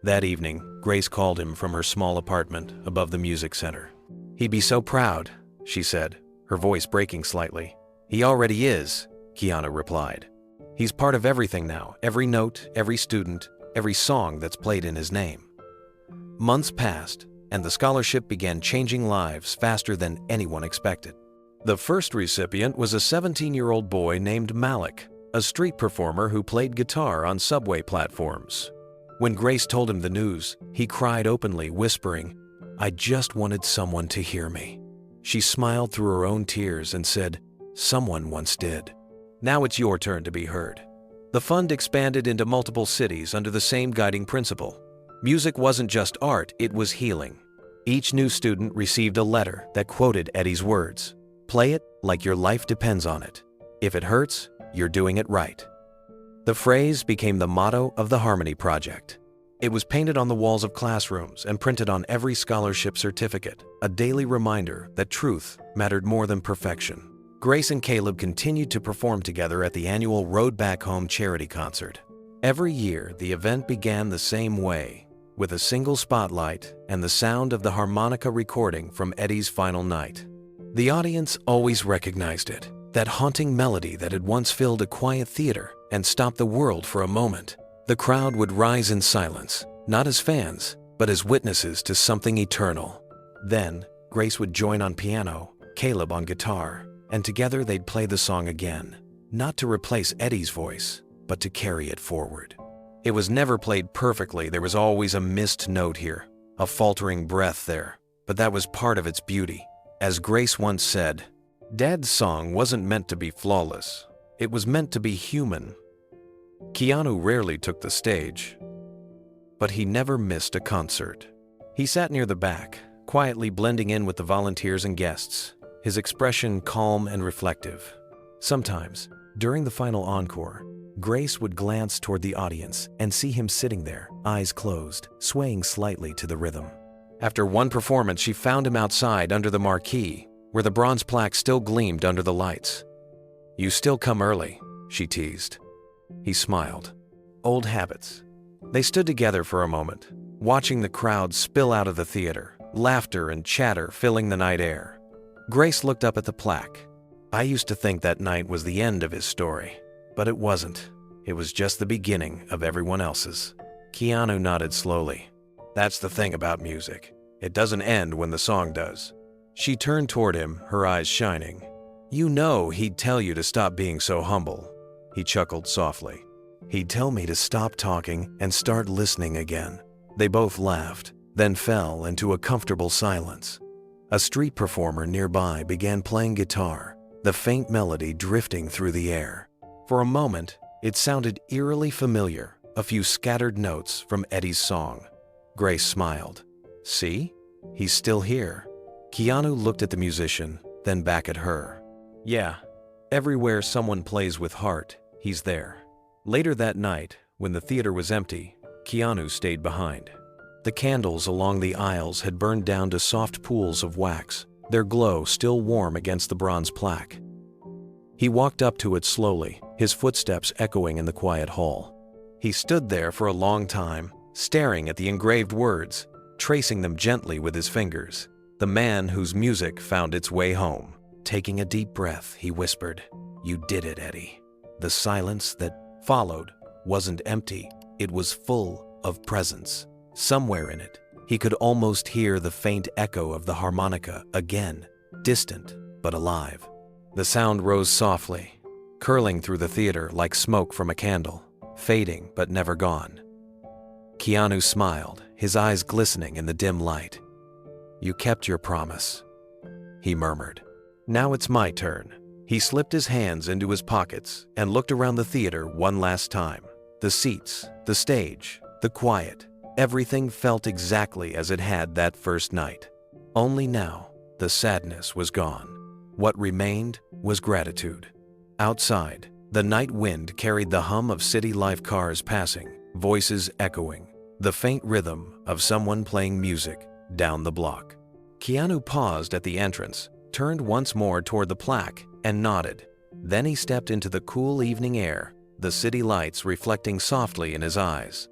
That evening, Grace called him from her small apartment above the music center. He'd be so proud, she said, her voice breaking slightly. He already is, Keanu replied. He's part of everything now, every note, every student, every song that's played in his name. Months passed, and the scholarship began changing lives faster than anyone expected. The first recipient was a 17-year-old boy named Malik, a street performer who played guitar on subway platforms. When Grace told him the news, he cried openly, whispering, "I just wanted someone to hear me." She smiled through her own tears and said, "Someone once did. Now it's your turn to be heard." The fund expanded into multiple cities under the same guiding principle. Music wasn't just art, it was healing. Each new student received a letter that quoted Eddie's words. Play it like your life depends on it. If it hurts, you're doing it right. The phrase became the motto of the Harmony Project. It was painted on the walls of classrooms and printed on every scholarship certificate, a daily reminder that truth mattered more than perfection. Grace and Caleb continued to perform together at the annual Road Back Home charity concert. Every year, the event began the same way, with a single spotlight and the sound of the harmonica recording from Eddie's final night. The audience always recognized it, that haunting melody that had once filled a quiet theater and stopped the world for a moment. The crowd would rise in silence, not as fans, but as witnesses to something eternal. Then, Grace would join on piano, Caleb on guitar, and together they'd play the song again, not to replace Eddie's voice, but to carry it forward. It was never played perfectly, there was always a missed note here, a faltering breath there, but that was part of its beauty. As Grace once said, Dad's song wasn't meant to be flawless, it was meant to be human. Keanu rarely took the stage, but he never missed a concert. He sat near the back, quietly blending in with the volunteers and guests, his expression calm and reflective. Sometimes, during the final encore, Grace would glance toward the audience and see him sitting there, eyes closed, swaying slightly to the rhythm. After one performance, she found him outside under the marquee, where the bronze plaque still gleamed under the lights. "You still come early," she teased. He smiled. Old habits. They stood together for a moment, watching the crowd spill out of the theater, laughter and chatter filling the night air. Grace looked up at the plaque. "I used to think that night was the end of his story, but it wasn't. It was just the beginning of everyone else's." Keanu nodded slowly. "That's the thing about music. It doesn't end when the song does." She turned toward him, her eyes shining. "You know he'd tell you to stop being so humble." He chuckled softly. "He'd tell me to stop talking and start listening again." They both laughed, then fell into a comfortable silence. A street performer nearby began playing guitar, the faint melody drifting through the air. For a moment, it sounded eerily familiar, a few scattered notes from Eddie's song. Grace smiled. "See? He's still here." Keanu looked at the musician, then back at her. "Yeah, everywhere someone plays with heart, he's there." Later that night, when the theater was empty, Keanu stayed behind. The candles along the aisles had burned down to soft pools of wax, their glow still warm against the bronze plaque. He walked up to it slowly, his footsteps echoing in the quiet hall. He stood there for a long time, staring at the engraved words, tracing them gently with his fingers. The man whose music found its way home. Taking a deep breath, he whispered, "You did it, Eddie." The silence that followed wasn't empty, it was full of presence. Somewhere in it, he could almost hear the faint echo of the harmonica again, distant but alive. The sound rose softly, curling through the theater like smoke from a candle, fading but never gone. Keanu smiled, his eyes glistening in the dim light. "You kept your promise," he murmured. "Now it's my turn." He slipped his hands into his pockets and looked around the theater one last time. The seats, the stage, the quiet, everything felt exactly as it had that first night. Only now, the sadness was gone. What remained was gratitude. Outside, the night wind carried the hum of city life cars passing, voices echoing, the faint rhythm of someone playing music down the block. Keanu paused at the entrance, turned once more toward the plaque, and nodded. Then he stepped into the cool evening air, the city lights reflecting softly in his eyes.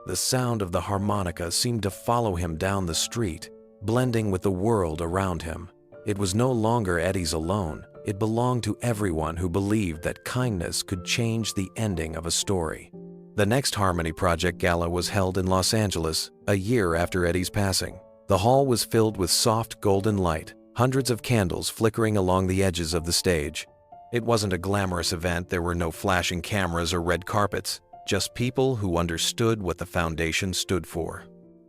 The sound of the harmonica seemed to follow him down the street, blending with the world around him. It was no longer Eddie's alone. It belonged to everyone who believed that kindness could change the ending of a story. The next Harmony Project Gala was held in Los Angeles, a year after Eddie's passing. The hall was filled with soft golden light, hundreds of candles flickering along the edges of the stage. It wasn't a glamorous event, there were no flashing cameras or red carpets, just people who understood what the foundation stood for.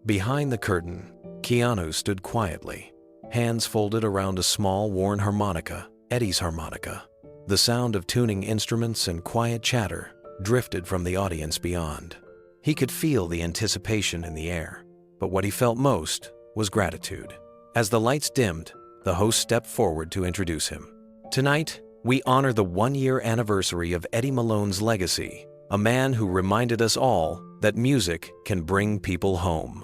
Behind the curtain, Keanu stood quietly, hands folded around a small worn harmonica, Eddie's harmonica. The sound of tuning instruments and quiet chatter drifted from the audience beyond. He could feel the anticipation in the air, but what he felt most was gratitude. As the lights dimmed, the host stepped forward to introduce him. Tonight, we honor the one-year anniversary of Eddie Malone's legacy, a man who reminded us all that music can bring people home.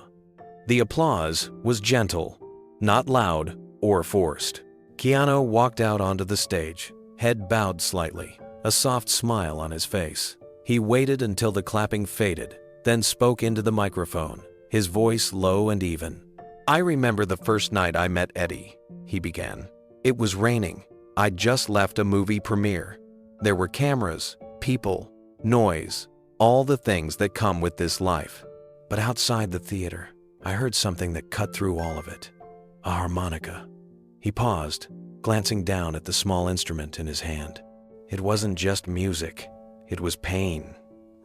The applause was gentle, not loud or forced. Keanu walked out onto the stage, head bowed slightly, a soft smile on his face. He waited until the clapping faded, then spoke into the microphone, his voice low and even. "I remember the first night I met Eddie," he began. "It was raining. I'd just left a movie premiere. There were cameras, people, noise, all the things that come with this life. But outside the theater, I heard something that cut through all of it. A harmonica." He paused, glancing down at the small instrument in his hand. It wasn't just music. It was pain,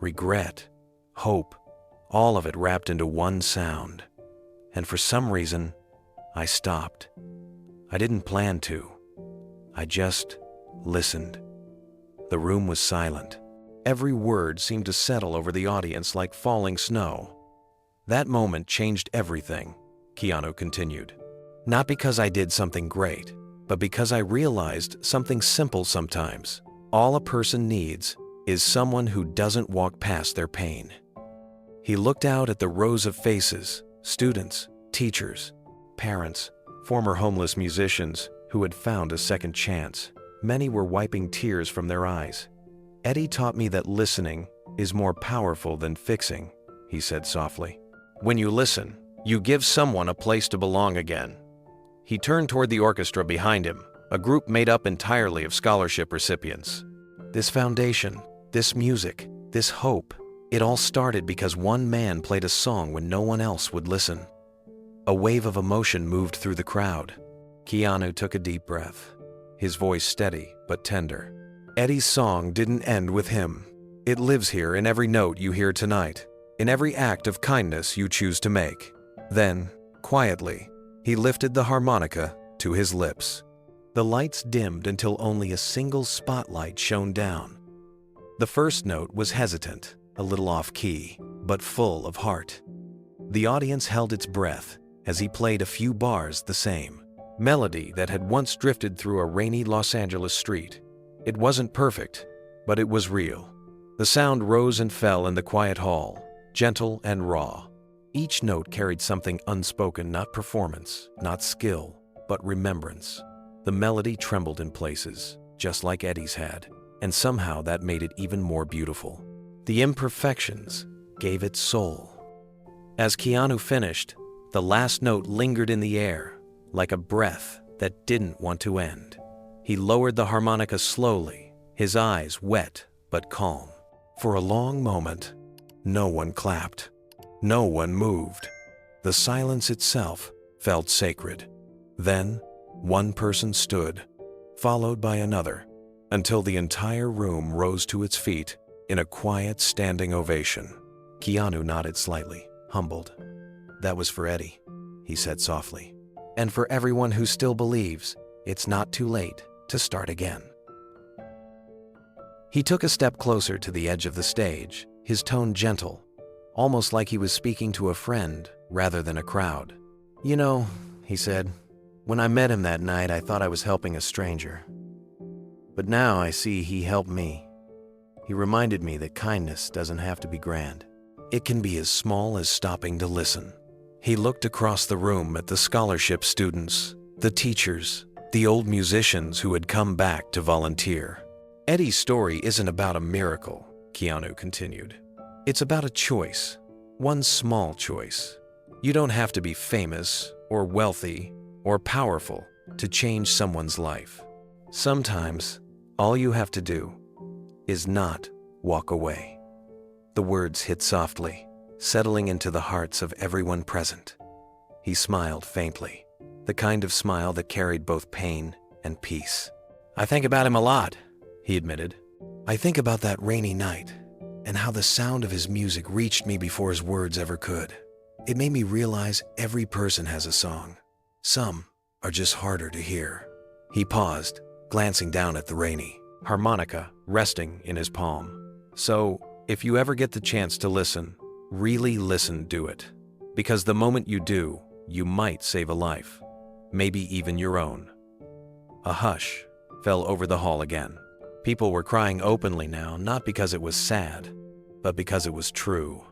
regret, hope, all of it wrapped into one sound. And for some reason, I stopped. I didn't plan to. I just listened. The room was silent. Every word seemed to settle over the audience like falling snow. "That moment changed everything," Keanu continued. "Not because I did something great, but because I realized something simple sometimes. All a person needs is someone who doesn't walk past their pain." He looked out at the rows of faces, students, teachers, parents, former homeless musicians who had found a second chance. Many were wiping tears from their eyes. "Eddie taught me that listening is more powerful than fixing," he said softly. "When you listen, you give someone a place to belong again." He turned toward the orchestra behind him, a group made up entirely of scholarship recipients. "This foundation, this music, this hope, it all started because one man played a song when no one else would listen." A wave of emotion moved through the crowd. Keanu took a deep breath, his voice steady but tender. "Eddie's song didn't end with him. It lives here in every note you hear tonight, in every act of kindness you choose to make." Then, quietly, he lifted the harmonica to his lips. The lights dimmed until only a single spotlight shone down. The first note was hesitant, a little off-key, but full of heart. The audience held its breath as he played a few bars the same melody that had once drifted through a rainy Los Angeles street. It wasn't perfect, but it was real. The sound rose and fell in the quiet hall, gentle and raw. Each note carried something unspoken, not performance, not skill, but remembrance. The melody trembled in places, just like Eddie's had, and somehow that made it even more beautiful. The imperfections gave it soul. As Keanu finished, the last note lingered in the air, like a breath that didn't want to end. He lowered the harmonica slowly, his eyes wet but calm. For a long moment, no one clapped. No one moved. The silence itself felt sacred. Then, one person stood, followed by another, until the entire room rose to its feet in a quiet standing ovation. Keanu nodded slightly, humbled. "That was for Eddie," he said softly. "And for everyone who still believes it's not too late to start again." He took a step closer to the edge of the stage, his tone gentle, almost like he was speaking to a friend rather than a crowd. "You know," he said, "when I met him that night, I thought I was helping a stranger. But now I see he helped me. He reminded me that kindness doesn't have to be grand. It can be as small as stopping to listen." He looked across the room at the scholarship students, the teachers, the old musicians who had come back to volunteer. "Eddie's story isn't about a miracle," Keanu continued. "It's about a choice, one small choice. You don't have to be famous or wealthy or powerful to change someone's life. Sometimes, all you have to do is not walk away." The words hit softly, settling into the hearts of everyone present. He smiled faintly, the kind of smile that carried both pain and peace. "I think about him a lot," he admitted. "I think about that rainy night and how the sound of his music reached me before his words ever could. It made me realize every person has a song. Some are just harder to hear." He paused, glancing down at the rainy harmonica resting in his palm. So, if you ever get the chance to listen, really listen, do it. Because the moment you do, you might save a life. Maybe even your own. A hush fell over the hall again. People were crying openly now, not because it was sad, but because it was true.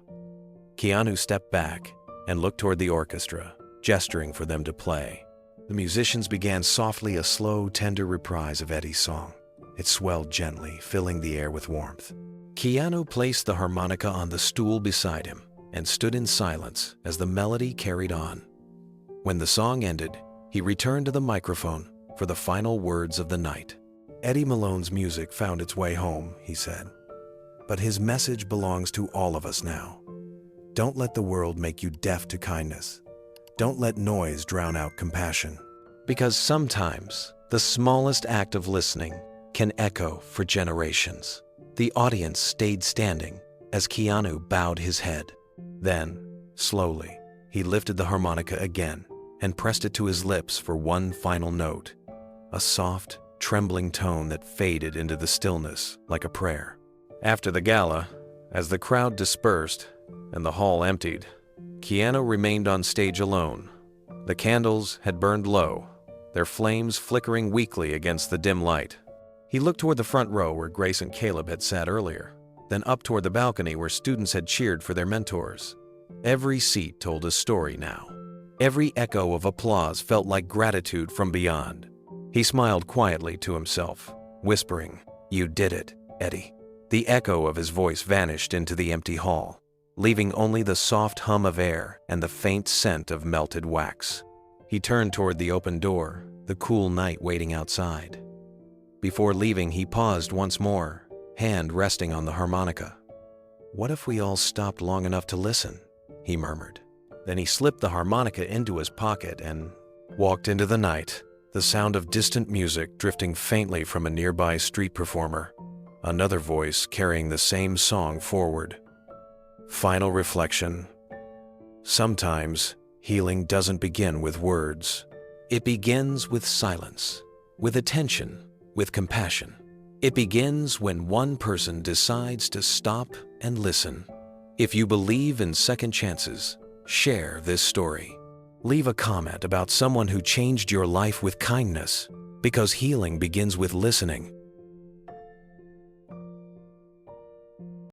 Keanu stepped back and looked toward the orchestra, gesturing for them to play. The musicians began softly a slow, tender reprise of Eddie's song. It swelled gently, filling the air with warmth. Keanu placed the harmonica on the stool beside him and stood in silence as the melody carried on. When the song ended, he returned to the microphone for the final words of the night. Eddie Malone's music found its way home, he said. But his message belongs to all of us now. Don't let the world make you deaf to kindness. Don't let noise drown out compassion. Because sometimes the smallest act of listening can echo for generations. The audience stayed standing as Keanu bowed his head. Then, slowly, he lifted the harmonica again and pressed it to his lips for one final note. A soft, trembling tone that faded into the stillness like a prayer. After the gala, as the crowd dispersed and the hall emptied, Keanu remained on stage alone. The candles had burned low, their flames flickering weakly against the dim light. He looked toward the front row where Grace and Caleb had sat earlier, then up toward the balcony where students had cheered for their mentors. Every seat told a story now. Every echo of applause felt like gratitude from beyond. He smiled quietly to himself, whispering, "You did it, Eddie." The echo of his voice vanished into the empty hall, leaving only the soft hum of air and the faint scent of melted wax. He turned toward the open door, the cool night waiting outside. Before leaving, he paused once more, hand resting on the harmonica. "What if we all stopped long enough to listen?" he murmured. Then he slipped the harmonica into his pocket and walked into the night, the sound of distant music drifting faintly from a nearby street performer, another voice carrying the same song forward. Final reflection. Sometimes healing doesn't begin with words. It begins with silence, with attention, with compassion. It begins when one person decides to stop and listen. If you believe in second chances, share this story. Leave a comment about someone who changed your life with kindness, because healing begins with listening.